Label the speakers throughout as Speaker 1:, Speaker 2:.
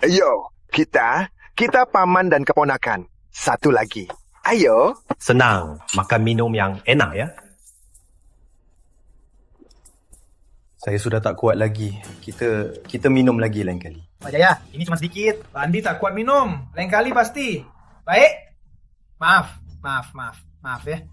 Speaker 1: Ayo, kita paman dan keponakan. Satu lagi. Ayo.
Speaker 2: Senang, makan minum yang enak ya.
Speaker 3: Saya sudah tak kuat lagi. Kita minum lagi lain kali.
Speaker 4: Pak Jaya, ini cuma sedikit. Pak Andi tak kuat minum. Lain kali pasti. Baik. Maaf ya.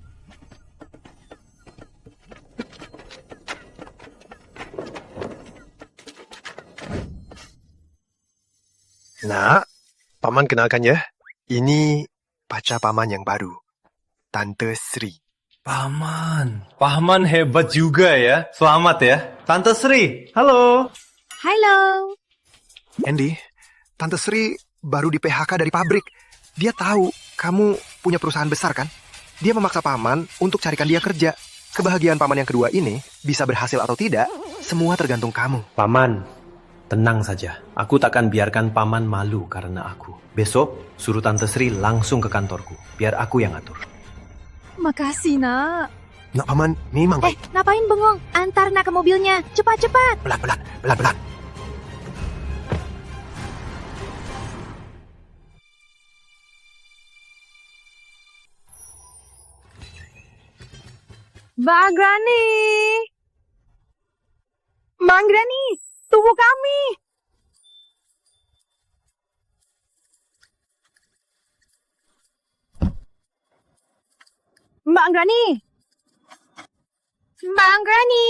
Speaker 1: Nak, paman kenalkan ya. Ini pacar paman yang baru. Tante Sri.
Speaker 3: Paman hebat juga ya. Selamat ya. Tante Sri, halo.
Speaker 5: Halo.
Speaker 1: Andy, Tante Sri baru di PHK dari pabrik. Dia tahu kamu punya perusahaan besar kan? Dia memaksa paman untuk carikan dia kerja. Kebahagiaan paman yang kedua ini bisa berhasil atau tidak, semua tergantung kamu.
Speaker 2: Paman, tenang saja. Aku takkan biarkan paman malu karena aku. Besok, suruh Tante Sri langsung ke kantorku. Biar aku yang atur.
Speaker 5: Makasih, Nak.
Speaker 1: Nak paman, memang baik.
Speaker 5: Ngapain bengong? Antar Nak ke mobilnya. Cepat.
Speaker 1: Pelan-pelan.
Speaker 5: Mbak Anggrani. Mbak Anggrani, tunggu kami. Mbak Anggrani. Mbak Anggrani.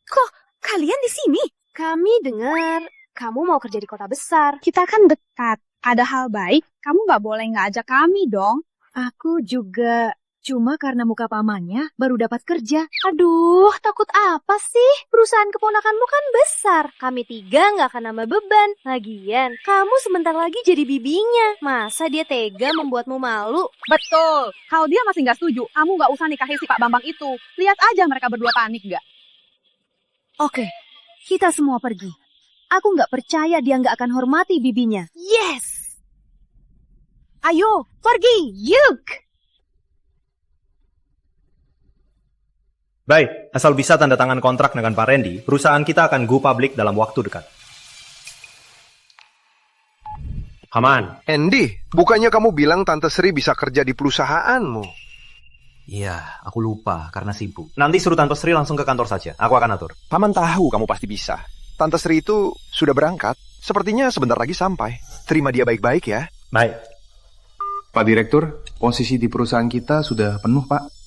Speaker 5: Kok kalian di sini? Kami dengar kamu mau kerja di kota besar.
Speaker 6: Kita kan dekat. Ada hal baik, kamu nggak boleh nggak ajak kami dong.
Speaker 5: Aku juga. Cuma karena muka pamannya baru dapat kerja. Aduh, takut apa sih? Perusahaan keponakanmu kan besar. Kami 3 nggak akan nambah beban. Lagian, kamu sebentar lagi jadi bibinya. Masa dia tega membuatmu malu?
Speaker 6: Betul. Kalau dia masih nggak setuju, kamu nggak usah nikahi si Pak Bambang itu. Lihat aja mereka berdua panik nggak?
Speaker 5: Oke, kita semua pergi. Aku nggak percaya dia nggak akan hormati bibinya. Yes! Ayo, pergi! Yuk!
Speaker 2: Baik, asal bisa tanda tangan kontrak dengan Pak Randy, perusahaan kita akan go public dalam waktu dekat. Paman.
Speaker 1: Andy, bukannya kamu bilang Tante Sri bisa kerja di perusahaanmu?
Speaker 2: Iya, aku lupa karena sibuk. Nanti suruh Tante Sri langsung ke kantor saja. Aku akan atur.
Speaker 1: Paman tahu kamu pasti bisa. Tante Sri itu sudah berangkat. Sepertinya sebentar lagi sampai. Terima dia baik-baik ya.
Speaker 2: Baik.
Speaker 7: Pak Direktur, posisi di perusahaan kita sudah penuh, Pak.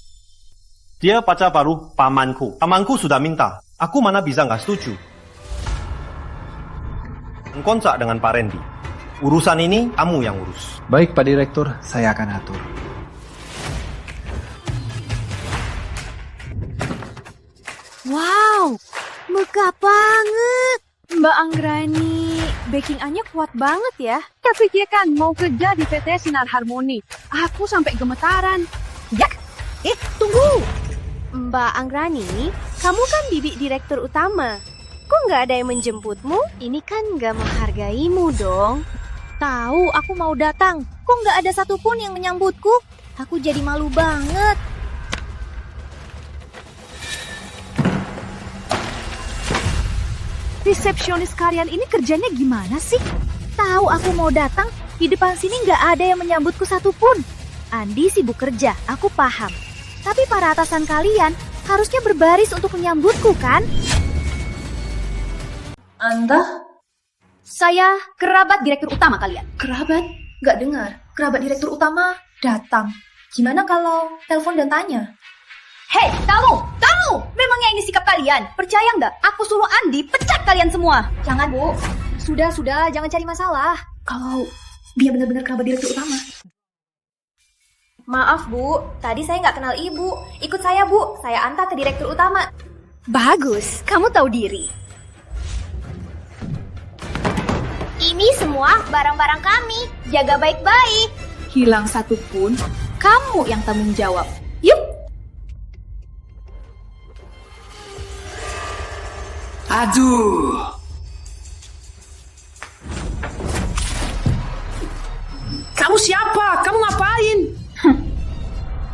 Speaker 2: Dia pacar baru pamanku. Pamanku sudah minta. Aku mana bisa nggak setuju. Kontrak dengan Pak Randy. Urusan ini kamu yang urus.
Speaker 7: Baik, Pak Direktur, saya akan atur.
Speaker 5: Wow, megah banget. Mbak Anggrani, baking-nya kuat banget ya.
Speaker 6: Terpikirkan mau kerja di PT Sinar Harmoni. Aku sampai gemetaran.
Speaker 5: Yak, tunggu. Mbak Anggrani, kamu kan bibi direktur utama. Kok nggak ada yang menjemputmu? Ini kan nggak menghargaimu dong. Tahu aku mau datang, kok nggak ada satupun yang menyambutku? Aku jadi malu banget. Resepsionis kalian ini kerjanya gimana sih? Tahu aku mau datang, di depan sini nggak ada yang menyambutku satupun. Andi sibuk kerja, aku paham. Tapi para atasan kalian harusnya berbaris untuk menyambutku, kan?
Speaker 8: Anda?
Speaker 5: Saya kerabat direktur utama kalian.
Speaker 8: Kerabat? Gak dengar. Kerabat direktur utama datang. Gimana kalau telepon dan tanya?
Speaker 5: Hei, kamu! Memangnya ini sikap kalian? Percaya nggak? Aku suruh Andi pecat kalian semua.
Speaker 8: Jangan, Bu.
Speaker 5: Sudah, jangan cari masalah.
Speaker 8: Kalau dia benar-benar kerabat direktur utama.
Speaker 5: Maaf, Bu. Tadi saya nggak kenal Ibu. Ikut saya, Bu. Saya antar ke direktur utama. Bagus, kamu tahu diri. Ini semua barang-barang kami. Jaga baik-baik.
Speaker 8: Hilang satu pun, kamu yang tanggung jawab. Yuk!
Speaker 7: Aduh!
Speaker 8: Kamu siapa? Kamu ngapain?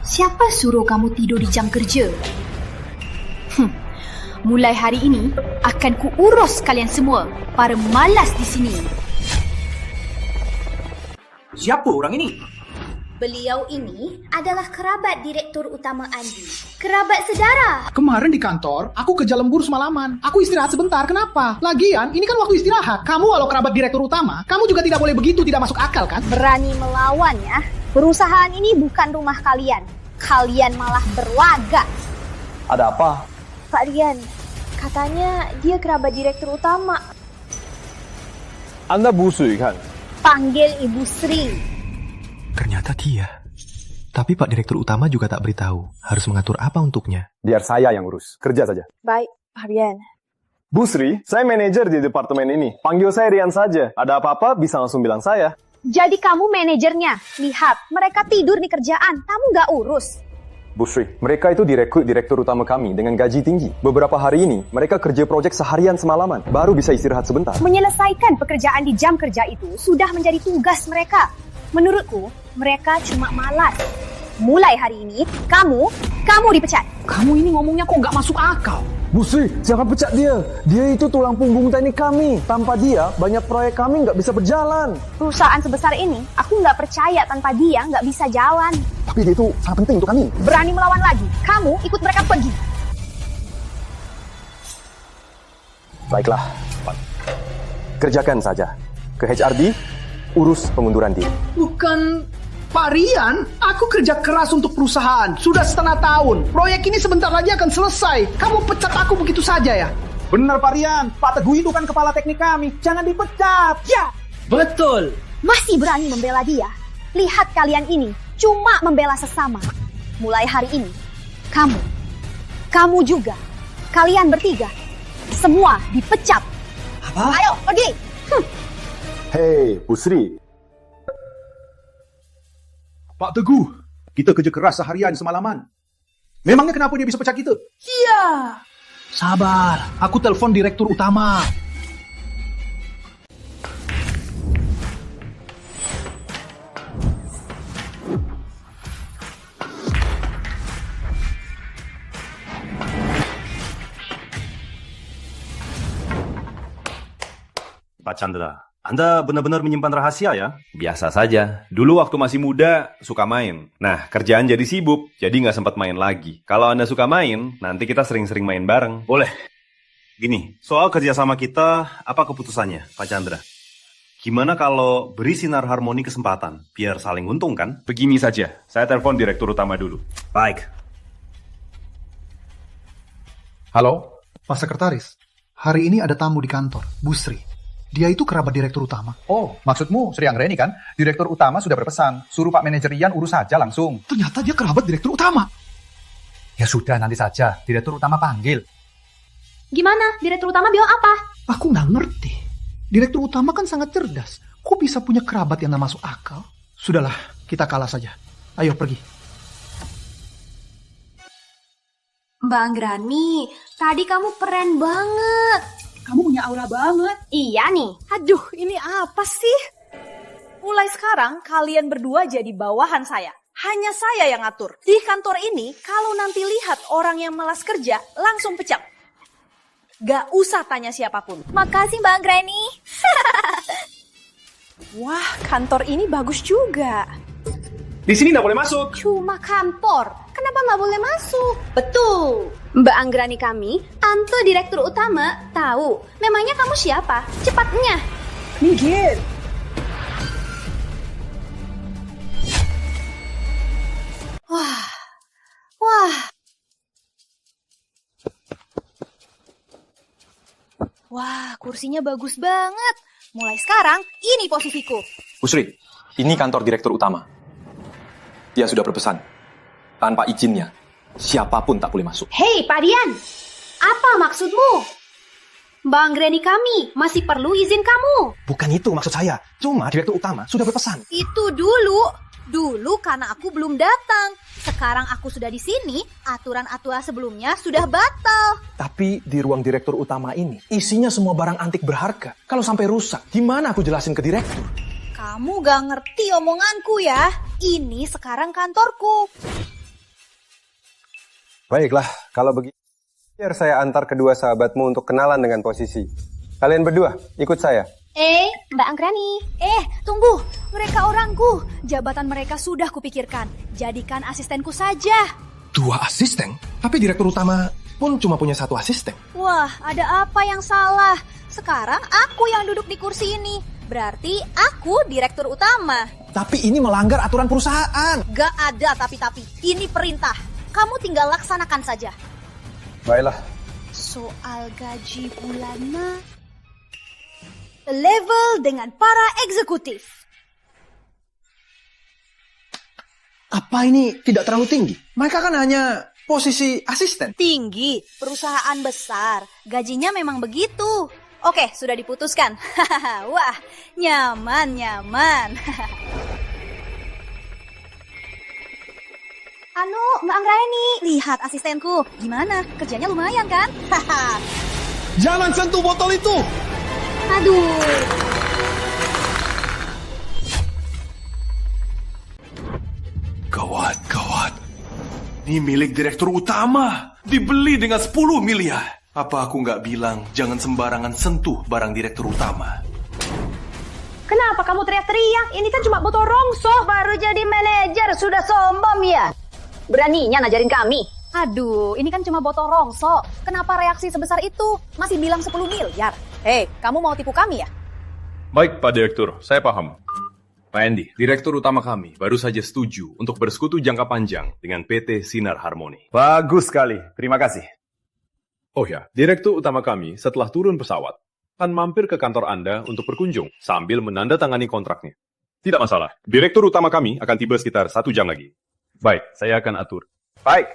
Speaker 8: Siapa suruh kamu tidur di jam kerja?
Speaker 5: Mulai hari ini akan kuurus kalian semua. Para malas di sini.
Speaker 4: Siapa orang ini?
Speaker 9: Beliau ini adalah kerabat Direktur Utama Andi. Kerabat sedara.
Speaker 10: Kemarin di kantor, aku kerja lembur semalaman. Aku istirahat sebentar, kenapa? Lagian, ini kan waktu istirahat. Kamu kalau kerabat Direktur Utama, kamu juga tidak boleh begitu, tidak masuk akal kan?
Speaker 5: Berani melawan ya. Perusahaan ini bukan rumah kalian. Kalian malah berlagak.
Speaker 3: Ada apa?
Speaker 5: Pak Rian, katanya dia kerabat Direktur Utama.
Speaker 3: Anda busui kan?
Speaker 5: Panggil Ibu Sri.
Speaker 1: Ternyata dia. Tapi Pak Direktur Utama juga tak beritahu harus mengatur apa untuknya.
Speaker 11: Biar saya yang urus. Kerja saja.
Speaker 5: Baik, Pak Rian.
Speaker 11: Bu Sri, saya manajer di departemen ini. Panggil saya Rian saja. Ada apa-apa bisa langsung bilang saya.
Speaker 5: Jadi kamu manajernya. Lihat, mereka tidur di kerjaan. Kamu nggak urus.
Speaker 11: Bu Sri, mereka itu direktur utama kami dengan gaji tinggi. Beberapa hari ini, mereka kerja proyek seharian semalaman. Baru bisa istirahat sebentar.
Speaker 5: Menyelesaikan pekerjaan di jam kerja itu sudah menjadi tugas mereka. Menurutku, mereka cuma malas. Mulai hari ini, kamu dipecat.
Speaker 10: Kamu ini ngomongnya kok nggak masuk akal.
Speaker 11: Bu Sri, jangan pecat dia. Dia itu tulang punggung teknik kami. Tanpa dia, banyak proyek kami nggak bisa berjalan.
Speaker 5: Perusahaan sebesar ini, aku nggak percaya tanpa dia nggak bisa jalan.
Speaker 11: Tapi dia itu sangat penting untuk kami.
Speaker 5: Berani melawan lagi, kamu ikut mereka pergi.
Speaker 11: Baiklah, Pak. Kerjakan saja. Ke HRD, urus pengunduran diri.
Speaker 10: Bukan Pak Rian, aku kerja keras untuk perusahaan. Sudah 1,5 tahun. Proyek ini sebentar lagi akan selesai. Kamu pecat aku begitu saja ya?
Speaker 4: Benar Pak Rian, Pak Teguh itu kan kepala teknik kami. Jangan dipecat. Ya.
Speaker 6: Betul.
Speaker 5: Masih berani membela dia? Lihat kalian ini, cuma membela sesama. Mulai hari ini, kamu juga, kalian bertiga, semua dipecat.
Speaker 4: Apa?
Speaker 5: Ayo, pergi.
Speaker 11: Hei, Bu Sri.
Speaker 4: Pak Teguh, kita kerja keras seharian semalaman. Memangnya kenapa dia bisa pecat kita?
Speaker 10: Iya. Sabar, aku telepon Direktur Utama.
Speaker 12: Pak Chandra, Anda benar-benar menyimpan rahasia ya?
Speaker 3: Biasa saja. Dulu waktu masih muda, suka main. Nah, kerjaan jadi sibuk, jadi nggak sempat main lagi. Kalau Anda suka main, nanti kita sering-sering main bareng.
Speaker 12: Boleh. Gini, soal kerjasama kita, apa keputusannya, Pak Chandra? Gimana kalau beri sinar harmoni kesempatan, biar saling untung kan?
Speaker 3: Begini saja, saya telepon Direktur Utama dulu.
Speaker 12: Baik.
Speaker 10: Halo? Pak Sekretaris, hari ini ada tamu di kantor, Bu Sri. Dia itu kerabat Direktur Utama.
Speaker 4: Oh, maksudmu Sri Anggreni kan? Direktur Utama sudah berpesan, suruh Pak Manajer Rian urus saja langsung.
Speaker 10: Ternyata dia kerabat Direktur Utama.
Speaker 4: Ya sudah, nanti saja. Direktur Utama panggil.
Speaker 8: Gimana? Direktur Utama bilang apa?
Speaker 10: Aku nggak ngerti. Direktur Utama kan sangat cerdas. Kok bisa punya kerabat yang nggak masuk akal? Sudahlah, kita kalah saja. Ayo pergi.
Speaker 9: Mbak Anggrani, tadi kamu keren banget.
Speaker 6: Kamu punya aura banget.
Speaker 5: Iya nih.
Speaker 6: Aduh, ini apa sih? Mulai sekarang, kalian berdua jadi bawahan saya. Hanya saya yang ngatur. Di kantor ini, kalau nanti lihat orang yang malas kerja, langsung pecat. Gak usah tanya siapapun.
Speaker 5: Makasih Mbak Anggreni.
Speaker 6: Wah, kantor ini bagus juga.
Speaker 4: Di sini nggak boleh masuk.
Speaker 5: Cuma kantor. Kenapa nggak boleh masuk?
Speaker 9: Betul.
Speaker 5: Mbak Anggrani kami,
Speaker 9: Tante Direktur Utama tahu. Memangnya kamu siapa? Cepatnya.
Speaker 6: Minggir.
Speaker 5: Wah, kursinya bagus banget. Mulai sekarang, ini posisiku.
Speaker 11: Bu Sri, ini kantor Direktur Utama. Dia sudah berpesan. Tanpa izinnya, siapapun tak boleh masuk.
Speaker 9: Hei, Pak Dian. Apa maksudmu? Mbak Anggreni kami masih perlu izin kamu.
Speaker 1: Bukan itu maksud saya. Cuma Direktur Utama sudah berpesan.
Speaker 5: Itu dulu karena aku belum datang. Sekarang aku sudah di sini, aturan-aturan sebelumnya sudah batal.
Speaker 1: Tapi di ruang Direktur Utama ini, isinya semua barang antik berharga. Kalau sampai rusak, gimana aku jelasin ke Direktur?
Speaker 5: Kamu gak ngerti omonganku ya. Ini sekarang kantorku.
Speaker 13: Baiklah, kalau begitu, biar saya antar kedua sahabatmu untuk kenalan dengan posisi. Kalian berdua, ikut saya.
Speaker 5: Mbak Anggrani.
Speaker 6: Tunggu. Mereka orangku. Jabatan mereka sudah kupikirkan. Jadikan asistenku saja.
Speaker 1: 2 asisten? Tapi direktur utama pun cuma punya 1 asisten.
Speaker 6: Wah, ada apa yang salah? Sekarang aku yang duduk di kursi ini. Berarti aku direktur utama.
Speaker 1: Tapi ini melanggar aturan perusahaan.
Speaker 6: Gak ada tapi-tapi. Ini perintah. Kamu tinggal laksanakan saja.
Speaker 11: Baiklah.
Speaker 6: Soal gaji bulanan level dengan para eksekutif.
Speaker 1: Apa ini tidak terlalu tinggi? Mereka kan hanya posisi asisten.
Speaker 6: Tinggi, perusahaan besar. Gajinya memang begitu. Oke, sudah diputuskan. Wah, nyaman.
Speaker 5: Anu, Mbak Anggraini.
Speaker 6: Lihat asistenku. Gimana? Kerjanya lumayan kan?
Speaker 1: Jangan sentuh botol itu.
Speaker 5: Aduh.
Speaker 13: Gawat. Ini milik direktur utama. Dibeli dengan 10 miliar. Apa aku nggak bilang jangan sembarangan sentuh barang direktur utama?
Speaker 9: Kenapa kamu teriak-teriak? Ini kan cuma botol rongso. Baru jadi manajer sudah sombong ya? Beraninya ngajarin kami.
Speaker 6: Aduh, ini kan cuma botol rongso. Kenapa reaksi sebesar itu? Masih bilang 10 miliar. Hei, kamu mau tipu kami ya?
Speaker 3: Baik, Pak Direktur, saya paham. Pak Andy, Direktur Utama kami baru saja setuju untuk bersekutu jangka panjang dengan PT Sinar Harmoni.
Speaker 12: Bagus sekali, terima kasih.
Speaker 3: Oh ya, Direktur Utama kami setelah turun pesawat akan mampir ke kantor Anda untuk berkunjung sambil menandatangani kontraknya. Tidak masalah, Direktur Utama kami akan tiba sekitar 1 jam lagi. Baik, saya akan atur.
Speaker 12: Baik.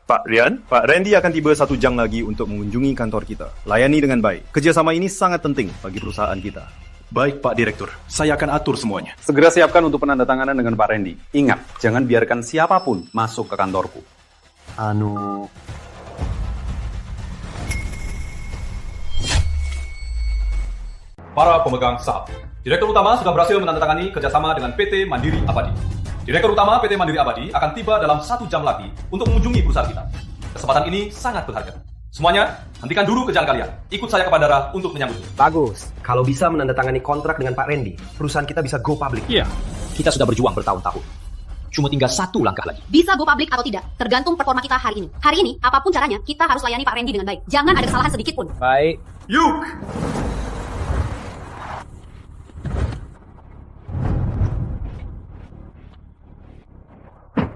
Speaker 12: Pak Rian, Pak Randy akan tiba 1 jam lagi untuk mengunjungi kantor kita. Layani dengan baik. Kerjasama ini sangat penting bagi perusahaan kita.
Speaker 13: Baik, Pak Direktur. Saya akan atur semuanya.
Speaker 11: Segera siapkan untuk penandatanganan dengan Pak Randy. Ingat, jangan biarkan siapapun masuk ke kantorku.
Speaker 14: Para pemegang saham, Direktur Utama sudah berhasil menandatangani kerjasama dengan PT Mandiri Abadi. Direktur Utama PT Mandiri Abadi akan tiba dalam 1 jam lagi untuk mengunjungi perusahaan kita. Kesempatan ini sangat berharga. Semuanya, hentikan dulu kerjaan kalian. Ikut saya ke bandara untuk menyambutnya.
Speaker 2: Bagus. Kalau bisa menandatangani kontrak dengan Pak Randy, perusahaan kita bisa go public.
Speaker 14: Iya.
Speaker 15: Kita sudah berjuang bertahun-tahun. Cuma tinggal 1 langkah lagi.
Speaker 9: Bisa go public atau tidak, tergantung performa kita hari ini. Hari ini, apapun caranya, kita harus layani Pak Randy dengan baik. Jangan ada kesalahan sedikit pun.
Speaker 2: Baik.
Speaker 14: Yuk!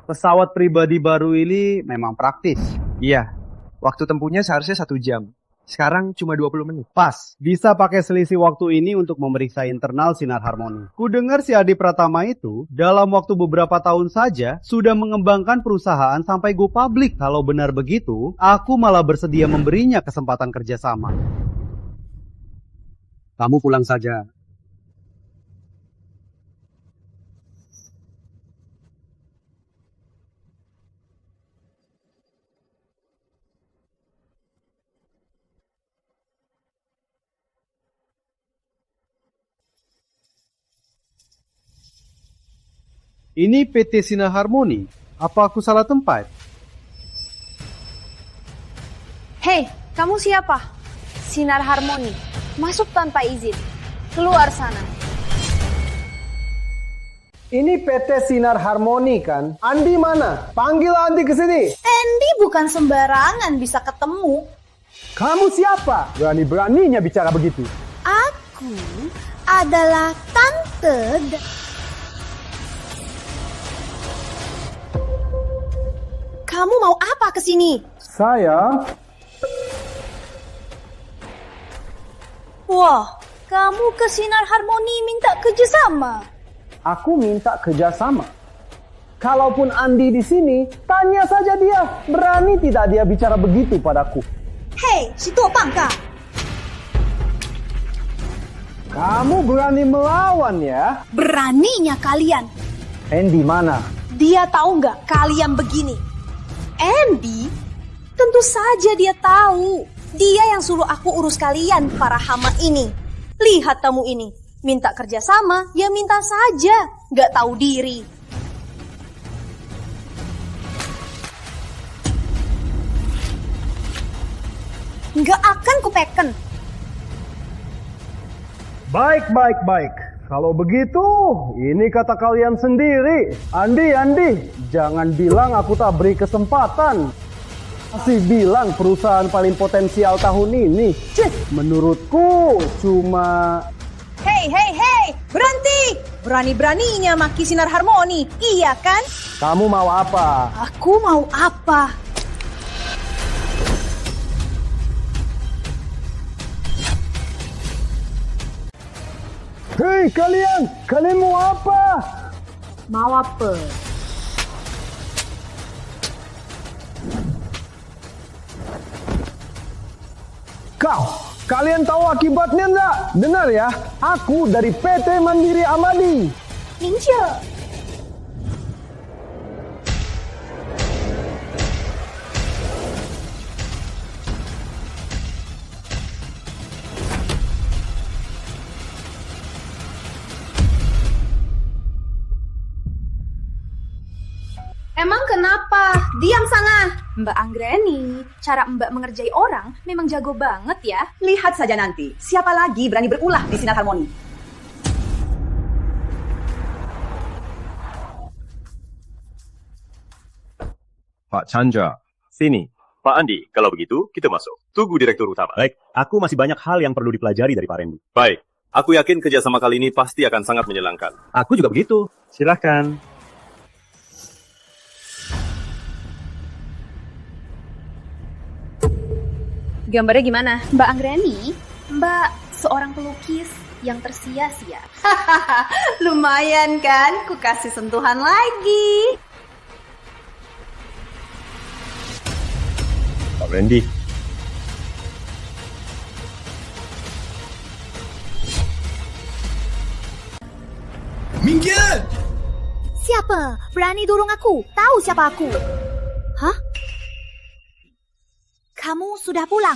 Speaker 16: Pesawat pribadi baru ini memang praktis.
Speaker 1: Iya, waktu tempuhnya seharusnya 1 jam. Sekarang cuma 20 menit.
Speaker 16: Pas, bisa pakai selisih waktu ini untuk memeriksa internal Sinar Harmoni. Kudengar si Adi Pratama itu, dalam waktu beberapa tahun saja, sudah mengembangkan perusahaan sampai go public. Kalau benar begitu, aku malah bersedia memberinya kesempatan kerjasama. Kamu pulang saja. Ini PT Sinar Harmoni. Apa aku salah tempat?
Speaker 5: Hei, kamu siapa? Sinar Harmoni. Masuk tanpa izin. Keluar sana.
Speaker 10: Ini PT Sinar Harmoni kan? Andi mana? Panggil Andi ke sini.
Speaker 6: Andy bukan sembarangan bisa ketemu.
Speaker 10: Kamu siapa? Berani-beraninya bicara begitu.
Speaker 6: Aku adalah Tante. Kamu mau apa ke sini?
Speaker 10: Saya...
Speaker 6: Wah, kamu ke Sinar Harmoni minta kerjasama.
Speaker 10: Aku minta kerjasama. Kalaupun Andi di sini, tanya saja dia. Berani tidak dia bicara begitu padaku?
Speaker 6: Hei, si tua pangka.
Speaker 10: Kamu berani melawan ya?
Speaker 6: Beraninya kalian.
Speaker 10: Andy mana?
Speaker 6: Dia tahu nggak kalian begini? Andy? Tentu saja dia tahu. Dia yang suruh aku urus kalian, para hama ini. Lihat tamu ini. Minta kerjasama, ya minta saja. Nggak tahu diri. Nggak akan kupeken.
Speaker 17: Baik. Kalau begitu, ini kata kalian sendiri. Andi, jangan bilang aku tak beri kesempatan. Masih bilang perusahaan paling potensial tahun ini. Menurutku cuma...
Speaker 6: Hei, berhenti! Berani-beraninya maki Sinar Harmoni, iya kan?
Speaker 17: Kamu mau apa?
Speaker 6: Aku mau apa?
Speaker 17: Hei kalian mau apa?
Speaker 9: Mau apa?
Speaker 17: Kalian tahu akibatnya enggak? Dengar ya, aku dari PT Mandiri Abadi.
Speaker 8: Ninja.
Speaker 6: Emang kenapa? Diam sana! Mbak Anggreni, cara Mbak mengerjai orang memang jago banget ya.
Speaker 9: Lihat saja nanti, siapa lagi berani berulah di Sinar Harmoni.
Speaker 3: Pak Chandra, sini. Pak Andi, kalau begitu kita masuk. Tunggu Direktur Utama.
Speaker 18: Baik, aku masih banyak hal yang perlu dipelajari dari Pak Randy.
Speaker 3: Baik, aku yakin kerjasama kali ini pasti akan sangat menyenangkan.
Speaker 18: Aku juga begitu. Silahkan.
Speaker 6: Gambarnya gimana?
Speaker 5: Mbak Anggreni, Mbak seorang pelukis yang tersia-sia.
Speaker 6: Lumayan kan, ku kasih sentuhan lagi.
Speaker 18: Pak Randy.
Speaker 10: Minggir!
Speaker 8: Siapa? Berani dorong aku? Tahu siapa aku? Hah? Kamu sudah pulang?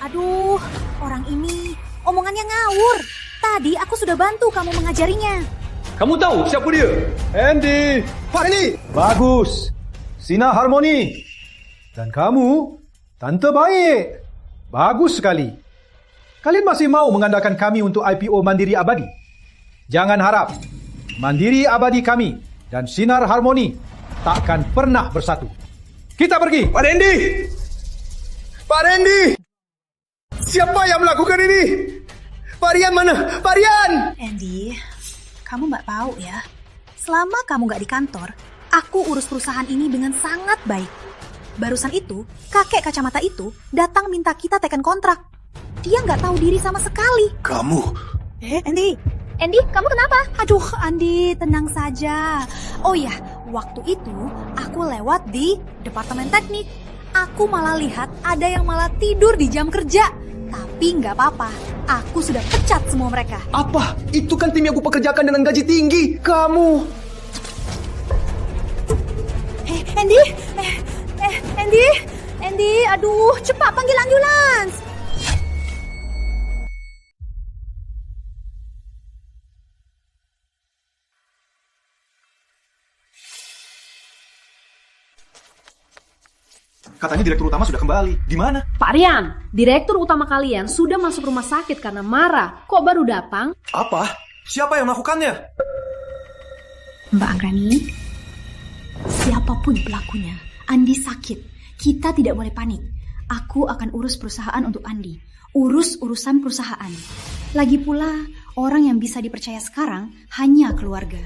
Speaker 8: Aduh, orang ini omongannya ngawur. Tadi aku sudah bantu kamu mengajarinya.
Speaker 4: Kamu tahu siapa dia? Andy. Pak Andy. Bagus. Sinar Harmoni. Dan kamu, tante baik. Bagus sekali. Kalian masih mau mengandalkan kami untuk IPO Mandiri Abadi? Jangan harap. Mandiri Abadi kami dan Sinar Harmoni takkan pernah bersatu. Kita pergi. Pak Randy. Pak Randy! Siapa yang melakukan ini? Pak Rian mana? Pak Rian!
Speaker 6: Andy, kamu nggak tahu ya. Selama kamu nggak di kantor, aku urus perusahaan ini dengan sangat baik. Barusan itu, kakek kacamata itu datang minta kita teken kontrak. Dia nggak tahu diri sama sekali.
Speaker 13: Kamu?
Speaker 6: Andy, kamu kenapa? Aduh, Andy, tenang saja. Oh ya, waktu itu aku lewat di departemen teknik. Aku malah lihat ada yang malah tidur di jam kerja. Tapi nggak apa-apa, aku sudah pecat semua mereka.
Speaker 1: Apa? Itu kan tim yang aku pekerjakan dengan gaji tinggi. Kamu...
Speaker 6: Andy, aduh, cepat panggil ambulans.
Speaker 1: Katanya direktur utama sudah kembali. Di mana?
Speaker 19: Pak Rian, direktur utama kalian sudah masuk rumah sakit karena marah. Kok baru datang?
Speaker 1: Apa? Siapa yang melakukannya?
Speaker 20: Mbak Anggreni, siapapun pelakunya, Andi sakit. Kita tidak boleh panik. Aku akan urus perusahaan untuk Andi. Urus urusan perusahaan. Lagi pula, orang yang bisa dipercaya sekarang hanya keluarga.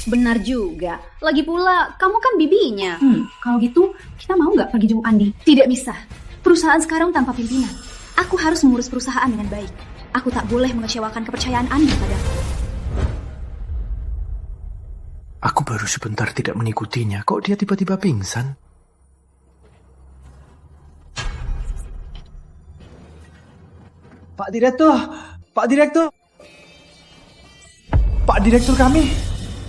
Speaker 19: Benar juga. Lagi pula, kamu kan bibinya.
Speaker 20: Kalau gitu, kita mau nggak pergi jenguk Andi? Tidak bisa. Perusahaan sekarang tanpa pimpinan. Aku harus mengurus perusahaan dengan baik. Aku tak boleh mengecewakan kepercayaan Andi padaku.
Speaker 2: Aku baru sebentar tidak mengikutinya. Kok dia tiba-tiba pingsan?
Speaker 4: Pak Direktur kami,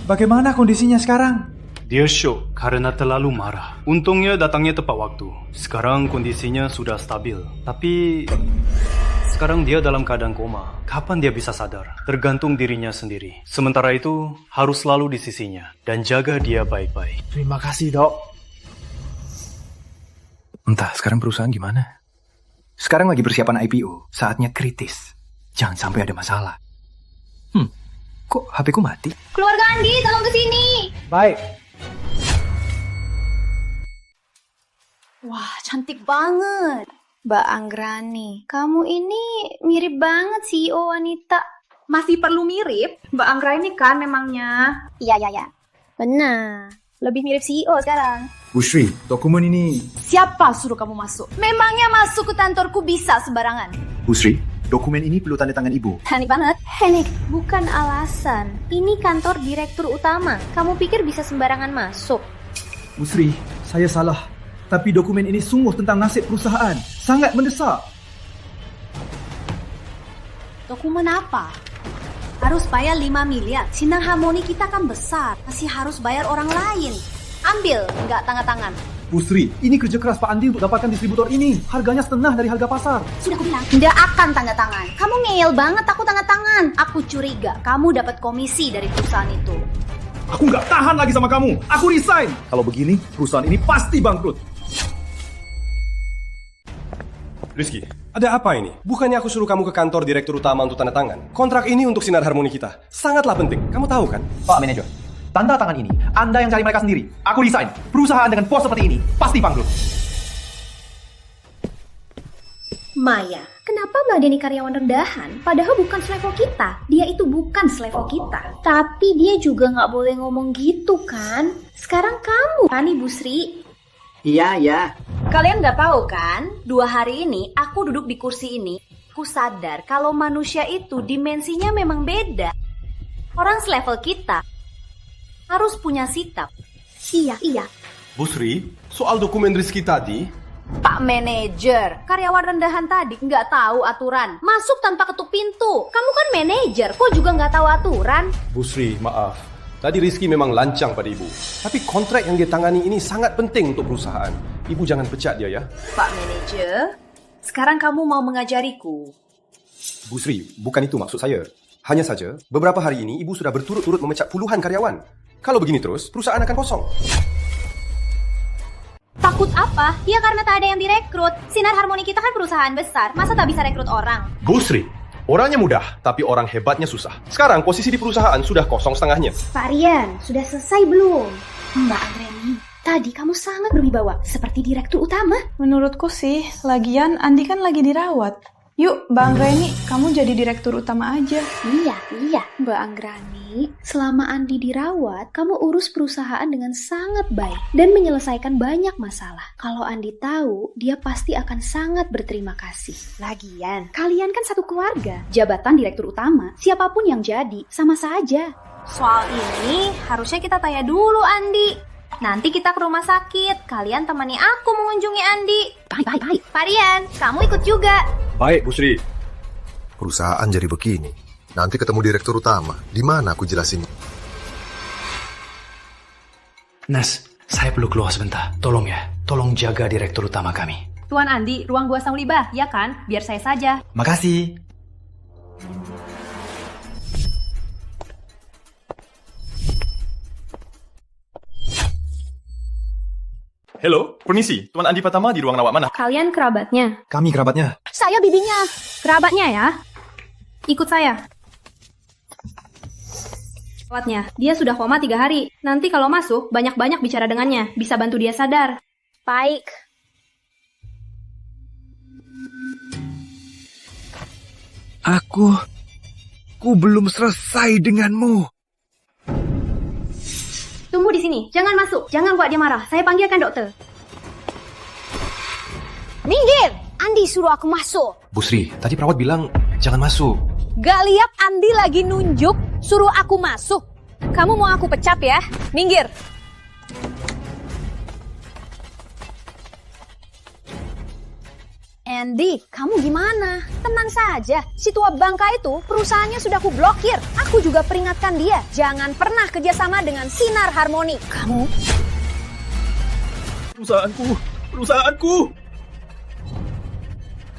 Speaker 4: bagaimana kondisinya sekarang?
Speaker 21: Dia shock karena terlalu marah. Untungnya datangnya tepat waktu. Sekarang kondisinya sudah stabil. Tapi sekarang dia dalam keadaan koma. Kapan dia bisa sadar? Tergantung dirinya sendiri. Sementara itu, harus selalu di sisinya. Dan jaga dia baik-baik.
Speaker 2: Terima kasih, Dok. Entah, sekarang perusahaan gimana? Sekarang lagi persiapan IPO. Saatnya kritis. Jangan sampai ada masalah.
Speaker 1: Kok HP-ku mati?
Speaker 20: Keluarga Andi, tolong kesini.
Speaker 4: Baik.
Speaker 5: Wah, cantik banget. Mbak Anggrani, kamu ini mirip banget CEO wanita.
Speaker 19: Masih perlu mirip? Mbak Anggrani kan memangnya.
Speaker 5: Iya. Benar. Lebih mirip CEO sekarang.
Speaker 4: Bu Sri, dokumen ini...
Speaker 6: Siapa suruh kamu masuk? Memangnya masuk ke kantorku bisa sembarangan?
Speaker 4: Bu Sri, dokumen ini perlu tanda tangan Ibu.
Speaker 5: Aneh banget. Henik, bukan alasan. Ini kantor direktur utama. Kamu pikir bisa sembarangan masuk?
Speaker 4: Bu Sri, saya salah. Tapi dokumen ini sungguh tentang nasib perusahaan. Sangat mendesak.
Speaker 6: Dokumen apa? Harus bayar 5 miliar. Sinar Harmoni kita kan besar. Masih harus bayar orang lain. Ambil, nggak tanda tangan.
Speaker 4: Bu Sri, ini kerja keras Pak Andi untuk dapatkan distributor ini. Harganya setengah dari harga pasar.
Speaker 6: Sudah aku bilang, nggak akan tanda tangan. Kamu ngeyel banget aku tanda tangan. Aku curiga kamu dapat komisi dari perusahaan itu.
Speaker 4: Aku nggak tahan lagi sama kamu. Aku resign. Kalau begini, perusahaan ini pasti bangkrut.
Speaker 7: Rizky, ada apa ini? Bukannya aku suruh kamu ke kantor direktur utama untuk tanda tangan? Kontrak ini untuk Sinar Harmoni kita. Sangatlah penting. Kamu tahu kan?
Speaker 1: Pak Manajer, tanda tangan ini Anda yang cari mereka sendiri. Aku resign. Perusahaan dengan pos seperti ini pasti bangkrut.
Speaker 20: Maya, kenapa Mbak Deni karyawan rendahan? Padahal bukan selevel kita. Dia itu bukan selevel kita.
Speaker 5: Tapi dia juga nggak boleh ngomong gitu kan? Sekarang kamu kan Ibu Sri.
Speaker 10: Iya.
Speaker 6: Kalian nggak tahu kan? 2 hari ini aku duduk di kursi ini. Aku sadar kalau manusia itu dimensinya memang beda. Orang selevel kita harus punya sikap.
Speaker 20: Iya.
Speaker 7: Bu Sri, soal dokumen Rizky tadi...
Speaker 6: Pak Manajer, karyawan rendahan tadi nggak tahu aturan. Masuk tanpa ketuk pintu. Kamu kan manajer, kok juga nggak tahu aturan?
Speaker 7: Bu Sri, maaf. Tadi Rizky memang lancang pada Ibu. Tapi kontrak yang dia tangani ini sangat penting untuk perusahaan. Ibu jangan pecat dia ya.
Speaker 6: Pak Manajer, sekarang kamu mau mengajariku.
Speaker 7: Bu Sri, bukan itu maksud saya. Hanya saja, beberapa hari ini Ibu sudah berturut-turut memecat puluhan karyawan. Kalau begini terus, perusahaan akan kosong.
Speaker 20: Takut apa? Ya karena tak ada yang direkrut. Sinar Harmoni kita kan perusahaan besar. Masa tak bisa rekrut orang?
Speaker 7: Bu Sri, orangnya mudah, tapi orang hebatnya susah. Sekarang posisi di perusahaan sudah kosong setengahnya.
Speaker 20: Pak Rian, sudah selesai belum? Mbak Anggreni, tadi kamu sangat berwibawa, seperti direktur utama.
Speaker 22: Menurutku sih, lagian Andi kan lagi dirawat. Yuk, Mbak Anggreni, kamu jadi direktur utama aja.
Speaker 5: Iya. Mbak Anggrani, selama Andi dirawat, kamu urus perusahaan dengan sangat baik dan menyelesaikan banyak masalah. Kalau Andi tahu, dia pasti akan sangat berterima kasih. Lagian, kalian kan satu keluarga. Jabatan direktur utama, siapapun yang jadi, sama saja.
Speaker 6: Soal ini harusnya kita tanya dulu Andi. Nanti kita ke rumah sakit. Kalian temani aku mengunjungi Andi.
Speaker 5: Baik.
Speaker 6: Pak Rian, kamu ikut juga.
Speaker 7: Baik, Bu Sri.
Speaker 23: Perusahaan jadi begini. Nanti ketemu direktur utama. Di mana aku jelasin?
Speaker 21: Nas, saya perlu keluar sebentar. Tolong ya, tolong jaga direktur utama kami.
Speaker 19: Tuan Andi, ruang 2 Saulibah, ya kan? Biar saya saja.
Speaker 1: Makasih.
Speaker 14: Halo, permisi. Tuan Andi Pratama di ruang rawat mana?
Speaker 19: Kalian kerabatnya?
Speaker 1: Kami kerabatnya.
Speaker 6: Saya bibinya.
Speaker 19: Kerabatnya ya? Ikut saya. Kerabatnya, dia sudah koma 3 hari. Nanti kalau masuk, banyak-banyak bicara dengannya. Bisa bantu dia sadar.
Speaker 5: Baik.
Speaker 1: Aku belum selesai denganmu.
Speaker 19: Tunggu di sini, jangan masuk. Jangan buat dia marah. Saya panggilkan dokter.
Speaker 6: Minggir! Andi suruh aku masuk.
Speaker 1: Bu Sri, tadi perawat bilang jangan masuk.
Speaker 6: Gak lihat Andi lagi nunjuk, suruh aku masuk. Kamu mau aku pecat ya? Minggir. Andy, kamu gimana? Tenang saja, si tua bangka itu perusahaannya sudah aku blokir. Aku juga peringatkan dia, jangan pernah kerjasama dengan Sinar Harmoni. Kamu?
Speaker 7: Perusahaanku!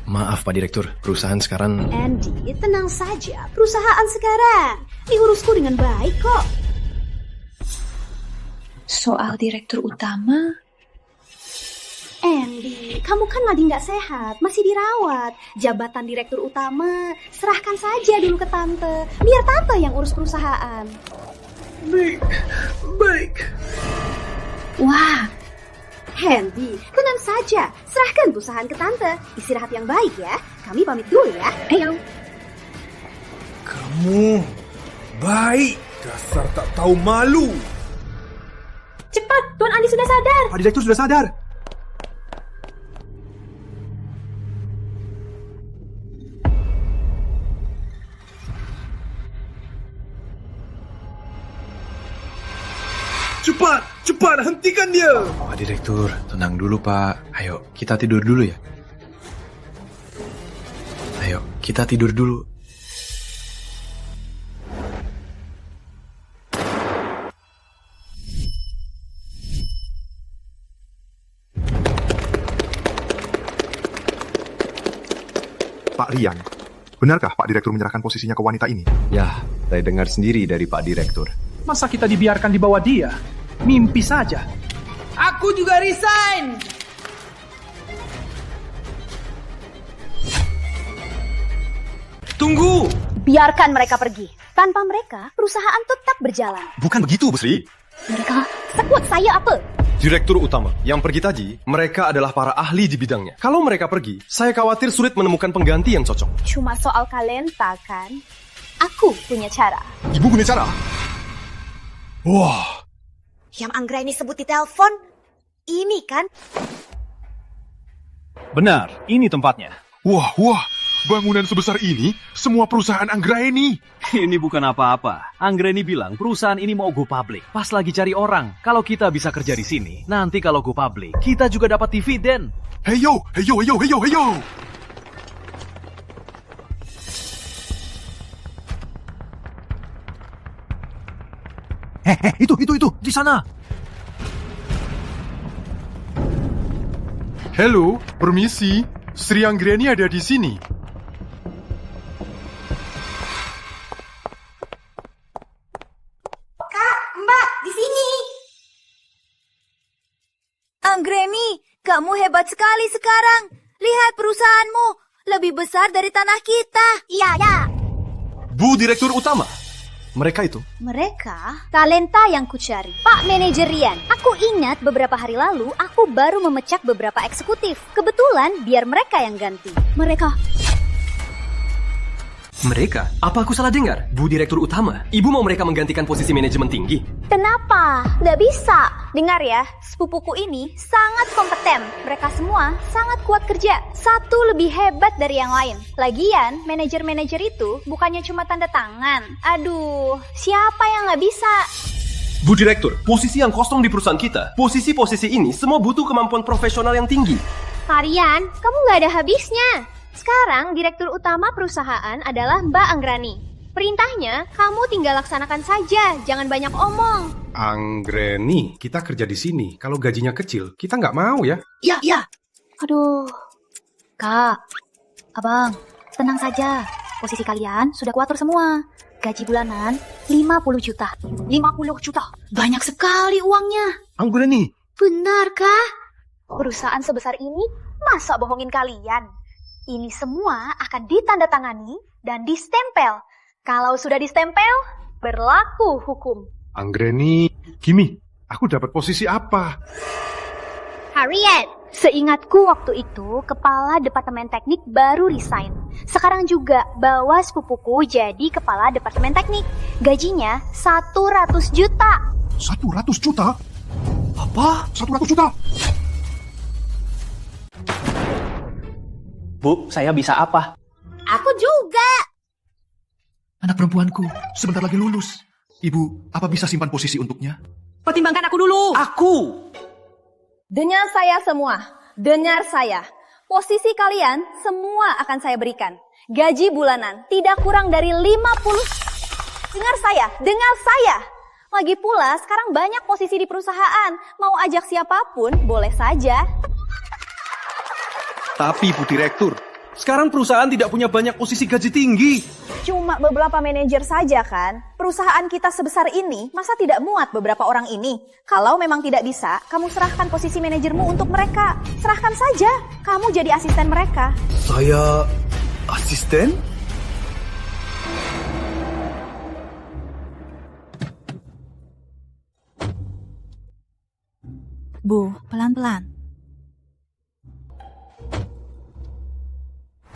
Speaker 1: Maaf Pak Direktur, perusahaan sekarang...
Speaker 20: Andy, tenang saja. Perusahaan sekarang diurusku dengan baik kok.
Speaker 22: Soal direktur utama,
Speaker 5: Andy, kamu kan lagi nggak sehat, masih dirawat. Jabatan direktur utama, serahkan saja dulu ke tante. Biar tante yang urus perusahaan.
Speaker 10: Baik.
Speaker 5: Wah, Andy, tenang saja. Serahkan perusahaan ke tante. Istirahat yang baik ya. Kami pamit dulu ya. Ayo.
Speaker 4: Kamu baik, dasar tak tahu malu.
Speaker 5: Cepat, Tuan Andi sudah sadar.
Speaker 4: Pak Direktur sudah sadar. Cepat, hentikan dia.
Speaker 11: Pak Direktur, tenang dulu Pak. Ayo, kita tidur dulu ya. Ayo, kita tidur dulu.
Speaker 23: Pak Rian, benarkah Pak Direktur menyerahkan posisinya ke wanita ini?
Speaker 2: Ya, saya dengar sendiri dari Pak Direktur.
Speaker 10: Masa kita dibiarkan di bawah dia? Mimpi saja.
Speaker 6: Aku juga resign.
Speaker 7: Tunggu!
Speaker 5: Biarkan mereka pergi. Tanpa mereka, perusahaan tetap berjalan.
Speaker 3: Bukan begitu, Bu Sri.
Speaker 5: Mereka sebut saya apa?
Speaker 7: Direktur utama yang pergi tadi, mereka adalah para ahli di bidangnya. Kalau mereka pergi, saya khawatir sulit menemukan pengganti yang cocok.
Speaker 5: Cuma soal talenta kan? Aku punya cara.
Speaker 23: Ibu punya cara? Wah.
Speaker 8: Yang Anggraini sebut di telepon, ini kan?
Speaker 14: Benar, ini tempatnya.
Speaker 23: Wah, bangunan sebesar ini, semua perusahaan Anggraini.
Speaker 14: Ini bukan apa-apa. Anggraini bilang perusahaan ini mau go public. Pas lagi cari orang. Kalau kita bisa kerja di sini, nanti kalau go public, kita juga dapat dividen.
Speaker 23: Heyo.
Speaker 4: Itu, di sana.
Speaker 23: Halo, permisi. Sri Anggraini ada di sini.
Speaker 8: Mbak, di sini. Anggraini, kamu hebat sekali sekarang. Lihat perusahaanmu, lebih besar dari tanah kita. Iya.
Speaker 7: Bu Direktur Utama, mereka itu?
Speaker 5: Mereka talenta yang kucari. Pak Manajer Rian, aku ingat beberapa hari lalu aku baru memecat beberapa eksekutif. Kebetulan biar mereka yang ganti. Mereka?
Speaker 7: Apa aku salah dengar? Bu Direktur Utama, Ibu mau mereka menggantikan posisi manajemen tinggi?
Speaker 5: Kenapa? Nggak bisa. Dengar ya, sepupuku ini sangat kompeten. Mereka semua sangat kuat kerja. Satu lebih hebat dari yang lain. Lagian, manajer-manajer itu bukannya cuma tanda tangan. Aduh, siapa yang nggak bisa?
Speaker 7: Bu Direktur, posisi yang kosong di perusahaan kita, posisi-posisi ini semua butuh kemampuan profesional yang tinggi.
Speaker 5: Varian, kamu nggak ada habisnya. Sekarang, direktur utama perusahaan adalah Mbak Anggrani. Perintahnya, kamu tinggal laksanakan saja, jangan banyak omong.
Speaker 4: Anggraini, kita kerja di sini. Kalau gajinya kecil, kita nggak mau ya.
Speaker 8: Ya.
Speaker 20: Aduh. Kak, Abang, tenang saja. Posisi kalian sudah kuatur semua. Gaji bulanan 50 juta. 50 juta. Banyak sekali uangnya.
Speaker 4: Anggraini.
Speaker 5: Benarkah? Perusahaan sebesar ini, masa bohongin kalian? Ini semua akan ditandatangani dan distempel. Kalau sudah distempel, berlaku hukum.
Speaker 23: Anggraini, Kimi, aku dapat posisi apa?
Speaker 5: Harriet, seingatku waktu itu, kepala departemen teknik baru resign. Sekarang juga bawa sepupuku jadi kepala departemen teknik. Gajinya 100 juta.
Speaker 23: 100 juta?
Speaker 4: Apa?
Speaker 23: 100 juta?
Speaker 2: Bu, saya bisa apa?
Speaker 8: Aku juga.
Speaker 10: Anak perempuanku, sebentar lagi lulus. Ibu, apa bisa simpan posisi untuknya?
Speaker 6: Pertimbangkan aku dulu.
Speaker 2: Aku!
Speaker 6: Dengar saya semua. Dengar saya. Posisi kalian semua akan saya berikan. Gaji bulanan tidak kurang dari 50. Dengar saya. Lagi pula sekarang banyak posisi di perusahaan. Mau ajak siapapun boleh saja.
Speaker 7: Tapi Bu Direktur, Sekarang perusahaan tidak punya banyak posisi gaji tinggi.
Speaker 6: Cuma beberapa manajer saja kan? Perusahaan kita sebesar ini, masa tidak muat beberapa orang ini? Kalau memang tidak bisa, kamu serahkan posisi manajermu untuk mereka. Serahkan saja, kamu jadi asisten mereka.
Speaker 13: Saya asisten?
Speaker 20: Bu, pelan-pelan.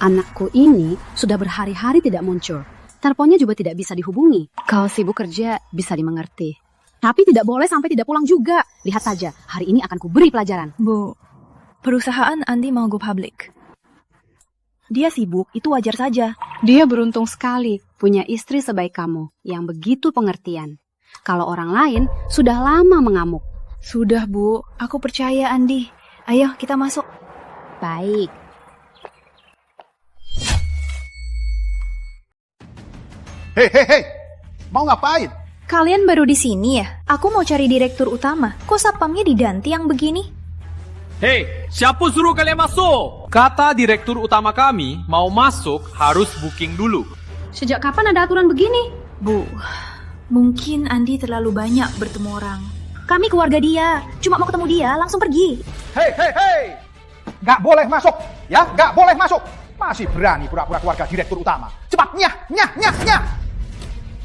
Speaker 12: Anakku ini sudah berhari-hari tidak muncul. Teleponnya juga tidak bisa dihubungi. Kalau sibuk kerja, bisa dimengerti. Tapi tidak boleh sampai tidak pulang juga. Lihat saja, hari ini akan kuberi pelajaran.
Speaker 22: Bu, perusahaan Andi mau go public. Dia sibuk, itu wajar saja.
Speaker 12: Dia beruntung sekali punya istri sebaik kamu yang begitu pengertian. Kalau orang lain sudah lama mengamuk.
Speaker 22: Sudah, Bu. Aku percaya Andi. Ayo, kita masuk.
Speaker 12: Baik.
Speaker 10: Hei, mau ngapain?
Speaker 22: Kalian baru di sini ya? Aku mau cari direktur utama. Kok satpamnya diganti yang begini?
Speaker 15: Hei, siapa suruh kalian masuk? Kata direktur utama kami, mau masuk harus booking dulu.
Speaker 12: Sejak kapan ada aturan begini?
Speaker 22: Bu, mungkin Andi terlalu banyak bertemu orang.
Speaker 8: Kami keluarga dia. Cuma mau ketemu dia, langsung pergi.
Speaker 10: Hei. Nggak boleh masuk. Ya, nggak boleh masuk. Masih berani pura-pura keluarga direktur utama. Cepat, nyah.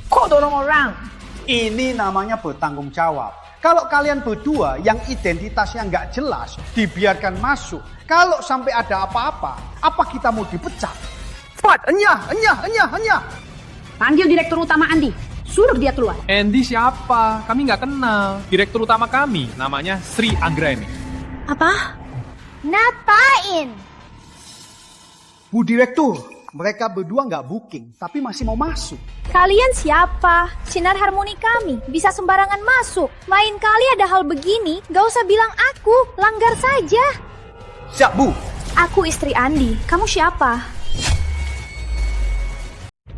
Speaker 10: Kok dorong orang? Ini namanya bertanggung jawab. Kalau kalian berdua yang identitasnya nggak jelas, dibiarkan masuk. Kalau sampai ada apa-apa, apa kita mau dipecat? Cepat, enyah.
Speaker 12: Panggil direktur utama Andi. Suruh dia keluar.
Speaker 15: Andy siapa? Kami nggak kenal. Direktur utama kami, namanya Sri Anggreni.
Speaker 22: Apa?
Speaker 8: Ngapain?
Speaker 10: Bu Direktur, mereka berdua nggak booking, tapi masih mau masuk.
Speaker 8: Kalian siapa? Sinar Harmoni kami. Bisa sembarangan masuk. Lain kali ada hal begini, gak usah bilang aku. Langgar saja.
Speaker 10: Siap, Bu.
Speaker 8: Aku istri Andi. Kamu siapa?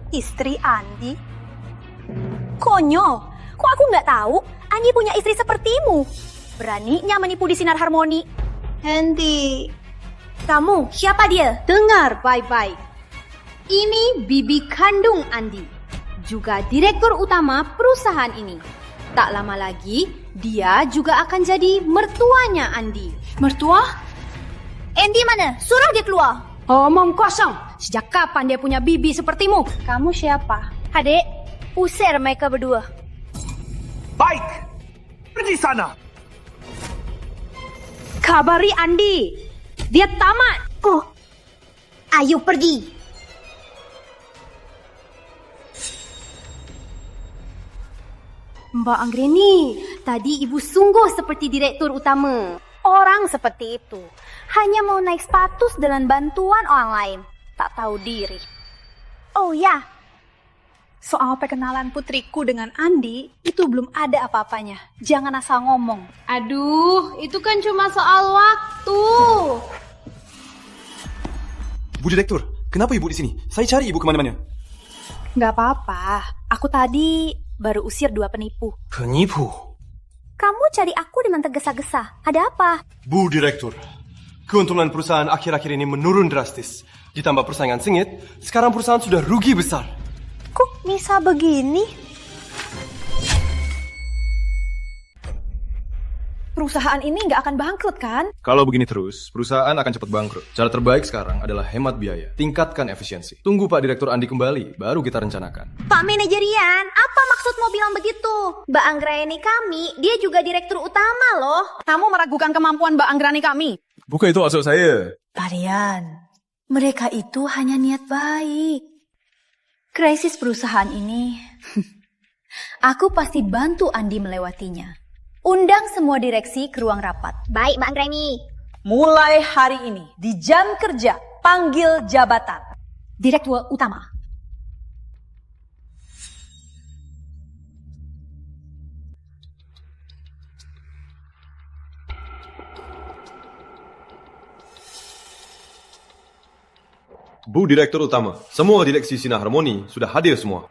Speaker 8: Istri Andi? Konyol. Kok aku nggak tahu? Andi punya istri sepertimu. Beraninya menipu di Sinar Harmoni. Andi. Kamu, siapa dia?
Speaker 12: Dengar baik-baik. Ini bibi kandung Andi, juga direktur utama perusahaan ini. Tak lama lagi, dia juga akan jadi mertuanya Andi.
Speaker 22: Mertua?
Speaker 8: Andi mana? Suruh dia keluar.
Speaker 12: Omong kosong. Sejak kapan dia punya bibi sepertimu?
Speaker 8: Kamu siapa? Adek, usir mereka berdua.
Speaker 10: Baik, pergi sana.
Speaker 12: Kabari Andi. Dia tamat.
Speaker 8: Oh, ayo pergi.
Speaker 12: Mbak Anggreni, tadi ibu sungguh seperti direktur utama.
Speaker 8: Orang seperti itu hanya mau naik status dengan bantuan orang lain. Tak tahu diri. Oh ya, soal perkenalan putriku dengan Andi, itu belum ada apa-apanya. Jangan asal ngomong.
Speaker 12: Aduh, itu kan cuma soal waktu.
Speaker 7: Bu Direktur, kenapa ibu di sini? Saya cari ibu kemana-mana.
Speaker 8: Gak apa-apa, aku tadi baru usir 2 penipu.
Speaker 7: Penipu?
Speaker 8: Kamu cari aku dengan tergesa-gesa. Ada apa?
Speaker 7: Bu Direktur, keuntungan perusahaan akhir-akhir ini menurun drastis. Ditambah persaingan sengit, sekarang perusahaan sudah rugi besar.
Speaker 8: Kok bisa begini? Perusahaan ini nggak akan bangkrut kan?
Speaker 7: Kalau begini terus, perusahaan akan cepat bangkrut. Cara terbaik sekarang adalah hemat biaya, tingkatkan efisiensi. Tunggu Pak Direktur Andi kembali, baru kita rencanakan.
Speaker 8: Pak Manajerian, apa maksudmu bilang begitu? Mbak Anggreni kami, dia juga direktur utama loh.
Speaker 12: Kamu meragukan kemampuan Mbak Anggreni kami.
Speaker 7: Bukan itu maksud saya.
Speaker 22: Pak Rian, mereka itu hanya niat baik. Krisis perusahaan ini, aku pasti bantu Andi melewatinya. Undang semua direksi ke ruang rapat.
Speaker 8: Baik, Mbak Anggreni.
Speaker 6: Mulai hari ini, di jam kerja, panggil jabatan.
Speaker 8: Direktur utama.
Speaker 3: Bu Direktur Utama, semua direksi Sinar Harmoni sudah hadir semua.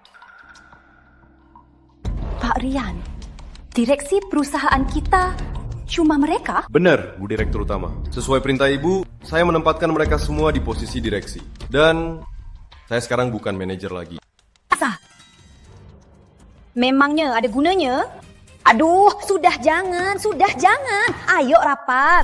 Speaker 8: Pak Rian, direksi perusahaan kita cuma mereka?
Speaker 3: Benar, Bu Direktur Utama. Sesuai perintah Ibu, saya menempatkan mereka semua di posisi direksi.
Speaker 7: Dan saya sekarang bukan manajer lagi.
Speaker 8: Memangnya ada gunanya? Aduh, sudah jangan. Ayo rapat.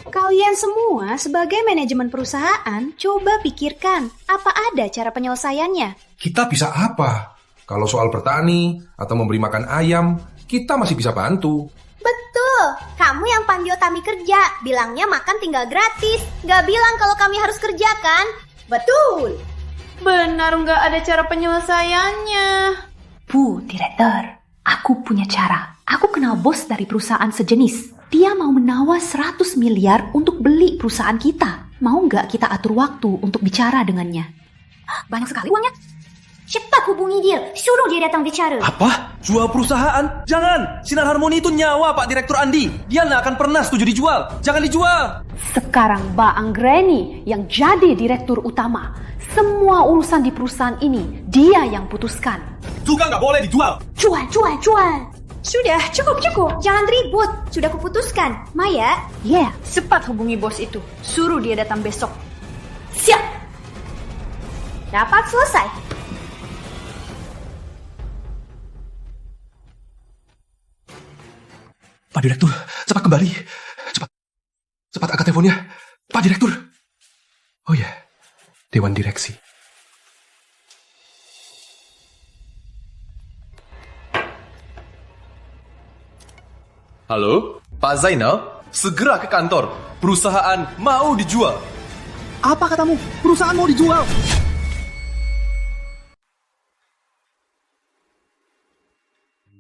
Speaker 19: Kalian semua sebagai manajemen perusahaan, coba pikirkan, apa ada cara penyelesaiannya?
Speaker 9: Kita bisa apa? Kalau soal bertani atau memberi makan ayam, kita masih bisa bantu.
Speaker 12: Betul, kamu yang panggil kami kerja, bilangnya makan tinggal gratis. Gak bilang kalau kami harus kerja kan? Betul.
Speaker 19: Benar, nggak ada cara penyelesaiannya.
Speaker 20: Bu, Direktur, aku punya cara. Aku kenal bos dari perusahaan sejenis. Dia mau menawar 100 miliar untuk beli perusahaan kita. Mau nggak kita atur waktu untuk bicara dengannya?
Speaker 8: Banyak sekali uangnya.
Speaker 12: Cepat hubungi dia, suruh dia datang bicara.
Speaker 16: Apa? Jual perusahaan? Jangan! Sinar Harmoni itu nyawa Pak Direktur Andi. Dia nggak akan pernah setuju dijual. Jangan dijual!
Speaker 20: Sekarang Mbak Anggreni yang jadi direktur utama. Semua urusan di perusahaan ini dia yang putuskan.
Speaker 16: Juga nggak boleh dijual.
Speaker 12: Jual. Sudah, cukup. Jangan ribut. Sudah kuputuskan. Maya?
Speaker 19: Cepat hubungi bos itu. Suruh dia datang besok.
Speaker 12: Siap. Dapat selesai.
Speaker 9: Pak Direktur, cepat kembali. Cepat angkat teleponnya. Pak Direktur. Oh ya, Dewan Direksi.
Speaker 7: Halo, Pak Zainal, segera ke kantor. Perusahaan mau dijual.
Speaker 10: Apa katamu? Perusahaan mau dijual?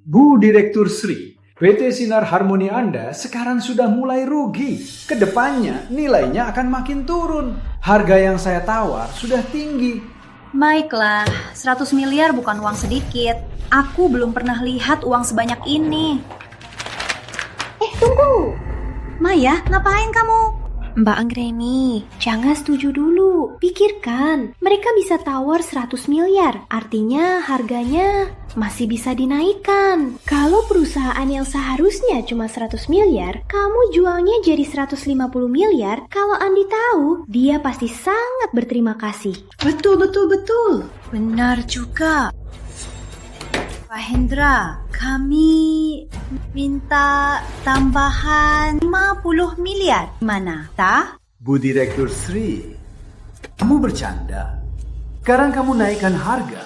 Speaker 10: Bu Direktur Sri, PT Sinar Harmoni Anda sekarang sudah mulai rugi. Kedepannya nilainya akan makin turun. Harga yang saya tawar sudah tinggi.
Speaker 8: Baiklah, 100 miliar bukan uang sedikit. Aku belum pernah lihat uang sebanyak ini.
Speaker 12: Tunggu.
Speaker 8: Maya, ngapain kamu?
Speaker 5: Mbak Anggreni, jangan setuju dulu. Pikirkan, mereka bisa tawar 100 miliar. Artinya harganya masih bisa dinaikkan. Kalau perusahaan yang seharusnya cuma 100 miliar, kamu jualnya jadi 150 miliar. Kalau Andi tahu, dia pasti sangat berterima kasih.
Speaker 8: Betul. Benar juga. Pak Hendra, kami minta tambahan 50 miliar. Mana?
Speaker 10: Bu Direktur Sri, kamu bercanda. Sekarang kamu naikkan harga.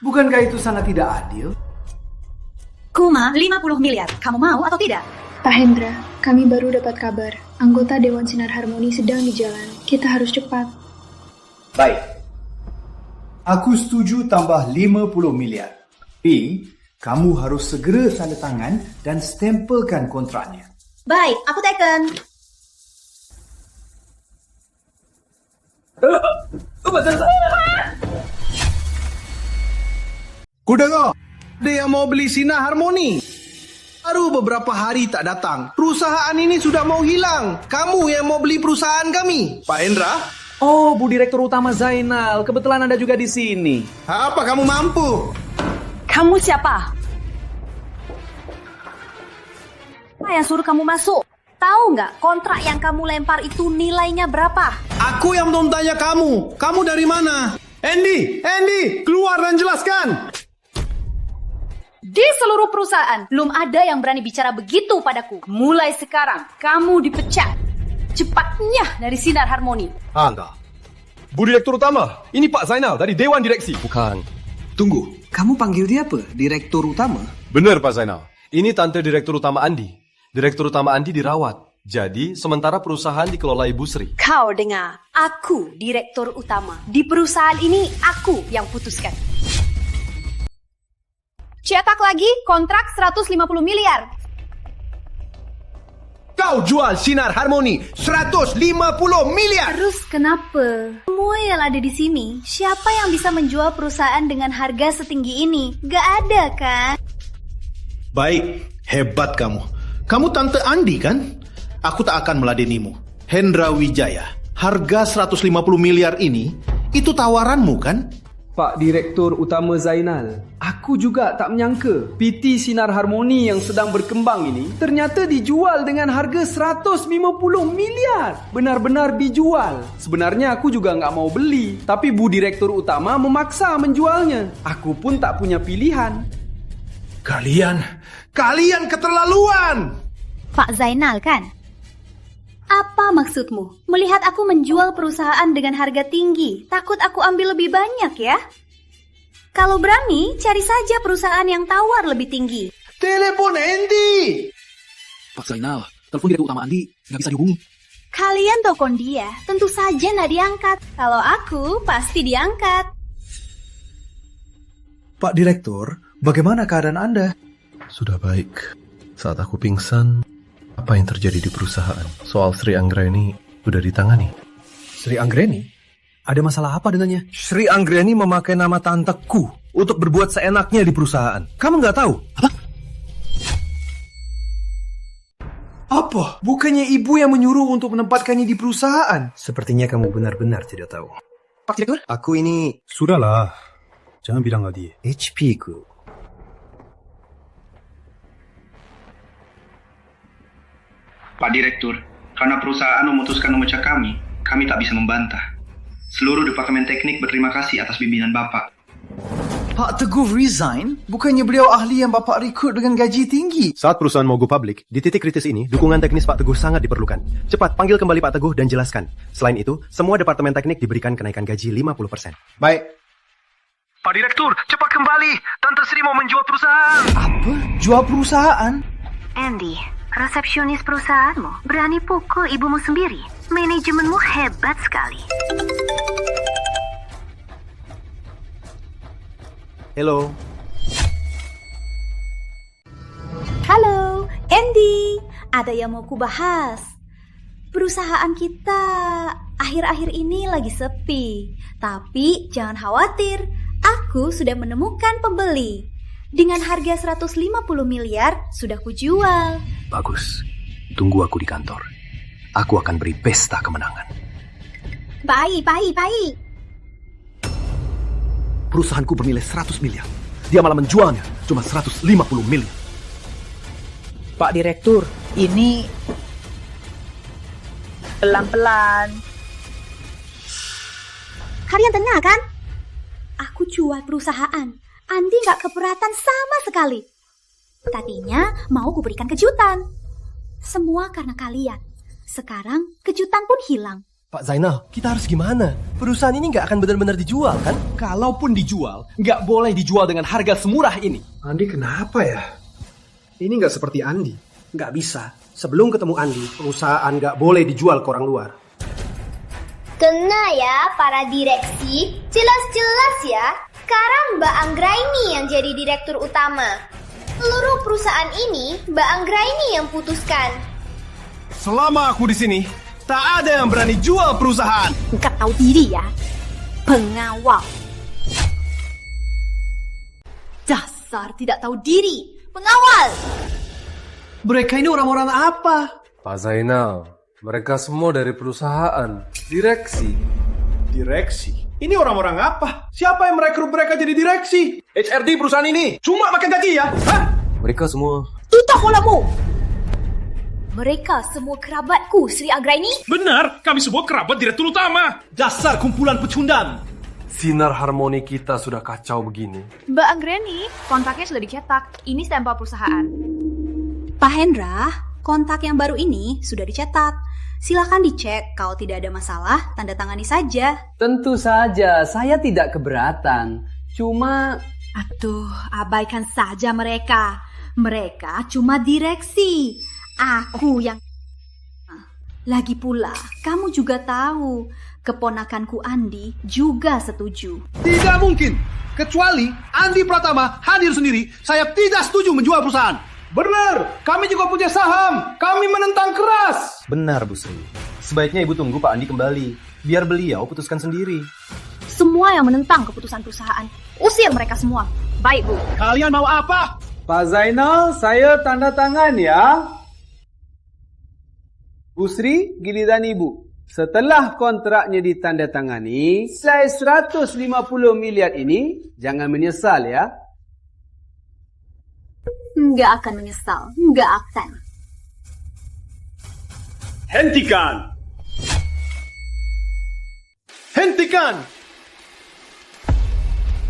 Speaker 10: Bukankah itu sangat tidak adil?
Speaker 8: Kuma, 50 miliar. Kamu mau atau tidak?
Speaker 17: Pak Hendra, kami baru dapat kabar. Anggota Dewan Sinar Harmoni sedang di jalan. Kita harus cepat.
Speaker 10: Baik. Aku setuju tambah 50 miliar. Tapi, kamu harus segera tanda tangan dan stempelkan kontraknya.
Speaker 8: Baik, aku taken.
Speaker 10: Ku dengar, dia mau beli Sinar Harmoni. Baru beberapa hari tak datang. Perusahaan ini sudah mau hilang. Kamu yang mau beli perusahaan kami. Pak Hendra?
Speaker 15: Oh, Bu Direktur Utama Zainal. Kebetulan Anda juga di sini.
Speaker 10: Apa kamu mampu?
Speaker 8: Kamu siapa? Apa yang suruh kamu masuk? Tahu nggak kontrak yang kamu lempar itu nilainya berapa?
Speaker 10: Aku yang mau tanya kamu. Kamu dari mana? Andy, keluar dan jelaskan.
Speaker 8: Di seluruh perusahaan, belum ada yang berani bicara begitu padaku. Mulai sekarang, kamu dipecat. Cepatnya dari Sinar Harmoni.
Speaker 7: Anda, Bu Direktur Utama, ini Pak Zainal dari Dewan Direksi. Bukan.
Speaker 10: Tunggu, kamu panggil dia apa? Direktur Utama?
Speaker 7: Benar Pak Zainal, ini Tante Direktur Utama Andi. Direktur Utama Andi dirawat. Jadi, sementara perusahaan dikelola Ibu Sri.
Speaker 8: Kau dengar, aku Direktur Utama. Di perusahaan ini, aku yang putuskan. Cetak lagi kontrak 150 miliar.
Speaker 10: Kau jual Sinar Harmoni 150 miliar.
Speaker 8: Terus kenapa? Semua yang ada di sini, siapa yang bisa menjual perusahaan dengan harga setinggi ini? Gak ada kan?
Speaker 24: Baik, hebat kamu. Kamu Tante Andi kan? Aku tak akan meladenimu. Hendra Wijaya, harga 150 miliar ini, itu tawaranmu kan?
Speaker 16: Pak Direktur Utama Zainal, aku juga tak menyangka PT Sinar Harmoni yang sedang berkembang ini ternyata dijual dengan harga 150 miliar. Benar-benar dijual. Sebenarnya aku juga nggak mau beli, tapi Bu Direktur Utama memaksa menjualnya. Aku pun tak punya pilihan.
Speaker 24: Kalian keterlaluan!
Speaker 19: Pak Zainal kan? Apa maksudmu? Melihat aku menjual perusahaan dengan harga tinggi, takut aku ambil lebih banyak ya? Kalau berani, cari saja perusahaan yang tawar lebih tinggi.
Speaker 24: Telepon Andy!
Speaker 9: Pak Zainal, telepon Direktur Utama Andi nggak bisa dihubungi.
Speaker 19: Kalian telepon dia, tentu saja nggak diangkat. Kalau aku, pasti diangkat.
Speaker 23: Pak Direktur, bagaimana keadaan Anda? Sudah baik. Saat aku pingsan, apa yang terjadi di perusahaan? Soal Sri Anggreni sudah ditangani.
Speaker 2: Sri Anggreni? Ada masalah apa dengannya?
Speaker 23: Sri Anggreni memakai nama tanteku untuk berbuat seenaknya di perusahaan. Kamu nggak tahu?
Speaker 4: Apa? Bukannya ibu yang menyuruh untuk menempatkannya di perusahaan?
Speaker 2: Sepertinya kamu benar-benar tidak tahu.
Speaker 9: Pak Direktur?
Speaker 2: Aku ini...
Speaker 4: Sudahlah. Jangan bilang dia.
Speaker 2: HP ku.
Speaker 1: Pak Direktur, karena perusahaan memutuskan memecah kami tak bisa membantah. Seluruh Departemen Teknik berterima kasih atas bimbingan Bapak.
Speaker 10: Pak Teguh resign? Bukannya beliau ahli yang Bapak rekrut dengan gaji tinggi?
Speaker 2: Saat perusahaan mau go public, di titik kritis ini, dukungan teknis Pak Teguh sangat diperlukan. Cepat, panggil kembali Pak Teguh dan jelaskan. Selain itu, semua Departemen Teknik diberikan kenaikan gaji 50%.
Speaker 10: Baik.
Speaker 9: Pak Direktur, cepat kembali. Tante Sri mau menjual perusahaan.
Speaker 10: Apa? Jual perusahaan?
Speaker 11: Andy, resepsionis perusahaanmu berani pukul ibumu sendiri. Manajemenmu hebat sekali.
Speaker 2: Halo.
Speaker 19: Halo, Andy. Ada yang mau kubahas. Perusahaan kita akhir-akhir ini lagi sepi. Tapi jangan khawatir, aku sudah menemukan pembeli. Dengan harga 150 miliar sudah kujual.
Speaker 2: Bagus. Tunggu aku di kantor. Aku akan beri pesta kemenangan.
Speaker 19: Baik.
Speaker 23: Perusahaanku bernilai 100 miliar. Dia malah menjualnya cuma 150 miliar.
Speaker 6: Pak Direktur, ini pelan-pelan.
Speaker 19: Kalian dengar kan? Aku jual perusahaan. Andi gak keberatan sama sekali. Tadinya mau kuberikan kejutan. Semua karena kalian. Sekarang kejutan pun hilang.
Speaker 7: Pak Zainal, kita harus gimana? Perusahaan ini nggak akan benar-benar dijual, kan? Kalaupun dijual, nggak boleh dijual dengan harga semurah ini.
Speaker 4: Andi kenapa ya? Ini nggak seperti Andi.
Speaker 2: Nggak bisa. Sebelum ketemu Andi, perusahaan nggak boleh dijual ke orang luar.
Speaker 18: Kena ya para direksi. Jelas-jelas ya. Sekarang Mbak Anggraini yang jadi direktur utama. Seluruh perusahaan ini Mbak Anggraini yang putuskan.
Speaker 7: Selama aku di sini, tak ada yang berani jual perusahaan.
Speaker 19: Enggak tahu diri ya. Pengawal. Dasar tidak tahu diri. Pengawal.
Speaker 4: Mereka ini orang-orang apa?
Speaker 21: Pak Zainal, mereka semua dari perusahaan. Direksi.
Speaker 4: Direksi? Ini orang-orang apa? Siapa yang merekrut mereka jadi direksi?
Speaker 7: HRD perusahaan ini. Cuma makan gaji ya? Hah?
Speaker 21: Mereka semua.
Speaker 19: Tutup mulutmu. Mereka semua kerabatku, Sri Anggraini.
Speaker 15: Benar, kami semua kerabat direktur utama.
Speaker 4: Dasar kumpulan pecundang.
Speaker 21: Sinar Harmoni kita sudah kacau begini.
Speaker 8: Mbak Anggraini, kontraknya sudah dicetak. Ini stempel perusahaan.
Speaker 19: Pak Hendra, kontak yang baru ini sudah dicetak. Silakan dicek, kalau tidak ada masalah, tanda tangani saja.
Speaker 16: Tentu saja, saya tidak keberatan. Cuma...
Speaker 19: Aduh, abaikan saja mereka. Mereka cuma direksi. Aku yang... Lagi pula, kamu juga tahu, keponakanku Andi juga setuju.
Speaker 24: Tidak mungkin. Kecuali Andi Pratama hadir sendiri, saya tidak setuju menjual perusahaan.
Speaker 4: Benar, kami juga punya saham. Kami menentang keras.
Speaker 2: Benar, Bu Sri. Sebaiknya Ibu tunggu Pak Andi kembali. Biar beliau putuskan sendiri.
Speaker 8: Semua yang menentang keputusan perusahaan, usir mereka semua. Baik, Bu.
Speaker 24: Kalian mau apa?
Speaker 16: Pak Zainal, saya tanda tangan ya. Bu Sri, giliran Ibu. Setelah kontraknya ditandatangani, nilai 150 miliar ini jangan menyesal ya.
Speaker 8: Nggak akan menyesal, nggak akan.
Speaker 4: Hentikan! Hentikan!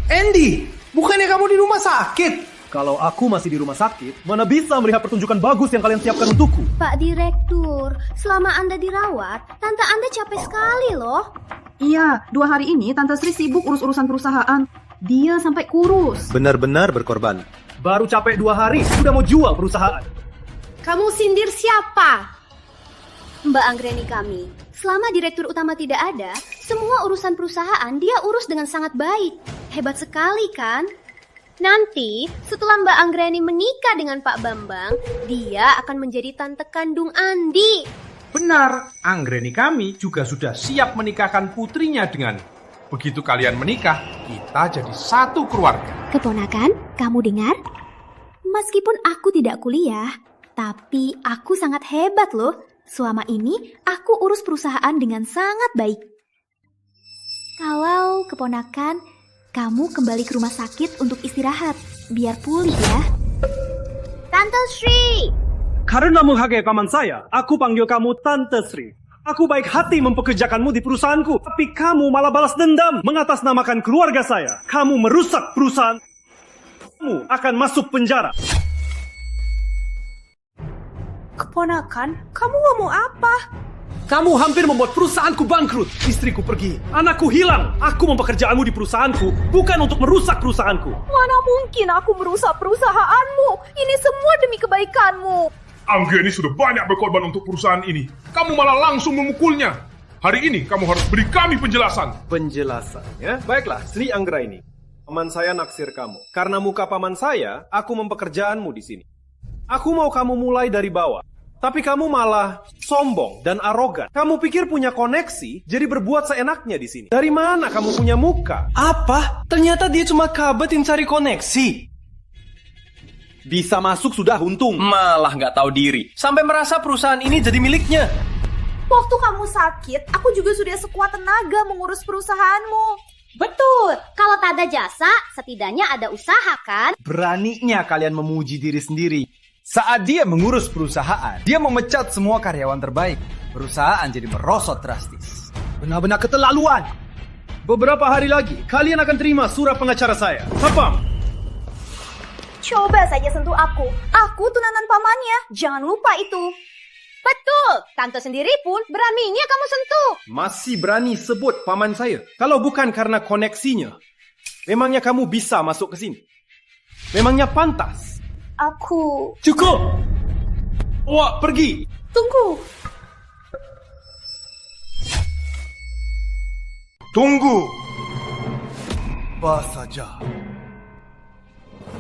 Speaker 23: Andy, bukannya kamu di rumah sakit?
Speaker 4: Kalau aku masih di rumah sakit, mana bisa melihat pertunjukan bagus yang kalian siapkan untukku?
Speaker 5: Pak Direktur, selama Anda dirawat, Tante Anda capek sekali loh.
Speaker 6: Iya, 2 hari ini Tante Sri sibuk urus-urusan perusahaan. Dia sampai kurus.
Speaker 23: Benar-benar berkorban.
Speaker 4: Baru capek 2 hari, sudah mau jual perusahaan.
Speaker 5: Kamu sindir siapa? Mbak Anggreni kami, selama Direktur Utama tidak ada, semua urusan perusahaan dia urus dengan sangat baik. Hebat sekali kan? Nanti, setelah Mbak Anggreni menikah dengan Pak Bambang, dia akan menjadi tante kandung Andi.
Speaker 15: Benar, Anggreni kami juga sudah siap menikahkan putrinya dengan. Begitu kalian menikah, kita jadi satu keluarga.
Speaker 19: Keponakan, kamu dengar? Meskipun aku tidak kuliah, tapi aku sangat hebat loh. Selama ini, aku urus perusahaan dengan sangat baik. Kalau keponakan, kamu kembali ke rumah sakit untuk istirahat, biar pulih ya.
Speaker 5: Tante Sri!
Speaker 4: Karena menghargai paman saya, aku panggil kamu Tante Sri. Aku baik hati mempekerjakanmu di perusahaanku, tapi kamu malah balas dendam mengatasnamakan keluarga saya. Kamu merusak perusahaan. Kamu akan masuk penjara.
Speaker 6: Keponakan, kamu ngomong apa?
Speaker 4: Kamu hampir membuat perusahaanku bangkrut. Istriku pergi, anakku hilang. Aku mempekerjaanmu di perusahaanku, bukan untuk merusak perusahaanku.
Speaker 6: Mana mungkin aku merusak perusahaanmu? Ini semua demi kebaikanmu.
Speaker 3: Anggreni sudah banyak berkorban untuk perusahaan ini. Kamu malah langsung memukulnya. Hari ini kamu harus beri kami penjelasan.
Speaker 2: Penjelasan, ya? Baiklah, Sri Anggraini. Paman saya naksir kamu. Karena muka paman saya, aku mempekerjaanmu di sini. Aku mau kamu mulai dari bawah. Tapi kamu malah sombong dan arogan. Kamu pikir punya koneksi, jadi berbuat seenaknya di sini. Dari mana kamu punya muka?
Speaker 23: Apa? Ternyata dia cuma kabet yang cari koneksi.
Speaker 2: Bisa masuk sudah untung.
Speaker 23: Malah nggak tahu diri. Sampai merasa perusahaan ini jadi miliknya.
Speaker 6: Waktu kamu sakit, aku juga sudah sekuat tenaga mengurus perusahaanmu.
Speaker 12: Betul, kalau tak ada jasa, setidaknya ada usaha kan?
Speaker 13: Beraninya kalian memuji diri sendiri. Saat dia mengurus perusahaan, dia memecat semua karyawan terbaik. Perusahaan jadi merosot drastis.
Speaker 4: Benar-benar keterlaluan. Beberapa hari lagi, kalian akan terima surat pengacara saya. Sapam.
Speaker 6: Coba saja sentuh aku. Aku tunangan pamannya. Jangan lupa itu.
Speaker 12: Betul, tante sendiri pun beraninya kamu sentuh.
Speaker 2: Masih berani sebut paman saya. Kalau bukan karena koneksinya, memangnya kamu bisa masuk ke sini? Memangnya pantas?
Speaker 6: Aku...
Speaker 2: Cukup! Wah, pergi!
Speaker 6: Tunggu!
Speaker 3: Tunggu!
Speaker 13: Apa saja?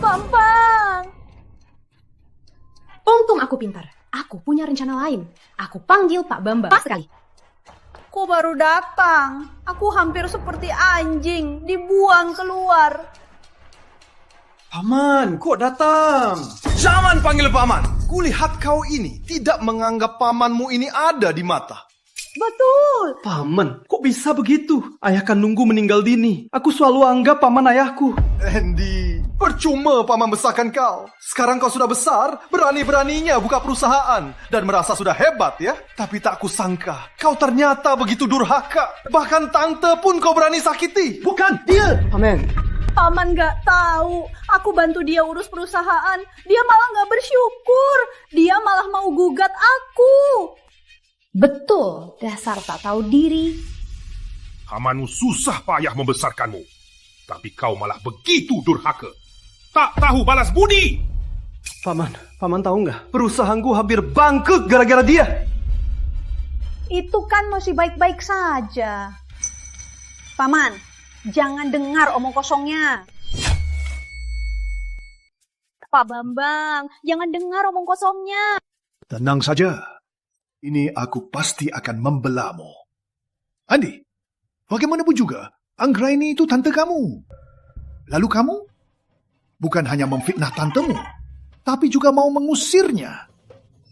Speaker 6: Bambang!
Speaker 12: Untung aku pintar. Aku punya rencana lain. Aku panggil Pak Bambang. Pas sekali.
Speaker 6: Kok baru datang? Aku hampir seperti anjing, dibuang keluar.
Speaker 23: Paman, kok datang?
Speaker 13: Jangan panggil paman. Kulihat kau ini tidak menganggap pamanmu ini ada di mata.
Speaker 6: Betul.
Speaker 23: Paman, kok bisa begitu? Ayah kandungku meninggal dini. Aku selalu anggap paman ayahku.
Speaker 13: Andy, percuma paman besarkan kau. Sekarang kau sudah besar, berani-beraninya buka perusahaan. Dan merasa sudah hebat ya. Tapi tak kusangka, kau ternyata begitu durhaka. Bahkan tante pun kau berani sakiti.
Speaker 4: Bukan, dia.
Speaker 23: Paman.
Speaker 6: Paman gak tahu. Aku bantu dia urus perusahaan. Dia malah gak bersyukur. Dia malah mau gugat aku.
Speaker 12: Betul, dasar tak tahu diri.
Speaker 3: Pamanmu susah payah membesarkanmu. Tapi kau malah begitu durhaka. Tak tahu balas budi.
Speaker 23: Paman tahu nggak? Perusahaanku hampir bangkrut gara-gara dia.
Speaker 6: Itu kan masih baik-baik saja. Paman, jangan dengar omong kosongnya. Pak Bambang, jangan dengar omong kosongnya.
Speaker 24: Tenang saja. Ini aku pasti akan membelamu. Andi, bagaimanapun juga, Anggraini itu tante kamu. Lalu kamu bukan hanya memfitnah tantemu, tapi juga mau mengusirnya.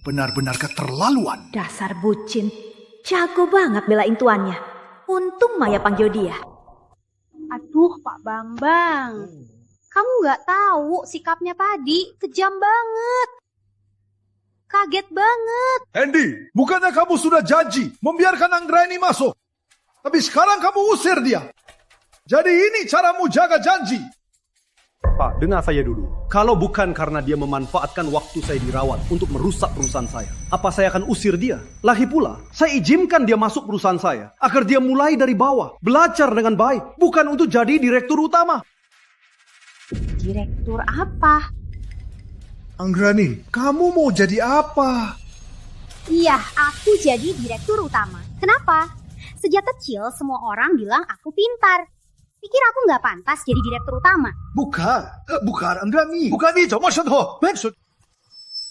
Speaker 24: Benar-benar keterlaluan.
Speaker 20: Dasar bucin.
Speaker 8: jago banget belain tuannya. Untung Maya panggil dia.
Speaker 12: Aduh, Pak Bambang. Kamu nggak tahu sikapnya tadi kejam banget. Kaget banget.
Speaker 24: Andy, bukannya kamu sudah janji membiarkan Anggraini masuk? Tapi sekarang kamu usir dia. Jadi ini caramu jaga janji.
Speaker 7: Pak, dengar saya dulu. Kalau bukan karena dia memanfaatkan waktu saya dirawat untuk merusak perusahaan saya, apa saya akan usir dia? Lagi pula, saya izinkan dia masuk perusahaan saya agar dia mulai dari bawah, belajar dengan baik, bukan untuk jadi direktur utama.
Speaker 12: Direktur apa?
Speaker 24: Anggrani, kamu mau jadi apa?
Speaker 19: Iya, aku jadi direktur utama. Kenapa? Sejak kecil semua orang bilang aku pintar. Pikir aku nggak pantas jadi direktur utama.
Speaker 24: Bukan Anggrani. Bukan itu maksud.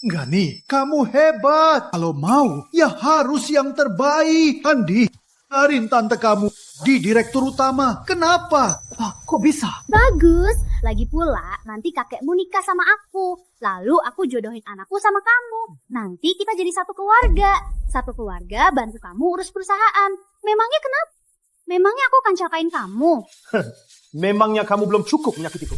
Speaker 24: Anggrani, kamu hebat. Kalau mau, ya harus yang terbaik. Andi, biarin tante kamu di direktur utama. Kenapa? Kok bisa?
Speaker 19: Bagus. Lagi pula, nanti kakekmu nikah sama aku. Lalu aku jodohin anakku sama kamu. Nanti kita jadi satu keluarga. Satu keluarga bantu kamu urus perusahaan. Memangnya kenapa? Memangnya aku akan celakain kamu?
Speaker 2: Memangnya kamu belum cukup menyakitiku?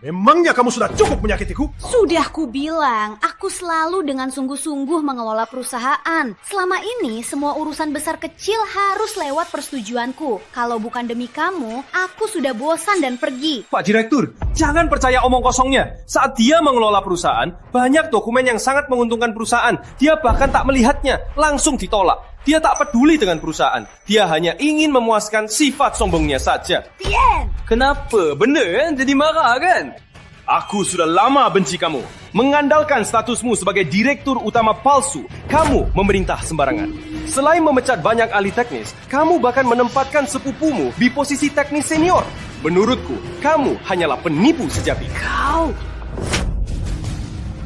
Speaker 2: Memangnya kamu sudah cukup menyakitiku?
Speaker 12: Sudah ku bilang, aku selalu dengan sungguh-sungguh mengelola perusahaan. Selama ini, semua urusan besar kecil harus lewat persetujuanku. Kalau bukan demi kamu, aku sudah bosan dan pergi.
Speaker 7: Pak Direktur, jangan percaya omong kosongnya. Saat dia mengelola perusahaan, banyak dokumen yang sangat menguntungkan perusahaan. Dia bahkan tak melihatnya, langsung ditolak. Dia tak peduli dengan perusahaan. Dia hanya ingin memuaskan sifat sombongnya saja.
Speaker 12: Tien!
Speaker 7: Kenapa? Bener jadi marah kan?
Speaker 2: Aku sudah lama benci kamu. Mengandalkan statusmu sebagai direktur utama palsu, kamu memerintah sembarangan. Selain memecat banyak ahli teknis, kamu bahkan menempatkan sepupumu di posisi teknis senior. Menurutku, kamu hanyalah penipu sejati.
Speaker 12: Kau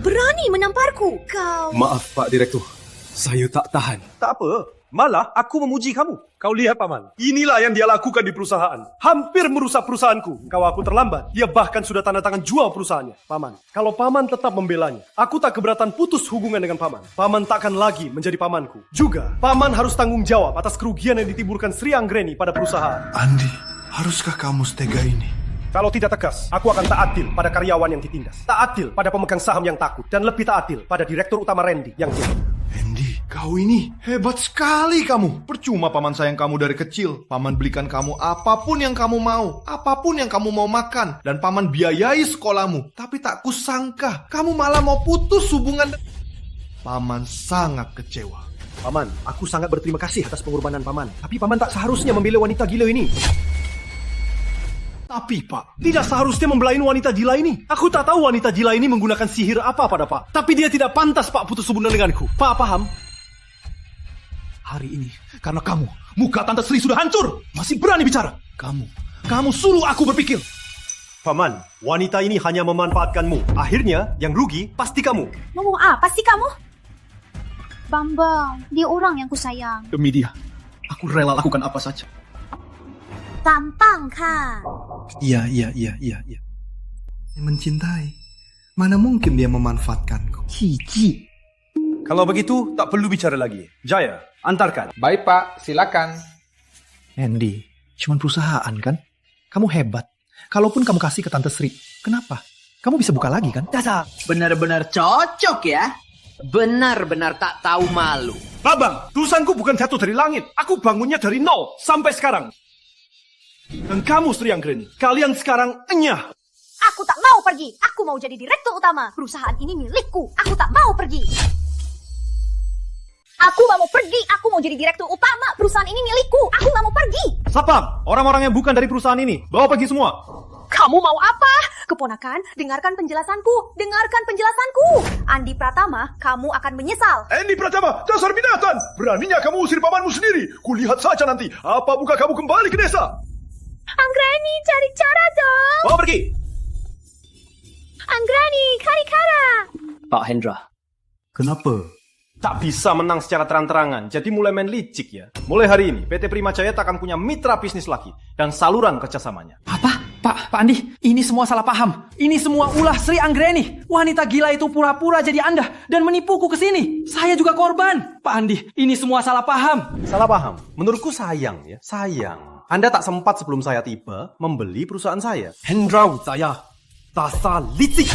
Speaker 12: berani menamparku. Kau...
Speaker 7: Maaf Pak Direktur, saya tak tahan. Tak apa, malah aku memuji kamu. Kau lihat Paman, inilah yang dia lakukan di perusahaan. Hampir merusak perusahaanku. Kalau aku terlambat, dia bahkan sudah tanda tangan jual perusahaannya. Paman, kalau Paman tetap membelanya, aku tak keberatan putus hubungan dengan Paman. Paman takkan lagi menjadi pamanku. Juga, Paman harus tanggung jawab atas kerugian yang ditimbulkan Sri Anggraini pada perusahaan.
Speaker 24: Andi, haruskah kamu setega ini?
Speaker 7: Kalau tidak tegas, aku akan tak adil pada karyawan yang ditindas. Tak adil pada pemegang saham yang takut. Dan lebih tak adil pada direktur utama Randy yang jeli.
Speaker 24: Andy, kau ini hebat sekali kamu. Percuma paman sayang kamu dari kecil. Paman belikan kamu apapun yang kamu mau. Apapun yang kamu mau makan. Dan paman biayai sekolahmu. Tapi tak kusangka, kamu malah mau putus hubungan. Paman sangat kecewa.
Speaker 7: Paman, aku sangat berterima kasih atas pengorbanan Paman. Tapi Paman tak seharusnya membela wanita gila ini. Tapi Pak, tidak seharusnya membelain wanita gila ini. Aku tak tahu wanita gila ini menggunakan sihir apa pada Pak. Tapi dia tidak pantas Pak putus hubungan denganku. Pak paham?
Speaker 24: Hari ini, karena kamu, muka Tante Sri sudah hancur. Masih berani bicara. Kamu suruh aku berpikir.
Speaker 7: Paman, wanita ini hanya memanfaatkanmu. Akhirnya, yang rugi pasti kamu.
Speaker 8: Ngomong apa sih kamu? Bambang, dia orang yang kusayang.
Speaker 24: Demi dia, aku rela lakukan apa saja.
Speaker 8: Tampang kan?
Speaker 24: Iya. Mencintai. Mana mungkin dia memanfaatkanku? Cici.
Speaker 7: Kalau begitu, tak perlu bicara lagi. Jaya, antarkan.
Speaker 15: Baik Pak, silakan.
Speaker 24: Andy, cuman perusahaan kan? Kamu hebat. Kalaupun kamu kasih ke Tante Sri, kenapa? Kamu bisa buka lagi kan?
Speaker 1: Dasar, benar-benar cocok ya. Benar-benar tak tahu malu.
Speaker 2: Babang, tulisanku bukan jatuh dari langit. Aku bangunnya dari nol sampai sekarang. Dan kamu Sri Anggraini, kalian sekarang enyah.
Speaker 8: Aku tak mau pergi. Aku mau jadi direktur utama. Perusahaan ini milikku. Aku tak mau pergi. Aku gak mau pergi. Aku mau jadi direktur utama. Perusahaan ini milikku. Aku gak mau pergi.
Speaker 2: Sapam, orang-orang yang bukan dari perusahaan ini, bawa pergi semua.
Speaker 8: Kamu mau apa? Keponakan, dengarkan penjelasanku. Dengarkan penjelasanku. Andi Pratama, kamu akan menyesal.
Speaker 24: Andy Pratama, dasar binatang. Beraninya kamu usir pamanmu sendiri. Kulihat saja nanti, apa muka kamu kembali ke desa.
Speaker 8: Anggraini, cari cara dong.
Speaker 2: Bawa pergi.
Speaker 8: Anggraini, cari cara.
Speaker 1: Pak Hendra.
Speaker 2: Kenapa? Tak bisa menang secara terang-terangan, jadi mulai main licik ya. Mulai hari ini, PT Primajaya tak akan punya mitra bisnis lagi dan saluran kerjasamanya.
Speaker 1: Apa?
Speaker 16: Pak Andi, ini semua salah paham. Ini semua ulah Sri Anggreni. Wanita gila itu pura-pura jadi Anda dan menipuku ke sini. Saya juga korban. Pak Andi, ini semua salah paham.
Speaker 7: Salah paham? Menurutku sayang ya. Sayang. Anda tak sempat sebelum saya tiba membeli perusahaan saya. Hendra Wijaya, dasar licik.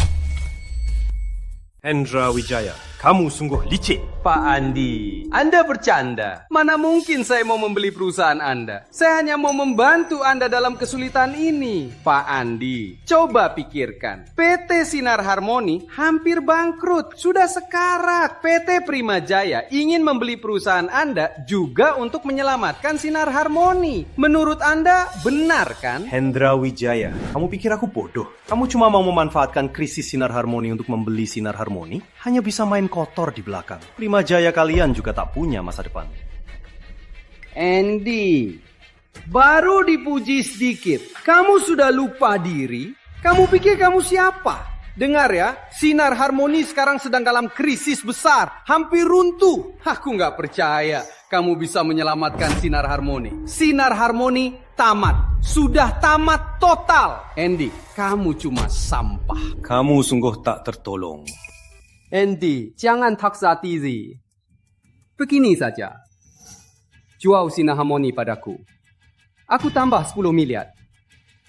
Speaker 7: Hendra Wijaya, kamu sungguh licik.
Speaker 16: Pak Andi, Anda bercanda. Mana mungkin saya mau membeli perusahaan Anda. Saya hanya mau membantu Anda dalam kesulitan ini. Pak Andi, coba pikirkan. PT Sinar Harmoni hampir bangkrut. Sudah sekarat. PT Prima Jaya ingin membeli perusahaan Anda juga untuk menyelamatkan Sinar Harmoni. Menurut Anda, benar kan?
Speaker 7: Hendra Wijaya, kamu pikir aku bodoh? Kamu cuma mau memanfaatkan krisis Sinar Harmoni untuk membeli Sinar Harmoni? Hanya bisa main kotor di belakang. Prima Jaya kalian juga tak punya masa depan.
Speaker 16: Andy, baru dipuji sedikit. Kamu sudah lupa diri? Kamu pikir kamu siapa? Dengar ya, Sinar Harmoni sekarang sedang dalam krisis besar. Hampir runtuh. Aku nggak percaya kamu bisa menyelamatkan Sinar Harmoni. Sinar Harmoni tamat. Sudah tamat total. Andy, kamu cuma sampah.
Speaker 7: Kamu sungguh tak tertolong.
Speaker 16: Andy, jangan taksa diri. Begini saja. Jual Sinar Harmoni padaku. Aku tambah 10 miliar.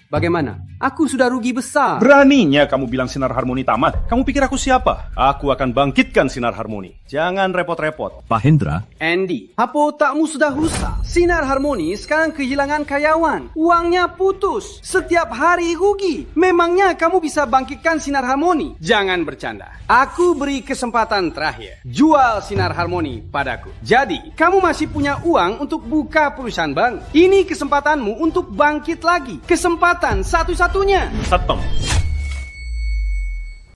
Speaker 16: Bagaimana? Aku sudah rugi besar.
Speaker 7: Beraninya kamu bilang Sinar Harmoni tamat. Kamu pikir aku siapa? Aku akan bangkitkan Sinar Harmoni. Jangan repot-repot.
Speaker 9: Pak Hendra.
Speaker 16: Andy, apa otakmu sudah rusak? Sinar Harmoni sekarang kehilangan karyawan. Uangnya putus. Setiap hari rugi. Memangnya kamu bisa bangkitkan Sinar Harmoni? Jangan bercanda. Aku beri kesempatan terakhir. Jual Sinar Harmoni padaku. Jadi, kamu masih punya uang untuk buka perusahaan bank. Ini kesempatanmu untuk bangkit lagi. Kesempatan satu-satunya.
Speaker 7: Satpam.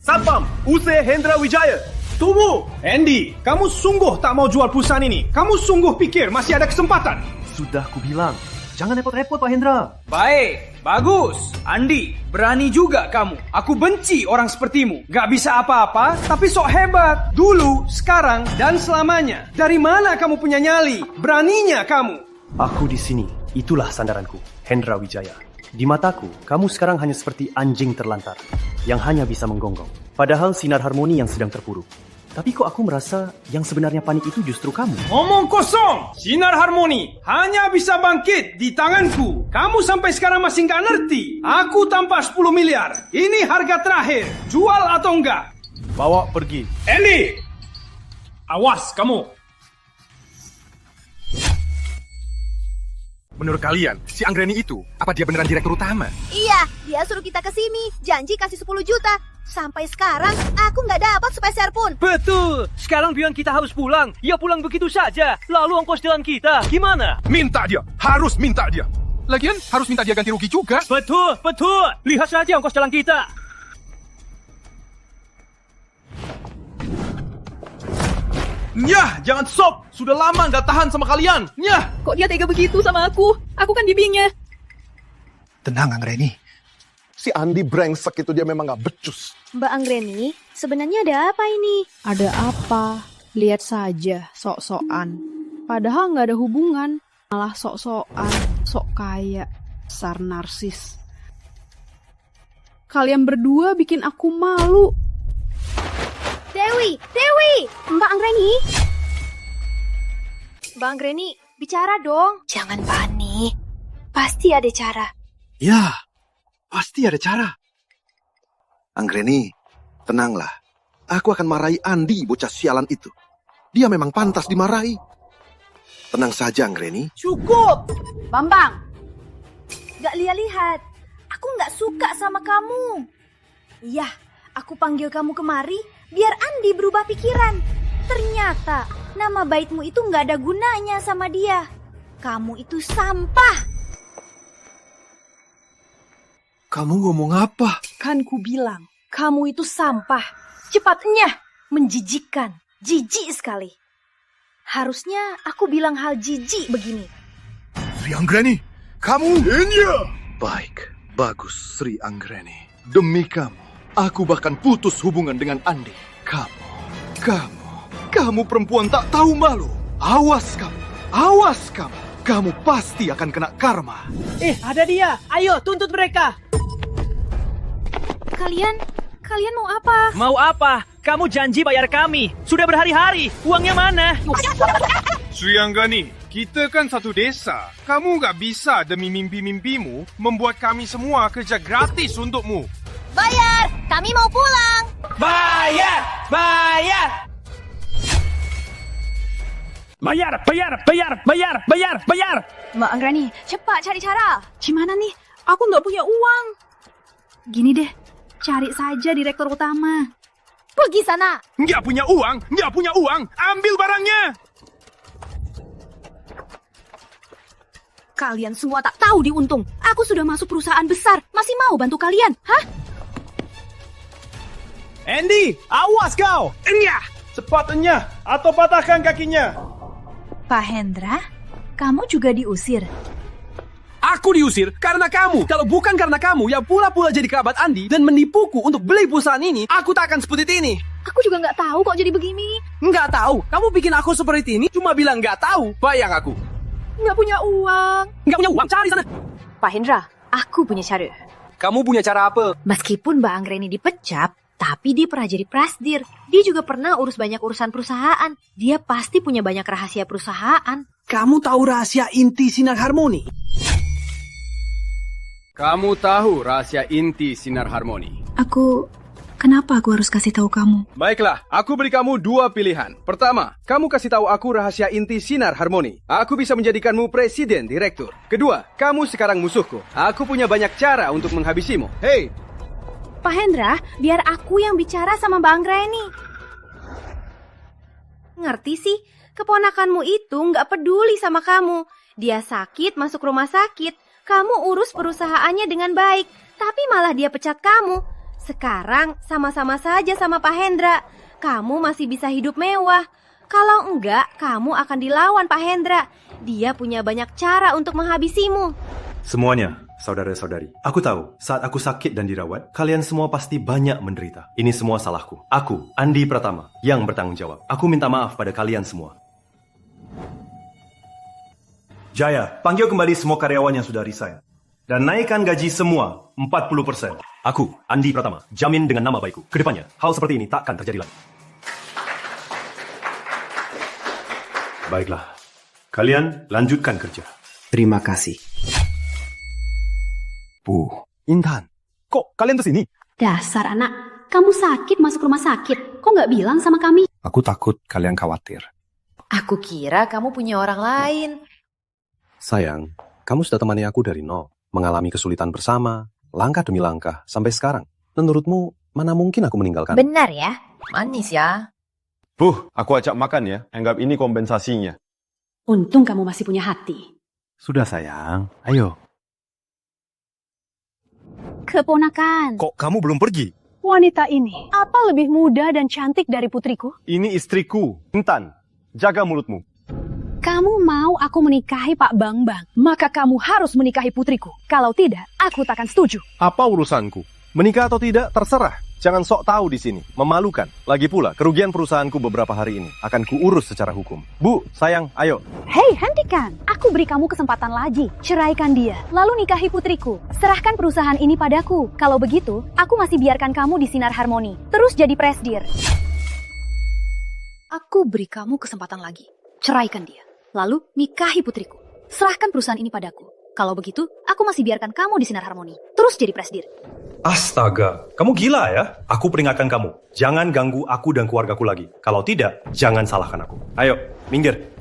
Speaker 7: Satpam, usir Hendra Wijaya.
Speaker 2: Tunggu! Andy, kamu sungguh tak mau jual perusahaan ini? Kamu sungguh pikir masih ada kesempatan?
Speaker 7: Sudah kubilang, jangan repot-repot Pak Hendra.
Speaker 16: Baik, bagus. Andi, berani juga kamu. Aku benci orang sepertimu. Gak bisa apa-apa, tapi sok hebat. Dulu, sekarang, dan selamanya. Dari mana kamu punya nyali? Beraninya kamu.
Speaker 7: Aku di sini, itulah sandaranku, Hendra Wijaya. Di mataku, kamu sekarang hanya seperti anjing terlantar yang hanya bisa menggonggong. Padahal Sinar Harmoni yang sedang terpuruk. Tapi kok aku merasa yang sebenarnya panik itu justru kamu?
Speaker 2: Ngomong kosong! Sinar Harmoni hanya bisa bangkit di tanganku. Kamu sampai sekarang masih nggak ngerti. Aku tanpa 10 miliar. Ini harga terakhir. Jual atau enggak?
Speaker 7: Bawa pergi.
Speaker 2: Andy! Awas kamu!
Speaker 3: Menurut kalian, si Anggreni itu, apa dia beneran direktur utama?
Speaker 5: Iya, dia suruh kita ke sini. Janji kasih 10 juta. Sampai sekarang, aku nggak dapat sepeser pun.
Speaker 14: Betul. Sekarang bilang kita harus pulang. Ya pulang begitu saja. Lalu ongkos jalan kita, gimana?
Speaker 3: Minta dia. Harus minta dia. Lagian, harus minta dia ganti rugi juga.
Speaker 14: Betul, betul. Lihat saja ongkos jalan kita.
Speaker 7: Nyah, jangan sop. Sudah lama nggak tahan sama kalian. Nyah.
Speaker 6: Kok dia tega begitu sama aku? Aku kan bibinya.
Speaker 24: Tenang, Anggreni. Si Andi brengsek itu dia memang nggak becus.
Speaker 5: Mbak Anggreni, sebenarnya ada apa ini?
Speaker 17: Ada apa? Lihat saja, sok-sokan. Padahal nggak ada hubungan. Malah sok-sokan, sok kaya, dasar narsis. Kalian berdua bikin aku malu.
Speaker 5: Dewi! Dewi! Mbak Anggreni! Mbak Anggreni, bicara dong. Jangan panik. Pasti ada cara.
Speaker 24: Ya, pasti ada cara. Anggreni, tenanglah. Aku akan marahi Andi, bocah sialan itu. Dia memang pantas dimarahi. Tenang saja, Anggreni.
Speaker 6: Cukup! Bambang! Gak lihat-lihat. Aku gak suka sama kamu. Iya, aku panggil kamu kemari biar Andi berubah pikiran. Ternyata nama baikmu itu gak ada gunanya sama dia. Kamu itu sampah.
Speaker 24: Kamu ngomong apa?
Speaker 6: Kan ku bilang, kamu itu sampah. Cepatnya, menjijikkan. Jijik sekali. Harusnya aku bilang hal jijik begini.
Speaker 24: Sri Anggreni, kamu... Iya. Baik, bagus Sri Anggreni. Demi kamu, aku bahkan putus hubungan dengan Andi. Kamu perempuan tak tahu malu. Awas kamu. Kamu pasti akan kena karma.
Speaker 14: Ada dia. Ayo, tuntut mereka.
Speaker 8: Kalian mau apa?
Speaker 14: Mau apa? Kamu janji bayar kami. Sudah berhari-hari. Uangnya mana?
Speaker 3: Sri Anggani, kita kan satu desa. Kamu nggak bisa demi mimpi-mimpimu membuat kami semua kerja gratis untukmu.
Speaker 19: Bayar! Kami mau pulang!
Speaker 14: Bayar! Bayar! Bayar! Bayar! Bayar! Bayar! Bayar! Bayar!
Speaker 8: Mbak Anggrani, cepat cari cara. Gimana nih? Aku nggak punya uang. Gini deh, cari saja direktur utama.
Speaker 19: Pergi sana!
Speaker 3: Nggak punya uang! Nggak punya uang! Ambil barangnya!
Speaker 8: Kalian semua tak tahu diuntung. Aku sudah masuk perusahaan besar, masih mau bantu kalian, hah?
Speaker 7: Andy, awas kau!
Speaker 14: Enyah!
Speaker 7: Cepat enyah, atau patahkan kakinya.
Speaker 6: Pak Hendra, kamu juga diusir.
Speaker 16: Aku diusir karena kamu. Kalau bukan karena kamu yang pula-pula jadi kerabat Andi dan menipuku untuk beli perusahaan ini, aku tak akan seperti ini.
Speaker 8: Aku juga nggak tahu kok jadi begini.
Speaker 16: Nggak tahu? Kamu bikin aku seperti ini cuma bilang nggak tahu. Bayang aku.
Speaker 8: Nggak punya uang.
Speaker 16: Nggak punya uang, cari sana.
Speaker 5: Pak Hendra, aku punya cara.
Speaker 16: Kamu punya cara apa?
Speaker 5: Meskipun Mbak Anggreni dipecat, tapi dia pernah jadi prasdir. Dia juga pernah urus banyak urusan perusahaan. Dia pasti punya banyak rahasia perusahaan.
Speaker 16: Kamu tahu rahasia inti Sinar Harmoni?
Speaker 9: Kamu tahu rahasia inti Sinar Harmoni?
Speaker 8: Kenapa aku harus kasih tahu kamu?
Speaker 9: Baiklah, aku beri kamu dua pilihan. Pertama, kamu kasih tahu aku rahasia inti Sinar Harmoni. Aku bisa menjadikanmu presiden direktur. Kedua, kamu sekarang musuhku. Aku punya banyak cara untuk menghabisimu. Hei!
Speaker 5: Pak Hendra, biar aku yang bicara sama Mbak Anggreni. Ngerti sih, keponakanmu itu nggak peduli sama kamu. Dia sakit, masuk rumah sakit. Kamu urus perusahaannya dengan baik, tapi malah dia pecat kamu. Sekarang sama-sama saja sama Pak Hendra. Kamu masih bisa hidup mewah. Kalau enggak, kamu akan dilawan Pak Hendra. Dia punya banyak cara untuk menghabisimu.
Speaker 2: Semuanya, saudara-saudari. Aku tahu, saat aku sakit dan dirawat, kalian semua pasti banyak menderita. Ini semua salahku. Aku, Andi Pratama, yang bertanggung jawab. Aku minta maaf pada kalian semua. Jaya, panggil kembali semua karyawan yang sudah resign. Dan naikkan gaji semua 40%. Aku, Andi Pratama, jamin dengan nama baikku. Kedepannya, hal seperti ini takkan terjadi lagi. Baiklah, kalian lanjutkan kerja.
Speaker 16: Terima kasih.
Speaker 7: Bu, Intan, kok kalian kesini?
Speaker 19: Dasar anak, kamu sakit masuk rumah sakit. Kok nggak bilang sama kami?
Speaker 7: Aku takut kalian khawatir.
Speaker 10: Aku kira kamu punya orang lain.
Speaker 23: Sayang, kamu sudah temani aku dari nol. Mengalami kesulitan bersama, langkah demi langkah, sampai sekarang. Menurutmu, mana mungkin aku meninggalkan?
Speaker 10: Benar ya? Manis ya?
Speaker 2: Bu, aku ajak makan ya. Anggap ini kompensasinya.
Speaker 19: Untung kamu masih punya hati.
Speaker 2: Sudah sayang, ayo.
Speaker 19: Keponakan.
Speaker 2: Kok kamu belum pergi?
Speaker 8: Wanita ini, apa lebih muda dan cantik dari putriku?
Speaker 2: Ini istriku, Intan. Jaga mulutmu.
Speaker 8: Kamu mau aku menikahi Pak Bambang, maka kamu harus menikahi putriku. Kalau tidak, aku takkan setuju.
Speaker 2: Apa urusanku? Menikah atau tidak, terserah. Jangan sok tahu di sini. Memalukan. Lagi pula, kerugian perusahaanku beberapa hari ini akan kuurus secara hukum. Bu, sayang, ayo.
Speaker 8: Hei, hentikan. Aku beri kamu kesempatan lagi. Ceraikan dia, lalu nikahi putriku. Serahkan perusahaan ini padaku. Kalau begitu, aku masih biarkan kamu di Sinar Harmoni. Terus jadi presdir. Aku beri kamu kesempatan lagi. Ceraikan dia. Lalu nikahi putriku. Serahkan perusahaan ini padaku. Kalau begitu, aku masih biarkan kamu di Sinar Harmoni. Terus jadi presdir.
Speaker 2: Astaga, kamu gila ya? Aku peringatkan kamu. Jangan ganggu aku dan keluargaku lagi. Kalau tidak, jangan salahkan aku. Ayo, minggir.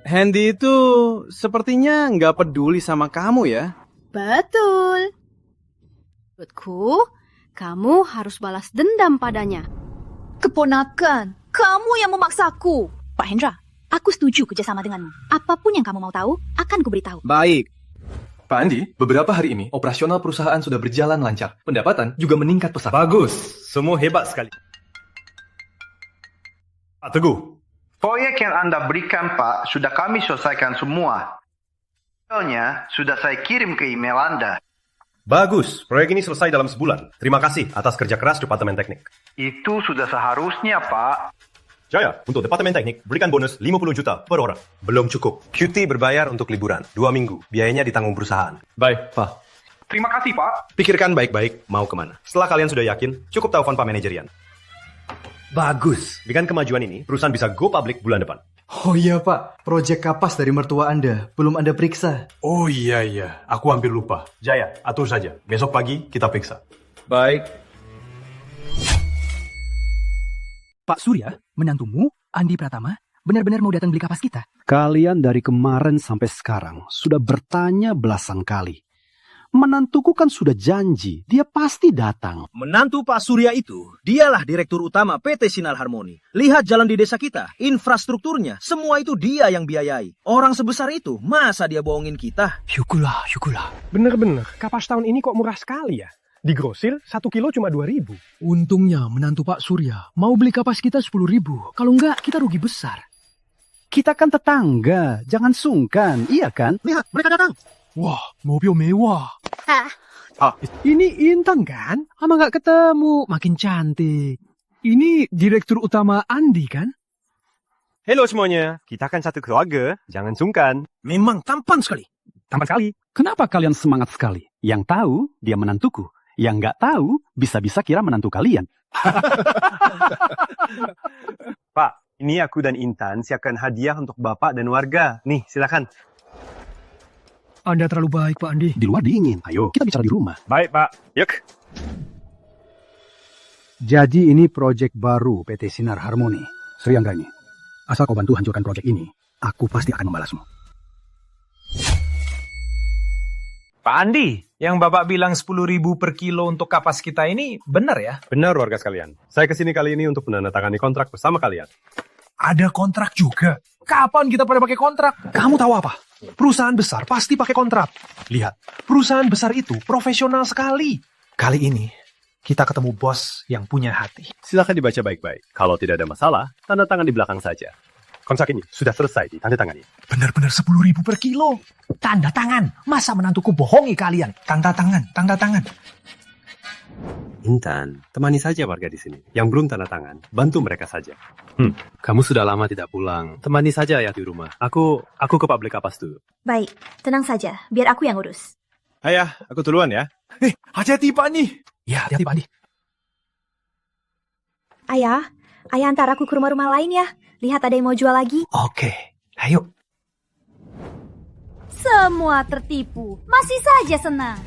Speaker 11: Handy itu sepertinya nggak peduli sama kamu ya?
Speaker 17: Betul. Menurutku, kamu harus balas dendam padanya.
Speaker 6: Keponakan, kamu yang memaksaku.
Speaker 8: Pak Hendra, aku setuju kerjasama denganmu. Apapun yang kamu mau tahu, akan kuberitahu.
Speaker 23: Baik. Pak Andi, beberapa hari ini operasional perusahaan sudah berjalan lancar. Pendapatan juga meningkat pesat.
Speaker 2: Bagus, semua hebat sekali. Pak Teguh.
Speaker 22: Proyek yang Anda berikan, Pak, sudah kami selesaikan semua. Emailnya sudah saya kirim ke email Anda.
Speaker 2: Bagus, proyek ini selesai dalam sebulan. Terima kasih atas kerja keras Departemen Teknik.
Speaker 22: Itu sudah seharusnya, Pak.
Speaker 2: Jaya, untuk Departemen Teknik, berikan bonus 50 juta per orang. Belum cukup. QT berbayar untuk liburan, 2 minggu. Biayanya ditanggung perusahaan.
Speaker 23: Baik, Pak.
Speaker 15: Terima kasih, Pak.
Speaker 7: Pikirkan baik-baik mau kemana. Setelah kalian sudah yakin, cukup telepon Pak Manajerian.
Speaker 4: Bagus.
Speaker 7: Dengan kemajuan ini, perusahaan bisa go public bulan depan.
Speaker 4: Oh iya Pak, proyek kapas dari mertua Anda belum Anda periksa.
Speaker 7: Oh iya, aku hampir lupa. Jaya, atur saja. Besok pagi kita periksa.
Speaker 4: Baik.
Speaker 13: Pak Surya, menantumu, Andi Pratama, benar-benar mau datang beli kapas kita?
Speaker 18: Kalian dari kemarin sampai sekarang sudah bertanya belasan kali. Menantuku kan sudah janji, dia pasti datang.
Speaker 9: Menantu Pak Surya itu, dialah direktur utama PT Sinar Harmoni. Lihat jalan di desa kita, infrastrukturnya, semua itu dia yang biayai. Orang sebesar itu, masa dia bohongin kita?
Speaker 2: Syukurlah. Bener-bener, kapas tahun ini kok murah sekali ya? Di grosir, 1 kilo cuma 2.000.
Speaker 13: Untungnya menantu Pak Surya mau beli kapas kita 10.000. Kalau enggak, kita rugi besar.
Speaker 18: Kita kan tetangga, jangan sungkan, iya kan?
Speaker 13: Lihat, mereka datang. Wah, mobil mewah. Ini Intan kan? Ama nggak ketemu, makin cantik. Ini direktur utama Andi kan?
Speaker 7: Halo semuanya, kita kan satu keluarga, jangan sungkan.
Speaker 9: Memang tampan sekali.
Speaker 18: Tampan sekali. Kenapa kalian semangat sekali? Yang tahu, dia menantuku. Yang nggak tahu, bisa-bisa kira menantu kalian.
Speaker 7: Pak, ini aku dan Intan siapkan hadiah untuk Bapak dan warga. Nih, silakan.
Speaker 13: Anda terlalu baik, Pak Andi.
Speaker 18: Di luar dingin. Ayo, kita bicara di rumah.
Speaker 7: Baik, Pak. Yuk.
Speaker 18: Jadi ini proyek baru PT Sinar Harmoni. Sri Anggrani, asal kau bantu hancurkan proyek ini, aku pasti akan membalasmu.
Speaker 15: Pak Andi, yang Bapak bilang 10.000 per kilo untuk kapas kita ini benar ya?
Speaker 7: Benar warga sekalian. Saya kesini kali ini untuk menandatangani kontrak bersama kalian.
Speaker 15: Ada kontrak juga. Kapan kita pada pakai kontrak?
Speaker 2: Kamu tahu apa? Perusahaan besar pasti pakai kontrak. Lihat, perusahaan besar itu profesional sekali. Kali ini, kita ketemu bos yang punya hati.
Speaker 7: Silakan dibaca baik-baik. Kalau tidak ada masalah, tanda tangan di belakang saja. Kontrak ini sudah selesai ditandatangani.
Speaker 2: Benar-benar 10.000 per kilo. Tanda tangan. Masa menantuku bohongi kalian? Tanda tangan.
Speaker 7: Intan, temani saja warga di sini. Yang belum tanda tangan, bantu mereka saja. Kamu sudah lama tidak pulang. Temani saja ya di rumah. Aku ke pabrik kapas dulu.
Speaker 19: Baik, tenang saja. Biar aku yang urus.
Speaker 7: Ayah, aku duluan ya.
Speaker 2: Hati-hati Pak Andi. Ya, hati-hati Pak Andi.
Speaker 19: Ayah antar aku ke rumah-rumah lain ya. Lihat ada yang mau jual lagi.
Speaker 2: Oke, ayo.
Speaker 12: Semua tertipu. Masih saja senang.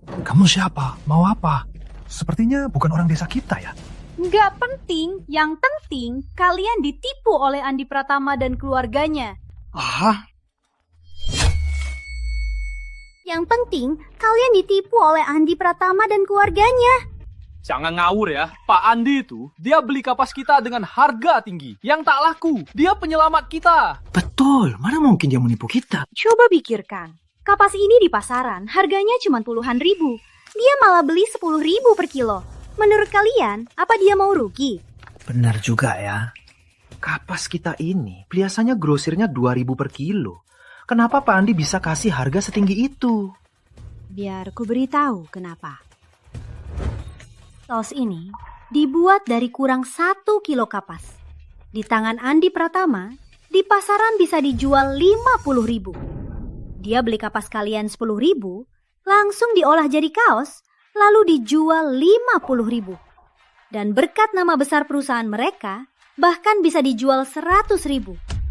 Speaker 2: Kamu siapa? Mau apa? Sepertinya bukan orang desa kita ya.
Speaker 12: Nggak penting. Yang penting kalian ditipu oleh Andi Pratama dan keluarganya.
Speaker 19: Yang penting kalian ditipu oleh Andi Pratama dan keluarganya.
Speaker 14: Jangan ngawur ya, Pak Andi itu, dia beli kapas kita dengan harga tinggi, yang tak laku. Dia penyelamat kita.
Speaker 13: Betul, mana mungkin dia menipu kita?
Speaker 12: Coba pikirkan, kapas ini di pasaran harganya cuma puluhan ribu. Dia malah beli 10.000 per kilo. Menurut kalian, apa dia mau rugi?
Speaker 13: Benar juga ya. Kapas kita ini biasanya grosirnya 2.000 per kilo. Kenapa Pak Andi bisa kasih harga setinggi itu?
Speaker 12: Biar ku beritahu kenapa. Tos ini dibuat dari kurang 1 kilo kapas. Di tangan Andi Pratama, di pasaran bisa dijual 50.000. Dia beli kapas kalian 10.000, langsung diolah jadi kaos, lalu dijual 50.000. Dan berkat nama besar perusahaan mereka, bahkan bisa dijual 100.000,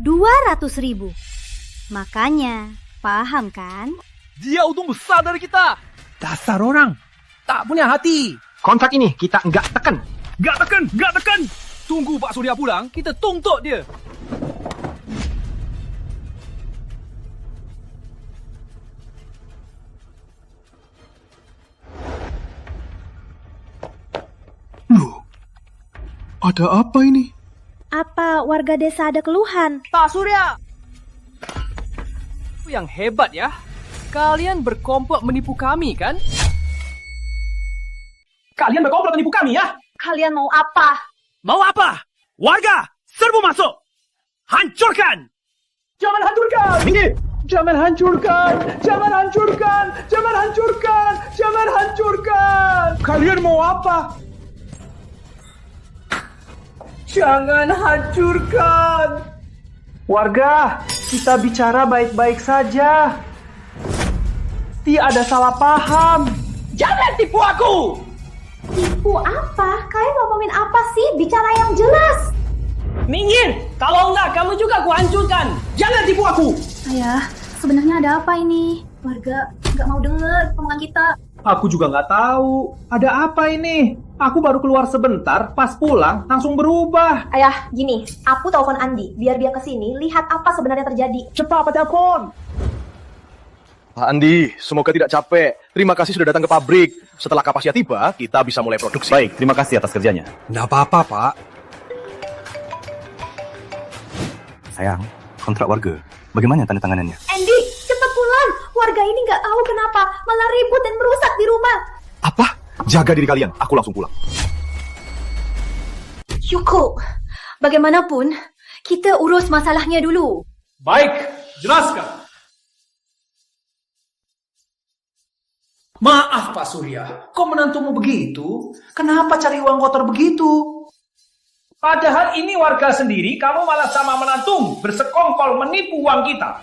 Speaker 12: 200.000. Makanya, paham kan?
Speaker 14: Dia untung besar dari kita.
Speaker 13: Dasar orang, tak punya hati. Kontrak ini kita nggak tekan.
Speaker 14: Nggak tekan. Tunggu Pak Surya pulang, kita tuntut dia.
Speaker 2: Loh, ada apa ini?
Speaker 12: Apa warga desa ada keluhan?
Speaker 14: Pak Surya! Yang hebat ya, kalian berkomplot menipu kami kan?
Speaker 13: Kalian berkomplot menipu kami ya?
Speaker 6: Kalian mau apa?
Speaker 14: Mau apa? Warga, serbu masuk! Hancurkan!
Speaker 13: Jangan hancurkan!
Speaker 14: Minggir!
Speaker 13: Jangan hancurkan! Jangan hancurkan! Jangan hancurkan! Jangan hancurkan!
Speaker 2: Kalian mau apa?
Speaker 13: Jangan hancurkan! Warga, kita bicara baik-baik saja.
Speaker 14: Pasti ada salah paham. Jangan tipu aku!
Speaker 19: Tipu apa? Kalian ngomongin apa sih? Bicara yang jelas.
Speaker 14: Minggir! Kalau enggak, kamu juga kuhancurkan. Jangan tipu aku!
Speaker 19: Ayah, sebenarnya ada apa ini? Warga nggak mau denger omongan kita.
Speaker 15: Aku juga nggak tahu. Ada apa ini? Aku baru keluar sebentar, pas pulang langsung berubah.
Speaker 6: Ayah, gini, aku telepon Andi, biar dia kesini lihat apa sebenarnya terjadi.
Speaker 15: Cepat telepon.
Speaker 9: Pak Andi, semoga tidak capek. Terima kasih sudah datang ke pabrik. Setelah kapasnya tiba, kita bisa mulai produksi.
Speaker 1: Baik, terima kasih atas kerjanya.
Speaker 13: Nggak apa-apa, Pak.
Speaker 1: Sayang, kontrak warga. Bagaimana tanda tanganannya?
Speaker 19: Andy, cepat pulang. Warga ini nggak tahu kenapa malah ribut dan merusak di rumah.
Speaker 9: Apa? Jaga diri kalian, aku langsung pulang.
Speaker 12: Yuko, bagaimanapun, kita urus masalahnya dulu.
Speaker 15: Baik, jelaskan. Maaf Pak Surya, kok menantumu begitu? Kenapa cari uang kotor begitu? Padahal ini warga sendiri, kamu malah sama menantum, bersekongkol menipu uang kita.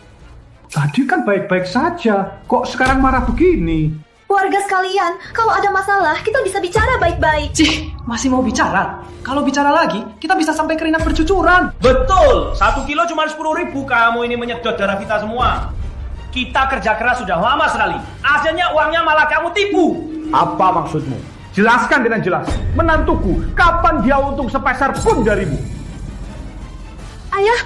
Speaker 15: Tadi kan baik-baik saja, kok sekarang marah begini?
Speaker 6: Warga sekalian, kalau ada masalah, kita bisa bicara baik-baik.
Speaker 15: Cih, masih mau bicara? Kalau bicara lagi, kita bisa sampai keringat bercucuran. Betul, 1 kilo cuma 10.000, kamu ini menyedot darah kita semua. Kita kerja keras sudah lama sekali. Akhirnya uangnya malah kamu tipu. Apa maksudmu? Jelaskan dengan jelas. Menantuku, kapan dia untung sepeser pun darimu?
Speaker 6: Ayah,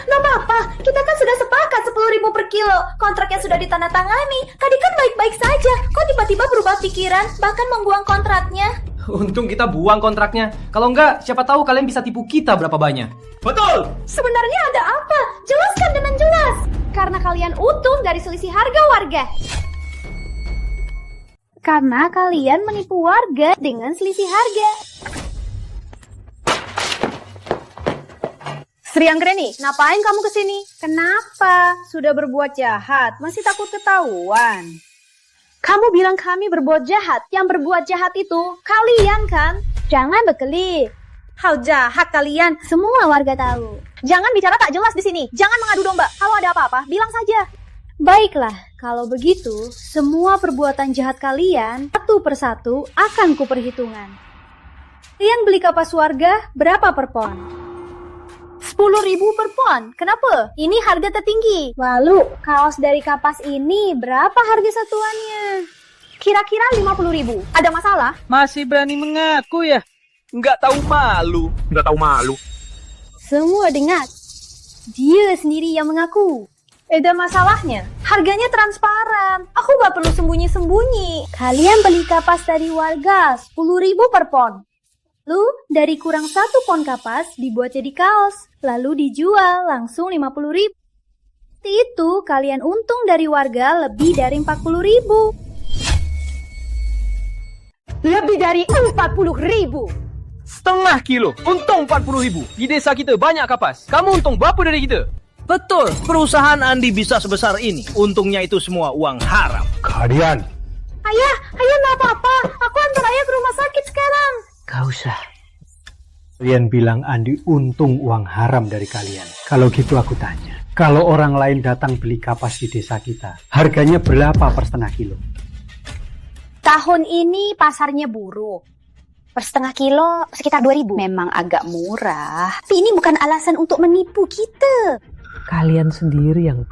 Speaker 6: nggak apa-apa. Kita kan sudah sepakat 10.000 per kilo. Kontraknya sudah ditandatangani. Tadi kan baik-baik saja. Kok tiba-tiba berubah pikiran, bahkan membuang kontraknya?
Speaker 14: Untung kita buang kontraknya. Kalau enggak, siapa tahu kalian bisa tipu kita berapa banyak.
Speaker 15: Betul!
Speaker 6: Sebenarnya ada apa? Jelaskan dengan jelas.
Speaker 5: Karena kalian untung dari selisih harga warga.
Speaker 19: Karena kalian menipu warga dengan selisih harga.
Speaker 5: Sri Anggreni, ngapain kamu kesini?
Speaker 17: Kenapa? Sudah berbuat jahat, masih takut ketahuan.
Speaker 5: Kamu bilang kami berbuat jahat. Yang berbuat jahat itu kalian kan?
Speaker 19: Jangan berkelit.
Speaker 5: How jahat kalian.
Speaker 19: Semua warga tahu.
Speaker 6: Jangan bicara tak jelas di sini. Jangan mengadu domba. Kalau ada apa-apa, bilang saja.
Speaker 5: Baiklah, kalau begitu, semua perbuatan jahat kalian satu persatu akan kuperhitungkan. Kalian beli kapas warga berapa per pon?
Speaker 19: 10.000 per pon. Kenapa? Ini harga tertinggi. Lalu, kaos dari kapas ini berapa harga satuannya?
Speaker 6: Kira-kira 50.000. Ada masalah?
Speaker 14: Masih berani mengaku ya? Nggak tahu malu.
Speaker 15: Nggak tahu malu.
Speaker 5: Semua dengar. Dia sendiri yang mengaku.
Speaker 6: Ada masalahnya. Harganya transparan. Aku nggak perlu sembunyi-sembunyi.
Speaker 19: Kalian beli kapas dari warga 10.000 per pon.
Speaker 5: Lalu dari kurang 1 pon kapas dibuat jadi kaos. Lalu dijual langsung 50.000. Itu kalian untung dari warga lebih dari 40.000.
Speaker 12: Lebih dari 40.000.
Speaker 14: Setengah kilo, untung 40.000. Di desa kita banyak kapas. Kamu untung berapa dari kita?
Speaker 20: Betul, perusahaan Andi bisa sebesar ini. Untungnya itu semua uang haram.
Speaker 15: Kalian.
Speaker 6: Ayah, nggak apa-apa. Aku antar ayah ke rumah sakit sekarang.
Speaker 18: Gak usah. Kalian bilang Andi untung uang haram dari kalian. Kalau gitu aku tanya. Kalau orang lain datang beli kapas di desa kita, harganya berapa per setengah kilo?
Speaker 19: Tahun ini pasarnya buruk. Per setengah kilo sekitar 2.000.
Speaker 8: Memang agak murah.
Speaker 19: Tapi ini bukan alasan untuk menipu kita.
Speaker 18: Kalian sendiri yang...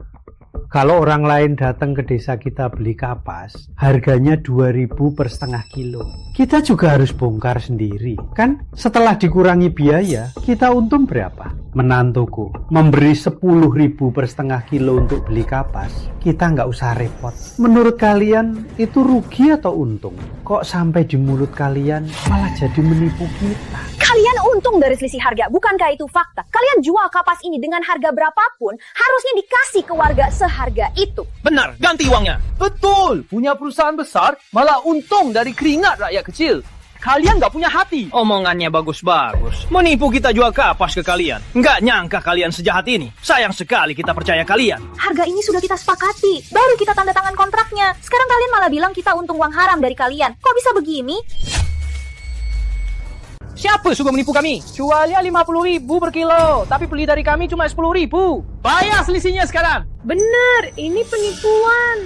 Speaker 18: Kalau orang lain datang ke desa kita beli kapas, harganya 2.000 per setengah kilo. Kita juga harus bongkar sendiri, kan? Setelah dikurangi biaya, kita untung berapa? Menantuku memberi 10.000 per setengah kilo untuk beli kapas, kita nggak usah repot. Menurut kalian itu rugi atau untung? Kok sampai di mulut kalian malah jadi menipu kita?
Speaker 6: Kalian untung dari selisih harga, bukankah itu fakta? Kalian jual kapas ini dengan harga berapapun, harusnya dikasih ke warga seharga itu.
Speaker 20: Benar, ganti uangnya.
Speaker 14: Betul, punya perusahaan besar malah untung dari keringat rakyat kecil. Kalian nggak punya hati.
Speaker 20: Omongannya bagus-bagus. Menipu kita jual kapas ke kalian. Nggak nyangka kalian sejahat ini. Sayang sekali kita percaya kalian.
Speaker 6: Harga ini sudah kita sepakati, baru kita tanda tangan kontraknya. Sekarang kalian malah bilang kita untung uang haram dari kalian. Kok bisa begini?
Speaker 20: Siapa suka menipu kami?
Speaker 14: Jualnya 50.000 per kilo, tapi beli dari kami cuma 10.000. Bayar selisihnya sekarang.
Speaker 17: Benar, ini penipuan.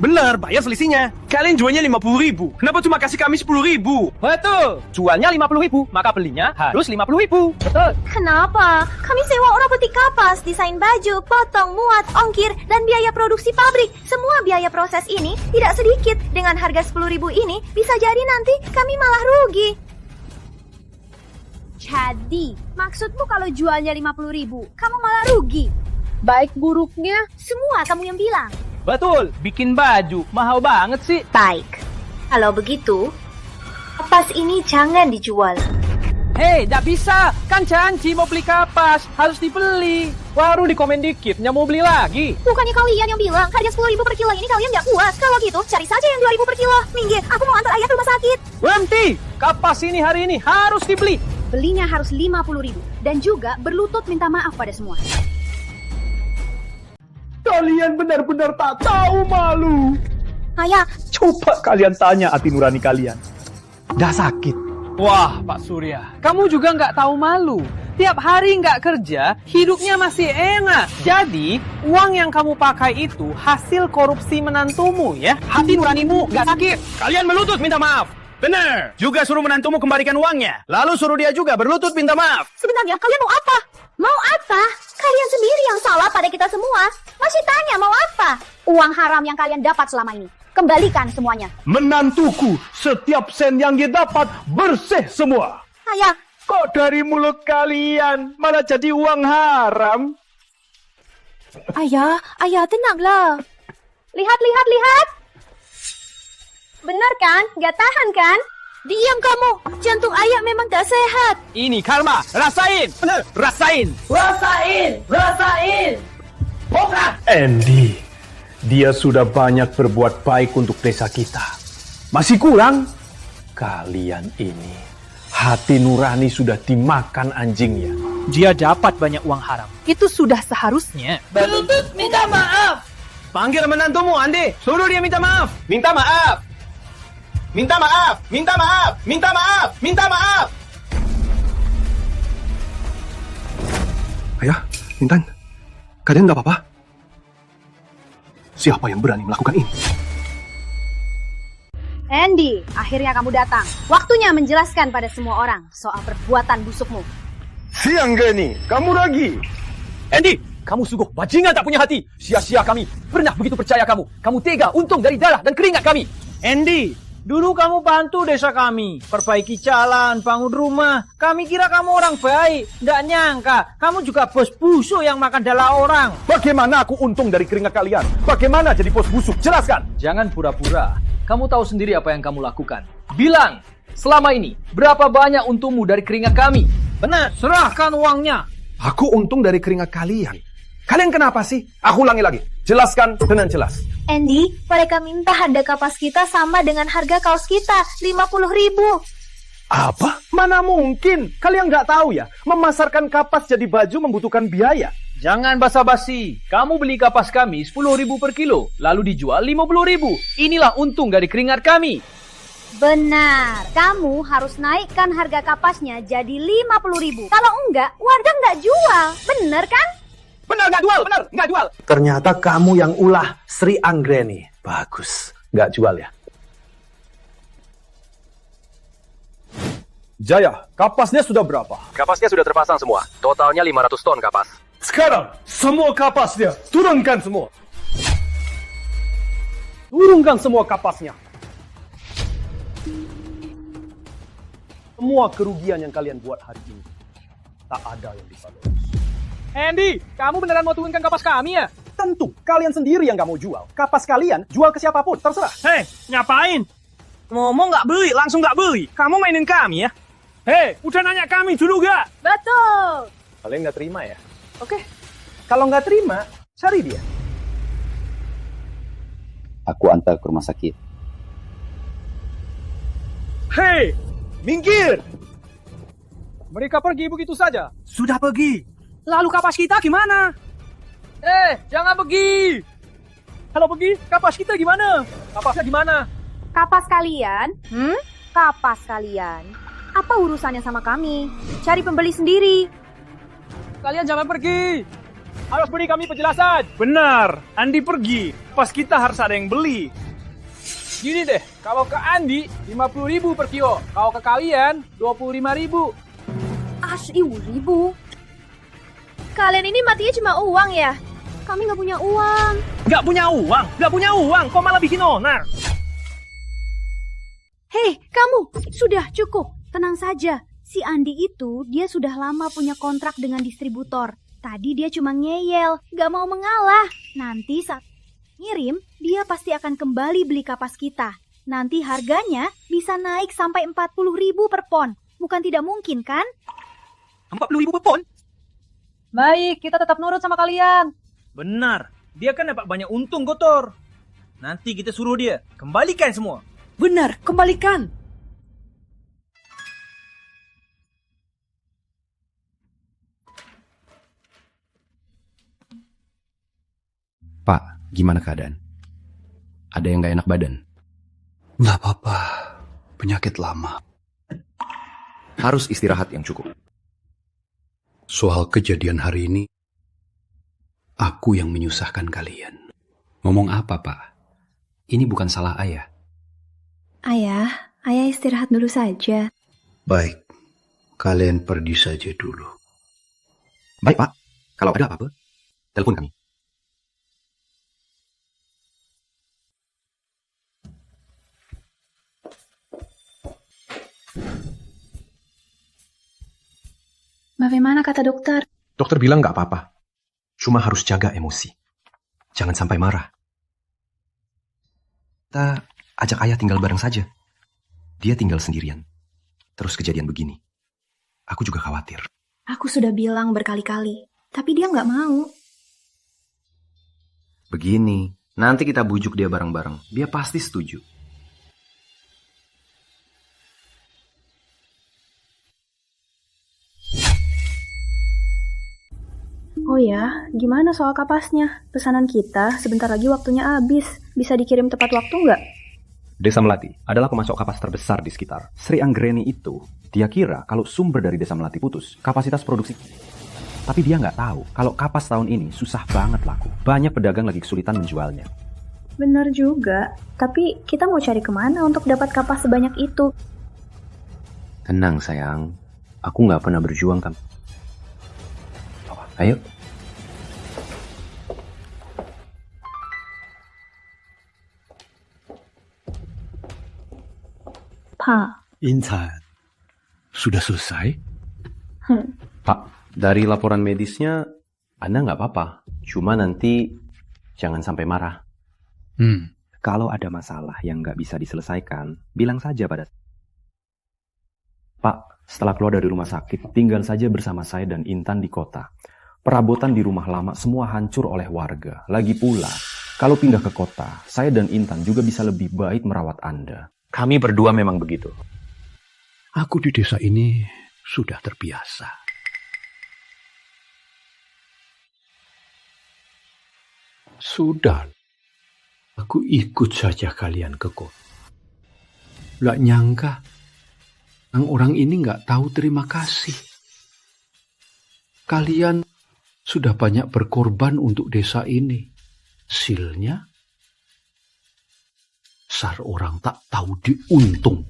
Speaker 20: Bener, bayar selisihnya. Kalian jualnya 50.000. Kenapa cuma kasih kami 10.000? Betul. Jualnya 50.000, maka belinya harus 50.000. Betul.
Speaker 19: Kenapa? Kami sewa orang peti kapas, desain baju, potong, muat, ongkir, dan biaya produksi pabrik. Semua biaya proses ini tidak sedikit. Dengan harga 10.000 ini, bisa jadi nanti kami malah rugi.
Speaker 12: Jadi, maksudmu kalau jualnya 50.000, kamu malah rugi?
Speaker 17: Baik buruknya,
Speaker 19: semua kamu yang bilang.
Speaker 20: Betul, bikin baju mahal banget sih.
Speaker 19: Baik, kalau begitu, kapas ini jangan dijual.
Speaker 14: Hei, tidak bisa. Kan janji mau beli kapas, harus dibeli. Baru dikomen dikit, mau beli lagi.
Speaker 19: Bukannya kalian yang bilang harga 10.000 per kilo ini kalian nggak puas? Kalau gitu, cari saja yang 2.000 per kilo. Minggir, aku mau antar ayah ke rumah sakit.
Speaker 14: Berhenti, kapas ini hari ini harus dibeli.
Speaker 12: Belinya harus 50.000 dan juga berlutut minta maaf pada semua.
Speaker 15: Kalian benar-benar tak tahu malu.
Speaker 19: Ayah,
Speaker 15: coba kalian tanya hati nurani kalian. Dah sakit.
Speaker 14: Wah, Pak Surya, kamu juga nggak tahu malu. Tiap hari nggak kerja, hidupnya masih enak. Jadi, uang yang kamu pakai itu hasil korupsi menantumu ya. Hati nuranimu nggak sakit. Kalian melutut minta maaf.
Speaker 20: Bener, juga suruh menantumu kembalikan uangnya. Lalu suruh dia juga berlutut minta maaf.
Speaker 19: Sebenarnya kalian mau apa? Mau apa? Kalian sendiri yang salah pada kita semua. Masih tanya mau apa? Uang haram yang kalian dapat selama ini. Kembalikan semuanya.
Speaker 15: Menantuku, setiap sen yang dia dapat bersih semua.
Speaker 19: Ayah,
Speaker 15: kok dari mulut kalian malah jadi uang haram?
Speaker 19: Ayah, tenanglah. Lihat. Benar kan? Gak tahan kan? Diam kamu. Jantung ayah memang tak sehat.
Speaker 14: Ini karma. Rasain. Bener. Rasain.
Speaker 15: Andy, dia sudah banyak berbuat baik untuk desa kita. Masih kurang? Kalian ini, hati nurani sudah dimakan anjingnya.
Speaker 20: Dia dapat banyak uang haram. Itu sudah seharusnya.
Speaker 14: Berlutut minta maaf. Panggil menantumu, Andi. Suruh dia minta maaf. Minta maaf. Minta maaf. Minta maaf. Minta maaf. Minta maaf.
Speaker 23: Ayah, Intan, kalian nggak apa-apa? Siapa yang berani melakukan ini?
Speaker 12: Andy, akhirnya kamu datang. Waktunya menjelaskan pada semua orang soal perbuatan busukmu.
Speaker 7: Siang Geni, kamu lagi.
Speaker 20: Andy, kamu sungguh bajingan tak punya hati. Sia-sia kami pernah begitu percaya kamu. Kamu tega untung dari darah dan keringat kami.
Speaker 13: Andy, dulu kamu bantu desa kami. Perbaiki jalan, bangun rumah. Kami kira kamu orang baik. Nggak nyangka, kamu juga bos busuk yang makan darah orang.
Speaker 15: Bagaimana aku untung dari keringat kalian? Bagaimana jadi bos busuk? Jelaskan.
Speaker 14: Jangan pura-pura. Kamu tahu sendiri apa yang kamu lakukan. Bilang, selama ini berapa banyak untungmu dari keringat kami?
Speaker 13: Benar, serahkan uangnya.
Speaker 7: Aku untung dari keringat kalian. Kalian kenapa sih? Aku ulangi lagi. Jelaskan dengan jelas.
Speaker 19: Andy, mereka minta harga kapas kita sama dengan harga kaos kita, 50.000.
Speaker 7: Apa? Mana mungkin? Kalian nggak tahu ya? Memasarkan kapas jadi baju membutuhkan biaya.
Speaker 14: Jangan basa-basi. Kamu beli kapas kami 10.000 per kilo, lalu dijual 50.000. Inilah untung dari keringat kami.
Speaker 12: Benar, kamu harus naikkan harga kapasnya jadi 50.000. Kalau enggak, warga enggak jual. Bener kan?
Speaker 20: Benar, nggak jual.
Speaker 23: Ternyata kamu yang ulah Sri Anggreni. Bagus, nggak jual ya?
Speaker 7: Jaya, kapasnya sudah berapa?
Speaker 3: Kapasnya sudah terpasang semua. Totalnya 500 ton kapas.
Speaker 7: Sekarang, semua kapasnya, turunkan semua.
Speaker 15: Turunkan semua kapasnya. Semua kerugian yang kalian buat hari ini, tak ada yang bisa lolos.
Speaker 14: Andy, kamu beneran mau turunkan kapas kami ya?
Speaker 15: Tentu, kalian sendiri yang gak mau jual. Kapas kalian, jual ke siapapun, terserah.
Speaker 20: Hei, ngapain? Ngomong nggak beli, langsung nggak beli. Kamu mainin kami ya?
Speaker 14: Hei, udah nanya kami dulu gak?
Speaker 12: Betul.
Speaker 15: Kalian nggak terima ya? Oke, kalau nggak terima, cari dia.
Speaker 1: Aku antar ke rumah sakit.
Speaker 14: Hei, minggir! Mereka pergi begitu saja.
Speaker 20: Sudah pergi.
Speaker 14: Lalu kapas kita gimana? Jangan pergi. Kalau pergi, kapas kita gimana? Kapasnya gimana?
Speaker 12: Kapas kalian? Kapas kalian? Apa urusannya sama kami? Cari pembeli sendiri.
Speaker 14: Kalian jangan pergi.
Speaker 15: Harus beri kami penjelasan.
Speaker 13: Benar, Andi pergi. Pas kita harus ada yang beli.
Speaker 14: Gini deh, kalau ke Andi 50.000 per kilo, kalau ke kalian 25.000.
Speaker 5: Asli 10.000. Kalian ini matinya cuma uang ya? Kami nggak punya uang.
Speaker 15: Nggak punya uang, kok malah bikin onar?
Speaker 19: Hei, kamu! Sudah, cukup. Tenang saja. Si Andi itu, dia sudah lama punya kontrak dengan distributor. Tadi dia cuma ngeyel, gak mau mengalah. Nanti saat ngirim, dia pasti akan kembali beli kapas kita. Nanti harganya bisa naik sampai 40.000 per pon. Bukan tidak mungkin, kan?
Speaker 15: 40.000 per pon?
Speaker 6: Baik, kita tetap nurut sama kalian.
Speaker 15: Benar, dia kan dapat banyak untung, Gotor. Nanti kita suruh dia kembalikan semua.
Speaker 6: Benar, kembalikan.
Speaker 1: Pak, gimana keadaan? Ada yang gak enak badan?
Speaker 23: Nggak apa-apa, penyakit lama.
Speaker 1: Harus istirahat yang cukup.
Speaker 23: Soal kejadian hari ini, aku yang menyusahkan kalian.
Speaker 1: Ngomong apa, Pak? Ini bukan salah ayah.
Speaker 19: Ayah istirahat dulu saja.
Speaker 23: Baik, kalian pergi saja dulu.
Speaker 1: Baik, Pak. Kalau ada apa-apa, telepon kami.
Speaker 19: Bagaimana kata dokter?
Speaker 1: Dokter bilang nggak apa-apa. Cuma harus jaga emosi. Jangan sampai marah. Kita ajak ayah tinggal bareng saja. Dia tinggal sendirian. Terus kejadian begini. Aku juga khawatir.
Speaker 19: Aku sudah bilang berkali-kali, tapi dia nggak mau.
Speaker 1: Begini, nanti kita bujuk dia bareng-bareng. Dia pasti setuju.
Speaker 19: Oh ya, gimana soal kapasnya? Pesanan kita sebentar lagi waktunya habis. Bisa dikirim tepat waktu nggak?
Speaker 1: Desa Melati adalah pemasok kapas terbesar di sekitar. Sri Anggreni itu, dia kira kalau sumber dari Desa Melati putus, kapasitas produksi. Tapi dia nggak tahu kalau kapas tahun ini susah banget laku. Banyak pedagang lagi kesulitan menjualnya.
Speaker 19: Benar juga, tapi kita mau cari kemana untuk dapat kapas sebanyak itu?
Speaker 1: Tenang sayang, aku nggak pernah berjuang kan. Ayo.
Speaker 19: Pak.
Speaker 23: Intan, sudah selesai?
Speaker 1: Pak, dari laporan medisnya, Anda nggak apa-apa. Cuma nanti jangan sampai marah. Kalau ada masalah yang nggak bisa diselesaikan, bilang saja pada. Pak, setelah keluar dari rumah sakit, tinggal saja bersama saya dan Intan di kota. Perabotan di rumah lama semua hancur oleh warga. Lagi pula, kalau pindah ke kota, saya dan Intan juga bisa lebih baik merawat Anda. Kami berdua memang begitu.
Speaker 23: Aku di desa ini sudah terbiasa. Sudah, aku ikut saja kalian ke kota. Gak nyangka, orang ini gak tahu terima kasih. Kalian sudah banyak berkorban untuk desa ini. Hasilnya, dasar orang tak tahu diuntung.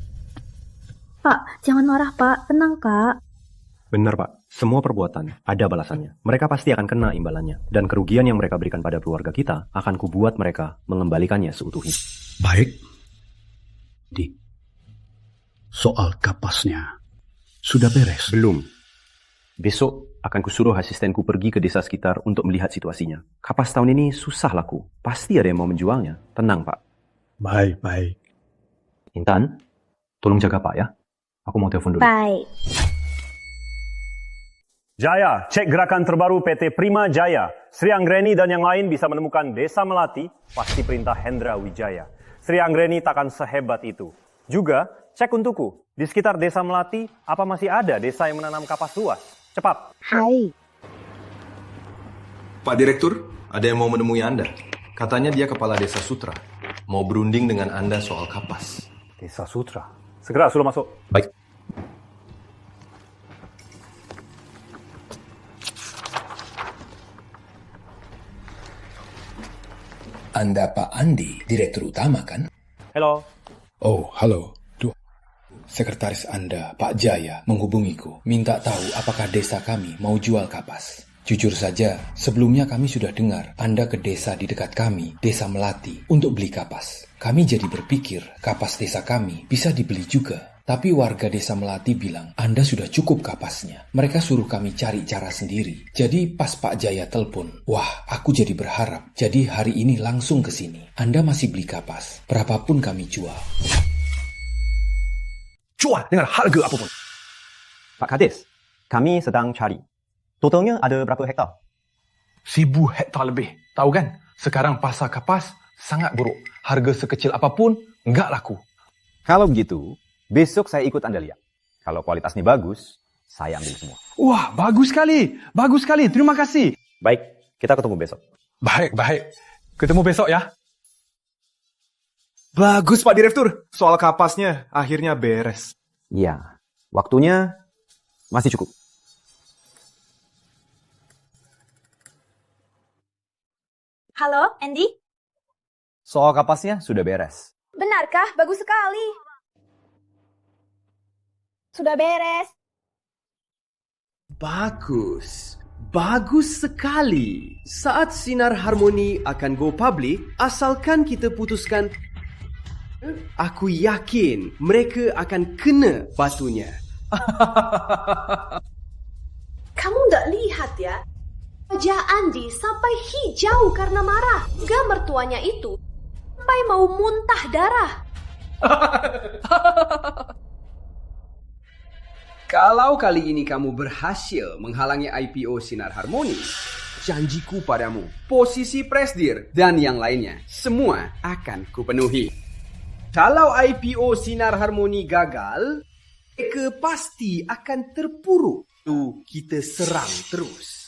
Speaker 19: Pak, jangan marah Pak, tenang Kak.
Speaker 1: Benar Pak, semua perbuatan ada balasannya. Mereka pasti akan kena imbalannya. Dan kerugian yang mereka berikan pada keluarga kita akan kubuat mereka mengembalikannya seutuhnya.
Speaker 23: Baik. Soal kapasnya sudah beres?
Speaker 1: Belum. Besok akan kusuruh asistenku pergi ke desa sekitar untuk melihat situasinya. Kapas tahun ini susah laku. Pasti ada yang mau menjualnya. Tenang Pak.
Speaker 23: Baik.
Speaker 1: Intan, tolong jaga Pak ya. Aku mau telepon dulu.
Speaker 19: Baik.
Speaker 7: Jaya, cek gerakan terbaru PT Prima Jaya. Sri Anggreni dan yang lain bisa menemukan Desa Melati, pasti perintah Hendra Wijaya. Sri Anggreni takkan sehebat itu. Juga, cek untukku. Di sekitar Desa Melati, apa masih ada desa yang menanam kapas luas? Cepat.
Speaker 19: Hai.
Speaker 23: Pak Direktur, ada yang mau menemui Anda. Katanya dia kepala Desa Sutra. Mau berunding dengan Anda soal kapas.
Speaker 7: Desa Sutra. Segera suruh masuk.
Speaker 1: Baik.
Speaker 10: Anda Pak Andi, Direktur Utama kan?
Speaker 3: Halo.
Speaker 10: Oh, halo. Sekretaris Anda, Pak Jaya, menghubungiku. Minta tahu apakah desa kami mau jual kapas. Jujur saja, sebelumnya kami sudah dengar Anda ke desa di dekat kami, Desa Melati, untuk beli kapas. Kami jadi berpikir kapas desa kami bisa dibeli juga. Tapi warga Desa Melati bilang Anda sudah cukup kapasnya. Mereka suruh kami cari cara sendiri. Jadi pas Pak Jaya telepon, wah aku jadi berharap. Jadi hari ini langsung ke sini. Anda masih beli kapas, berapapun kami jual.
Speaker 1: Jual dengan harga apapun. Pak Kades, kami sedang cari. Totalnya ada berapa hektar?
Speaker 16: 1000 hektar lebih. Tahu kan? Sekarang pasar kapas sangat buruk. Harga sekecil apapun nggak laku.
Speaker 1: Kalau begitu, besok saya ikut Anda lihat. Kalau kualitasnya bagus, saya ambil semua.
Speaker 16: Wah, bagus sekali. Bagus sekali. Terima kasih.
Speaker 1: Baik, kita ketemu besok.
Speaker 16: Baik. Ketemu besok ya.
Speaker 2: Bagus Pak Direktur, soal kapasnya akhirnya beres.
Speaker 1: Iya, waktunya masih cukup.
Speaker 6: Halo, Andy?
Speaker 1: Soal kapasnya sudah beres.
Speaker 6: Benarkah? Bagus sekali. Sudah beres.
Speaker 21: Bagus sekali. Saat Sinar Harmoni akan go public, asalkan kita putuskan, aku yakin mereka akan kena batunya.
Speaker 6: Kamu nggak lihat ya? Wajah Andi sampai hijau karena marah. Gak mertuanya itu sampai mau muntah darah.
Speaker 21: Kalau kali ini kamu berhasil menghalangi IPO Sinar Harmoni, janjiku padamu, posisi presidir dan yang lainnya, semua akan kupenuhi. Kalau IPO Sinar Harmoni gagal, mereka pasti akan terpuruk. Tuh, kita serang terus.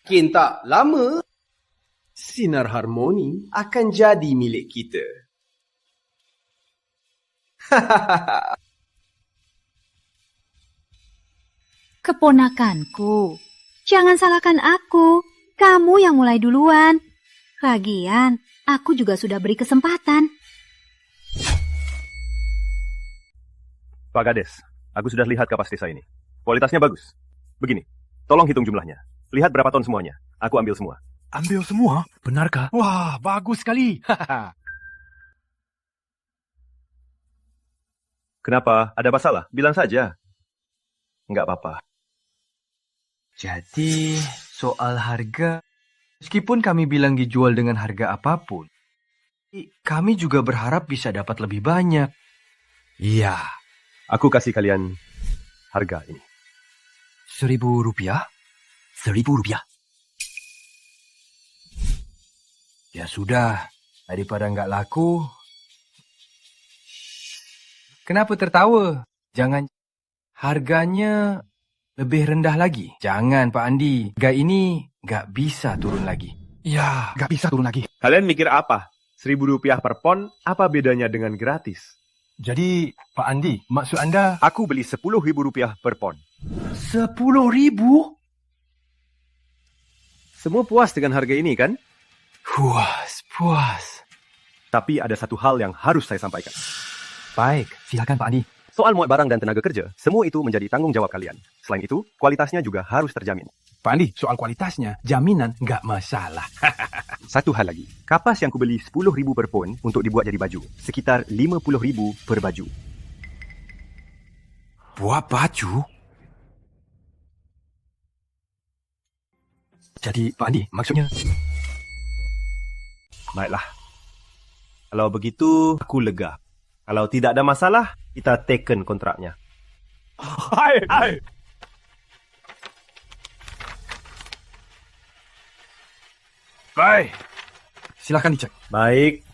Speaker 21: Tak lama, Sinar Harmoni akan jadi milik kita.
Speaker 8: Keponakanku, jangan salahkan aku. Kamu yang mulai duluan. Lagian, aku juga sudah beri kesempatan.
Speaker 3: Pak Kades, aku sudah lihat kapas desa ini. Kualitasnya bagus. Begini, tolong hitung jumlahnya. Lihat berapa ton semuanya. Aku ambil semua.
Speaker 16: Ambil semua? Benarkah? Wah, bagus sekali.
Speaker 3: Kenapa? Ada masalah? Bilang saja. Enggak apa-apa.
Speaker 24: Jadi, soal harga, meskipun kami bilang dijual dengan harga apapun, kami juga berharap bisa dapat lebih banyak.
Speaker 3: Iya. Aku kasih kalian harga ini.
Speaker 24: Rp1.000? Rp1.000? Ya sudah, daripada nggak laku. Kenapa tertawa? Jangan harganya lebih rendah lagi. Jangan Pak Andi, harga ini nggak bisa turun lagi.
Speaker 16: Ya, nggak bisa turun lagi.
Speaker 2: Kalian mikir apa? Rp1.000 per pon, apa bedanya dengan gratis?
Speaker 16: Jadi, Pak Andi, maksud Anda...
Speaker 3: Aku beli Rp10.000 per pon.
Speaker 16: 10.000?
Speaker 3: Semua puas dengan harga ini, kan?
Speaker 16: Puas.
Speaker 3: Tapi ada satu hal yang harus saya sampaikan.
Speaker 24: Baik, silakan Pak Andi.
Speaker 3: Soal muat barang dan tenaga kerja, semua itu menjadi tanggung jawab kalian. Selain itu, kualitasnya juga harus terjamin.
Speaker 16: Pak Andi, soal kualitasnya, jaminan nggak masalah.
Speaker 3: Satu hal lagi, kapas yang kubeli Rp10.000 per pon untuk dibuat jadi baju, sekitar Rp50.000 per baju.
Speaker 16: Buat baju? Jadi, Pak Andi, maksudnya...
Speaker 2: Baiklah. Kalau begitu, aku lega. Kalau tidak ada masalah, kita taken kontraknya.
Speaker 16: Hai. Baik. Silakan dicek.
Speaker 2: Baik.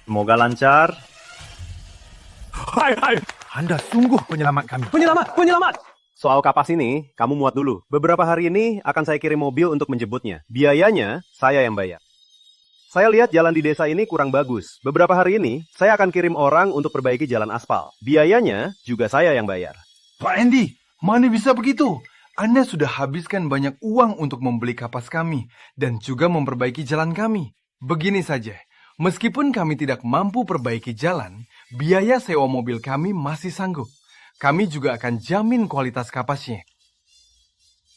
Speaker 2: Semoga lancar.
Speaker 16: Hai. Anda sungguh penyelamat kami.
Speaker 2: Penyelamat! Soal kapas ini, kamu muat dulu. Beberapa hari ini akan saya kirim mobil untuk menjemputnya. Biayanya, saya yang bayar. Saya lihat jalan di desa ini kurang bagus. Beberapa hari ini, saya akan kirim orang untuk perbaiki jalan aspal. Biayanya juga saya yang bayar.
Speaker 16: Pak Andy, mana bisa begitu? Anda sudah habiskan banyak uang untuk membeli kapas kami dan juga memperbaiki jalan kami. Begini saja, meskipun kami tidak mampu perbaiki jalan, biaya sewa mobil kami masih sanggup. Kami juga akan jamin kualitas kapasnya.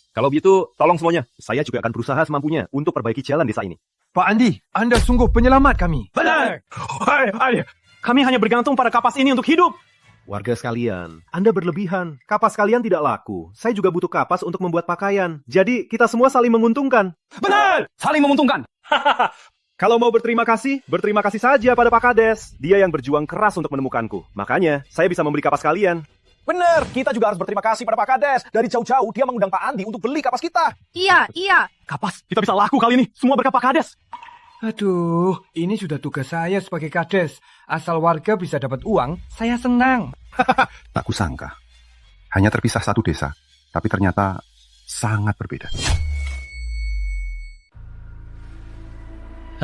Speaker 3: Kalau begitu, tolong semuanya. Saya juga akan berusaha semampunya untuk perbaiki jalan desa ini.
Speaker 16: Pak Andi, Anda sungguh penyelamat kami.
Speaker 2: Benar! Hai. Kami hanya bergantung pada kapas ini untuk hidup.
Speaker 3: Warga sekalian, Anda berlebihan. Kapas kalian tidak laku. Saya juga butuh kapas untuk membuat pakaian. Jadi, kita semua saling menguntungkan.
Speaker 15: Benar! Saling menguntungkan.
Speaker 3: Kalau mau berterima kasih saja pada Pak Kades. Dia yang berjuang keras untuk menemukanku. Makanya, saya bisa membeli kapas kalian.
Speaker 15: Benar, kita juga harus berterima kasih pada Pak Kades. Dari jauh-jauh, dia mengundang Pak Andi untuk beli kapas kita.
Speaker 12: Iya.
Speaker 3: Kapas, kita bisa laku kali ini. Semua berkat Pak Kades.
Speaker 24: Aduh, ini sudah tugas saya sebagai kades. Asal warga bisa dapat uang, saya senang.
Speaker 4: Tak kusangka. Hanya terpisah satu desa, tapi ternyata sangat berbeda.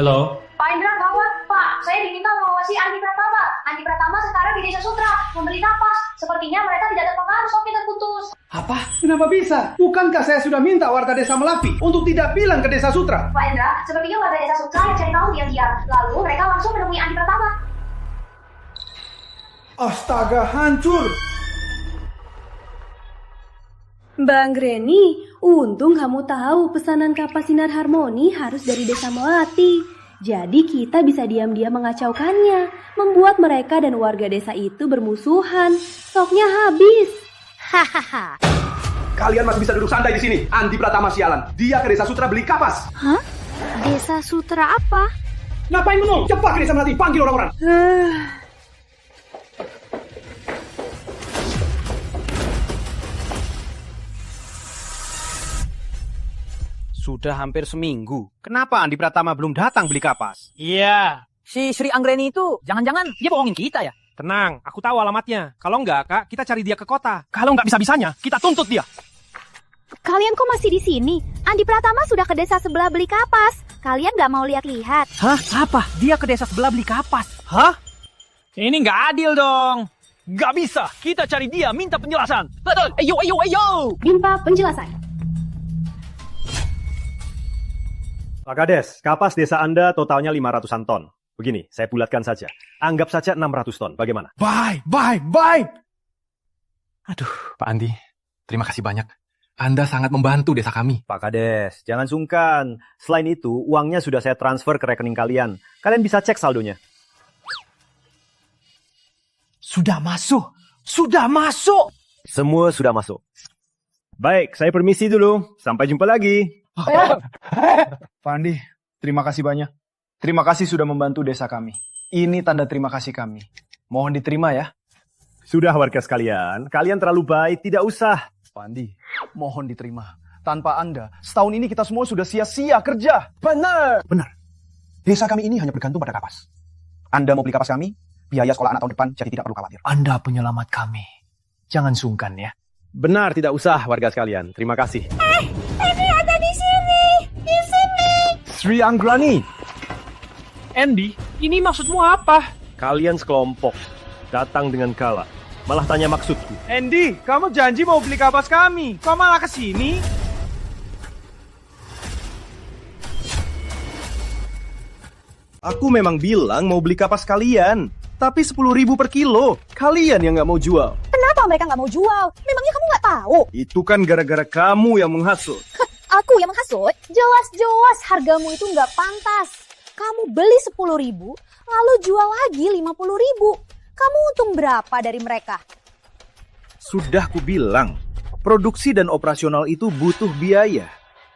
Speaker 9: Halo?
Speaker 11: Pak Indra, gawat, Pak. Saya diminta mengawasi Andi Pratama. Andi Pratama sekarang di Desa Sutra, membeli kapas. Sepertinya mereka tidak terpengaruh, Sofi terputus.
Speaker 9: Apa? Kenapa bisa? Bukankah saya sudah minta warga desa Melapi untuk tidak bilang ke Desa Sutra?
Speaker 11: Pak Indra, sepertinya warga Desa Sutra yang cari tahu diam-diam. Lalu mereka langsung menemui Andi Pratama.
Speaker 9: Astaga, hancur!
Speaker 5: Mbak Anggreni, untung kamu tahu pesanan kapas Sinar Harmoni harus dari Desa Melati. Jadi kita bisa diam-diam mengacaukannya, membuat mereka dan warga desa itu bermusuhan. Stoknya habis.
Speaker 11: Hahaha.
Speaker 21: Kalian masih bisa duduk santai di sini. Andi Pratama sialan. Dia ke Desa Sutra beli kapas.
Speaker 11: Hah? Desa Sutra apa?
Speaker 9: Ngapain menol? Cepat ke Desa Melati, panggil orang-orang.
Speaker 13: Sudah hampir seminggu. Kenapa Andi Pratama belum datang beli kapas?
Speaker 15: Iya. Si Sri Anggreni itu, jangan-jangan dia bohongin kita ya?
Speaker 2: Tenang, aku tahu alamatnya. Kalau enggak, Kak, kita cari dia ke kota.
Speaker 15: Kalau nggak bisa-bisanya, kita tuntut dia.
Speaker 19: Kalian kok masih di sini? Andi Pratama sudah ke desa sebelah beli kapas. Kalian nggak mau lihat-lihat?
Speaker 15: Hah? Apa? Dia ke desa sebelah beli kapas?
Speaker 13: Hah? Ini nggak adil dong. Nggak bisa. Kita cari dia, minta penjelasan.
Speaker 15: Betul. Ayo.
Speaker 5: Minta penjelasan.
Speaker 3: Pak Kades, kapas desa Anda totalnya 500-an ton. Begini, saya bulatkan saja. Anggap saja 600 ton. Bagaimana?
Speaker 16: Baik. Aduh, Pak Andi, terima kasih banyak. Anda sangat membantu desa kami.
Speaker 3: Pak Kades, jangan sungkan. Selain itu, uangnya sudah saya transfer ke rekening kalian. Kalian bisa cek saldonya.
Speaker 15: Sudah masuk.
Speaker 3: Semua sudah masuk. Baik, saya permisi dulu. Sampai jumpa lagi.
Speaker 9: Pak Andi, terima kasih banyak. Terima kasih sudah membantu desa kami. Ini tanda terima kasih kami. Mohon diterima ya.
Speaker 3: Sudah warga sekalian, kalian terlalu baik, tidak usah.
Speaker 9: Pak Andi, mohon diterima. Tanpa Anda, setahun ini kita semua sudah sia-sia kerja. Benar. Desa kami ini hanya bergantung pada kapas. Anda mau beli kapas kami, biaya sekolah anak tahun depan, jadi tidak perlu khawatir.
Speaker 15: Anda penyelamat kami. Jangan sungkan ya.
Speaker 3: Benar, tidak usah warga sekalian. Terima kasih.
Speaker 11: Ini ada di sini. Di sini.
Speaker 3: Sri Anggrani.
Speaker 13: Andy, ini maksudmu apa?
Speaker 3: Kalian sekelompok. Datang dengan kala. Malah tanya maksudku.
Speaker 13: Andy, kamu janji mau beli kapas kami. Kok malah kesini?
Speaker 3: Aku memang bilang mau beli kapas kalian. Tapi 10.000 per kilo. Kalian yang nggak mau jual.
Speaker 6: Kenapa mereka nggak mau jual? Memangnya kamu nggak tahu?
Speaker 3: Itu kan gara-gara kamu yang menghasut.
Speaker 6: Aku yang menghasut? Jelas-jelas hargamu itu nggak pantas. Kamu beli 10.000, lalu jual lagi 50.000. Kamu untung berapa dari mereka?
Speaker 3: Sudah kubilang, produksi dan operasional itu butuh biaya.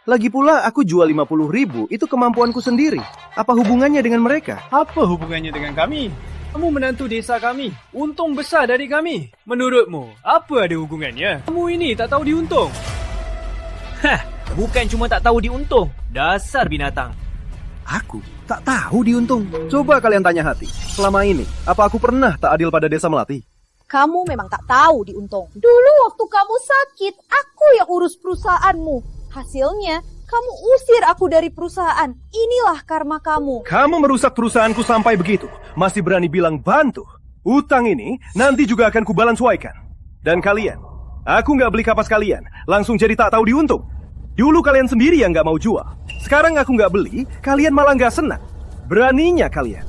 Speaker 3: Lagi pula aku jual 50.000, itu kemampuanku sendiri. Apa hubungannya dengan mereka?
Speaker 13: Apa hubungannya dengan kami? Kamu menantu desa kami, untung besar dari kami. Menurutmu, apa ada hubungannya? Kamu ini tak tahu diuntung. Hah, bukan cuma tak tahu diuntung, dasar binatang.
Speaker 3: Aku tak tahu diuntung. Coba kalian tanya hati. Selama ini, apa aku pernah tak adil pada desa Melati?
Speaker 6: Kamu memang tak tahu diuntung. Dulu waktu kamu sakit, aku yang urus perusahaanmu. Hasilnya, kamu usir aku dari perusahaan. Inilah karma kamu.
Speaker 3: Kamu merusak perusahaanku sampai begitu. Masih berani bilang bantu. Utang ini nanti juga akan kubalansuaikan. Dan kalian,
Speaker 2: Aku nggak beli kapas kalian, langsung jadi tak tahu diuntung. Dulu kalian sendiri yang nggak mau jual. Sekarang aku nggak beli, kalian malah nggak senang. Beraninya kalian.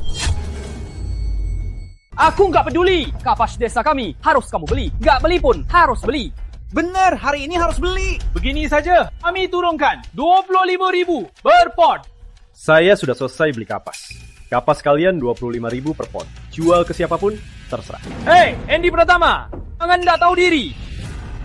Speaker 13: Aku nggak peduli. Kapas desa kami harus kamu beli. Nggak beli pun harus beli.
Speaker 3: Benar, hari ini harus beli.
Speaker 13: Begini saja, kami turunkan 25.000 per pot.
Speaker 2: Saya sudah selesai beli kapas. Kapas kalian 25.000 per pot. Jual ke siapapun, terserah.
Speaker 13: Hei, Andy Pratama, jangan nggak tahu diri.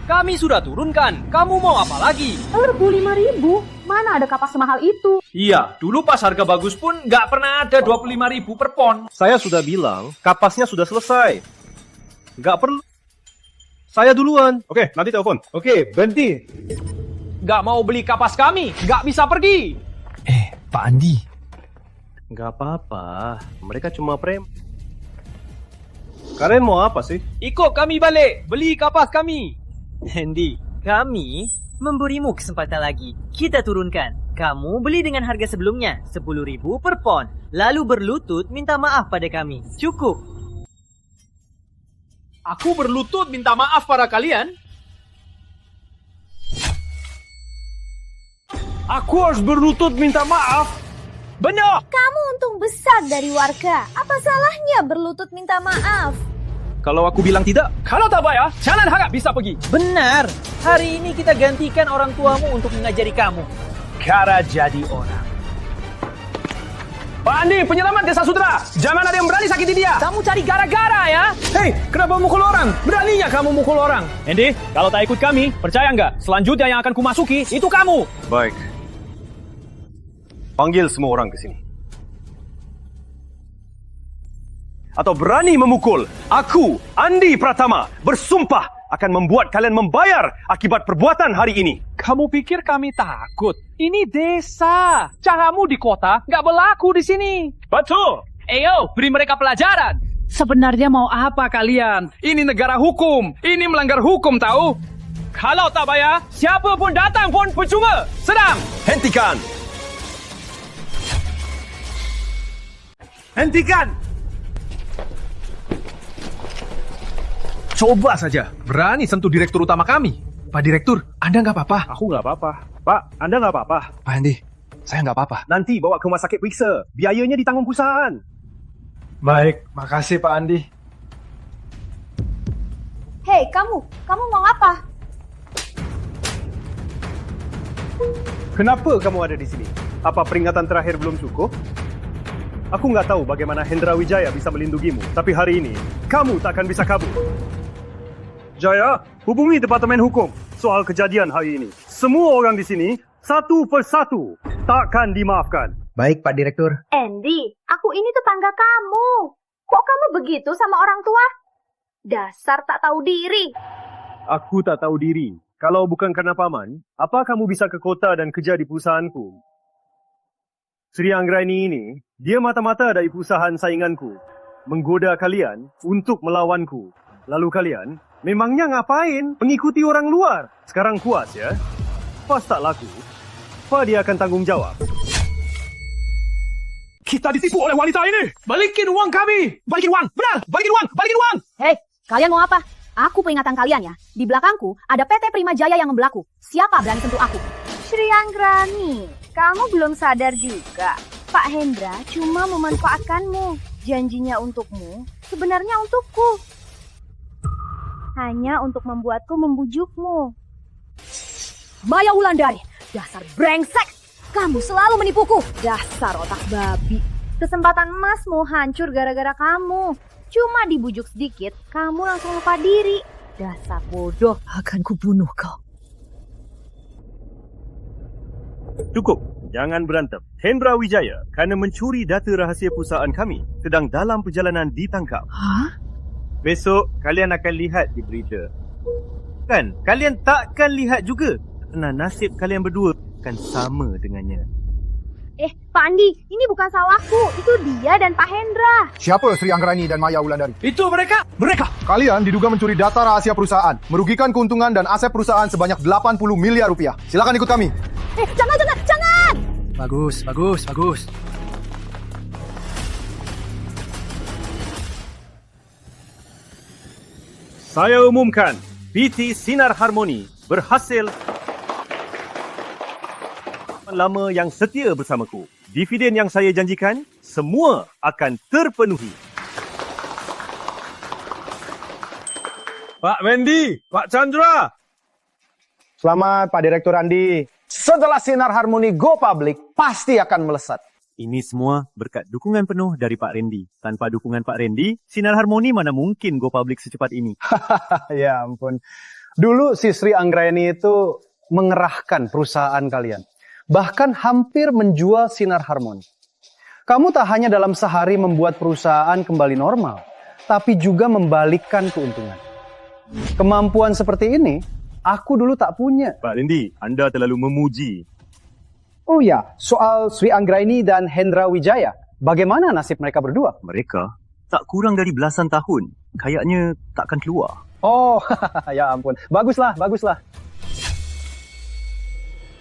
Speaker 13: Kami sudah turunkan. Kamu mau apa lagi?
Speaker 6: 25.000? Mana ada kapas semahal itu?
Speaker 15: Iya, dulu pas harga bagus pun nggak pernah ada 25.000 per pon.
Speaker 2: Saya sudah bilang, kapasnya sudah selesai. Nggak perlu. Saya duluan. Oke, nanti telepon.
Speaker 3: Oke, berhenti.
Speaker 13: Nggak mau beli kapas kami, nggak bisa pergi.
Speaker 24: Pak Andi.
Speaker 2: Nggak apa-apa, mereka cuma Kalian mau apa sih?
Speaker 13: Ikut kami balik, beli kapas kami. Andy, kami memberimu kesempatan lagi. Kita turunkan. Kamu beli dengan harga sebelumnya, 10.000 per pon. Lalu berlutut minta maaf pada kami. Cukup. Aku berlutut minta maaf pada kalian?
Speaker 2: Aku harus berlutut minta maaf?
Speaker 13: Benar!
Speaker 5: Kamu untung besar dari warga. Apa salahnya berlutut minta maaf?
Speaker 2: Kalau aku bilang tidak,
Speaker 13: kalau tak bayar, jangan harap bisa pergi. Benar. Hari ini kita gantikan orang tuamu untuk mengajari kamu cara jadi orang. Pak Andi, penyelamat desa Sutra. Jangan ada yang berani sakiti dia. Kamu cari gara-gara ya. Hei, kenapa mukul orang? Beraninya kamu mukul orang. Andy, kalau tak ikut kami, percaya nggak? Selanjutnya yang akan kumasuki, itu kamu.
Speaker 2: Baik. Panggil semua orang ke sini. Atau berani memukul, aku, Andi Pratama, bersumpah akan membuat kalian membayar akibat perbuatan hari ini.
Speaker 13: Kamu pikir kami takut? Ini desa. Caramu di kota nggak berlaku di sini. Betul. Ayo, beri mereka pelajaran.
Speaker 14: Sebenarnya mau apa kalian? Ini negara hukum. Ini melanggar hukum tahu?
Speaker 13: Kalau tak bayar, siapa pun datang pun percuma. Sedang.
Speaker 2: Hentikan. Hentikan.
Speaker 9: Coba saja, berani sentuh direktur utama kami. Pak Direktur, Anda nggak apa-apa?
Speaker 2: Aku nggak apa-apa. Pak, Anda nggak apa-apa?
Speaker 9: Pak Andi, saya nggak apa-apa.
Speaker 2: Nanti bawa ke rumah sakit periksa. Biayanya ditanggung perusahaan.
Speaker 7: Baik, makasih Pak Andi.
Speaker 5: Hei, kamu mau apa?
Speaker 2: Kenapa kamu ada di sini? Apa peringatan terakhir belum cukup? Aku nggak tahu bagaimana Hendra Wijaya bisa melindungimu, tapi hari ini kamu tak akan bisa kabur. Jaya, hubungi Departemen Hukum soal kejadian hari ini. Semua orang di sini, satu persatu, takkan dimaafkan.
Speaker 3: Baik, Pak Direktur.
Speaker 5: Andy, aku ini tetangga kamu. Kok kamu begitu sama orang tua? Dasar tak tahu diri.
Speaker 2: Aku tak tahu diri. Kalau bukan karena paman, apa kamu bisa ke kota dan kerja di perusahaanku? Sri Anggraini ini, dia mata-mata dari perusahaan sainganku. Menggoda kalian untuk melawanku. Lalu kalian, memangnya ngapain mengikuti orang luar? Sekarang puas ya? Pas tak laku, apa dia akan tanggung jawab?
Speaker 13: Kita ditipu oleh wanita ini. Balikin uang kami. Balikin uang. Benar. Balikin uang. Balikin uang.
Speaker 6: Hei, kalian mau apa? Aku peringatkan kalian ya. Di belakangku ada PT Prima Jaya yang membelaku. Siapa berani sentuh aku?
Speaker 5: Sri Anggrani, kamu belum sadar juga. Pak Hendra cuma memanfaatkanmu. Janjinya untukmu, sebenarnya untukku. Hanya untuk membuatku membujukmu.
Speaker 6: Maya Wulandari, dasar brengsek. Kamu selalu menipuku. Dasar otak babi.
Speaker 5: Kesempatan emasmu hancur gara-gara kamu. Cuma dibujuk sedikit, kamu langsung lupa diri. Dasar bodoh.
Speaker 6: Akan kubunuh kau.
Speaker 2: Cukup, jangan berantem. Hendra Wijaya, kerana mencuri data rahasia perusahaan kami, sedang dalam perjalanan ditangkap.
Speaker 6: Hah?
Speaker 2: Besok, kalian akan lihat di berita. Kan, kalian takkan lihat juga. Kerana nasib kalian berdua akan sama dengannya.
Speaker 5: Pak Andi, ini bukan salahku. Itu dia dan Pak Hendra.
Speaker 9: Siapa Sri Anggrani dan Maya Wulandari?
Speaker 13: Itu mereka.
Speaker 9: Kalian diduga mencuri data rahasia perusahaan, merugikan keuntungan dan aset perusahaan sebanyak 80 miliar rupiah. Silakan ikut kami.
Speaker 6: Jangan!
Speaker 14: Bagus.
Speaker 2: Saya umumkan, PT Sinar Harmoni berhasil lama yang setia bersamaku. Dividen yang saya janjikan, semua akan terpenuhi.
Speaker 7: Pak Wendy, Pak Chandra.
Speaker 9: Selamat Pak Direktur Andi. Setelah Sinar Harmoni go public, pasti akan melesat.
Speaker 2: Ini semua berkat dukungan penuh dari Pak Randy. Tanpa dukungan Pak Randy, Sinar Harmoni mana mungkin go public secepat ini.
Speaker 9: Ya ampun. Dulu si Sri Anggraini itu mengerahkan perusahaan kalian. Bahkan hampir menjual Sinar Harmoni. Kamu tak hanya dalam sehari membuat perusahaan kembali normal, tapi juga membalikkan keuntungan. Kemampuan seperti ini, aku dulu tak punya.
Speaker 2: Pak Randy, Anda terlalu memuji.
Speaker 9: Oh ya, soal Sri Anggraini dan Hendra Wijaya, bagaimana nasib mereka berdua?
Speaker 2: Mereka tak kurang dari belasan tahun. Kayaknya takkan keluar.
Speaker 9: Oh, ya ampun. Baguslah, baguslah.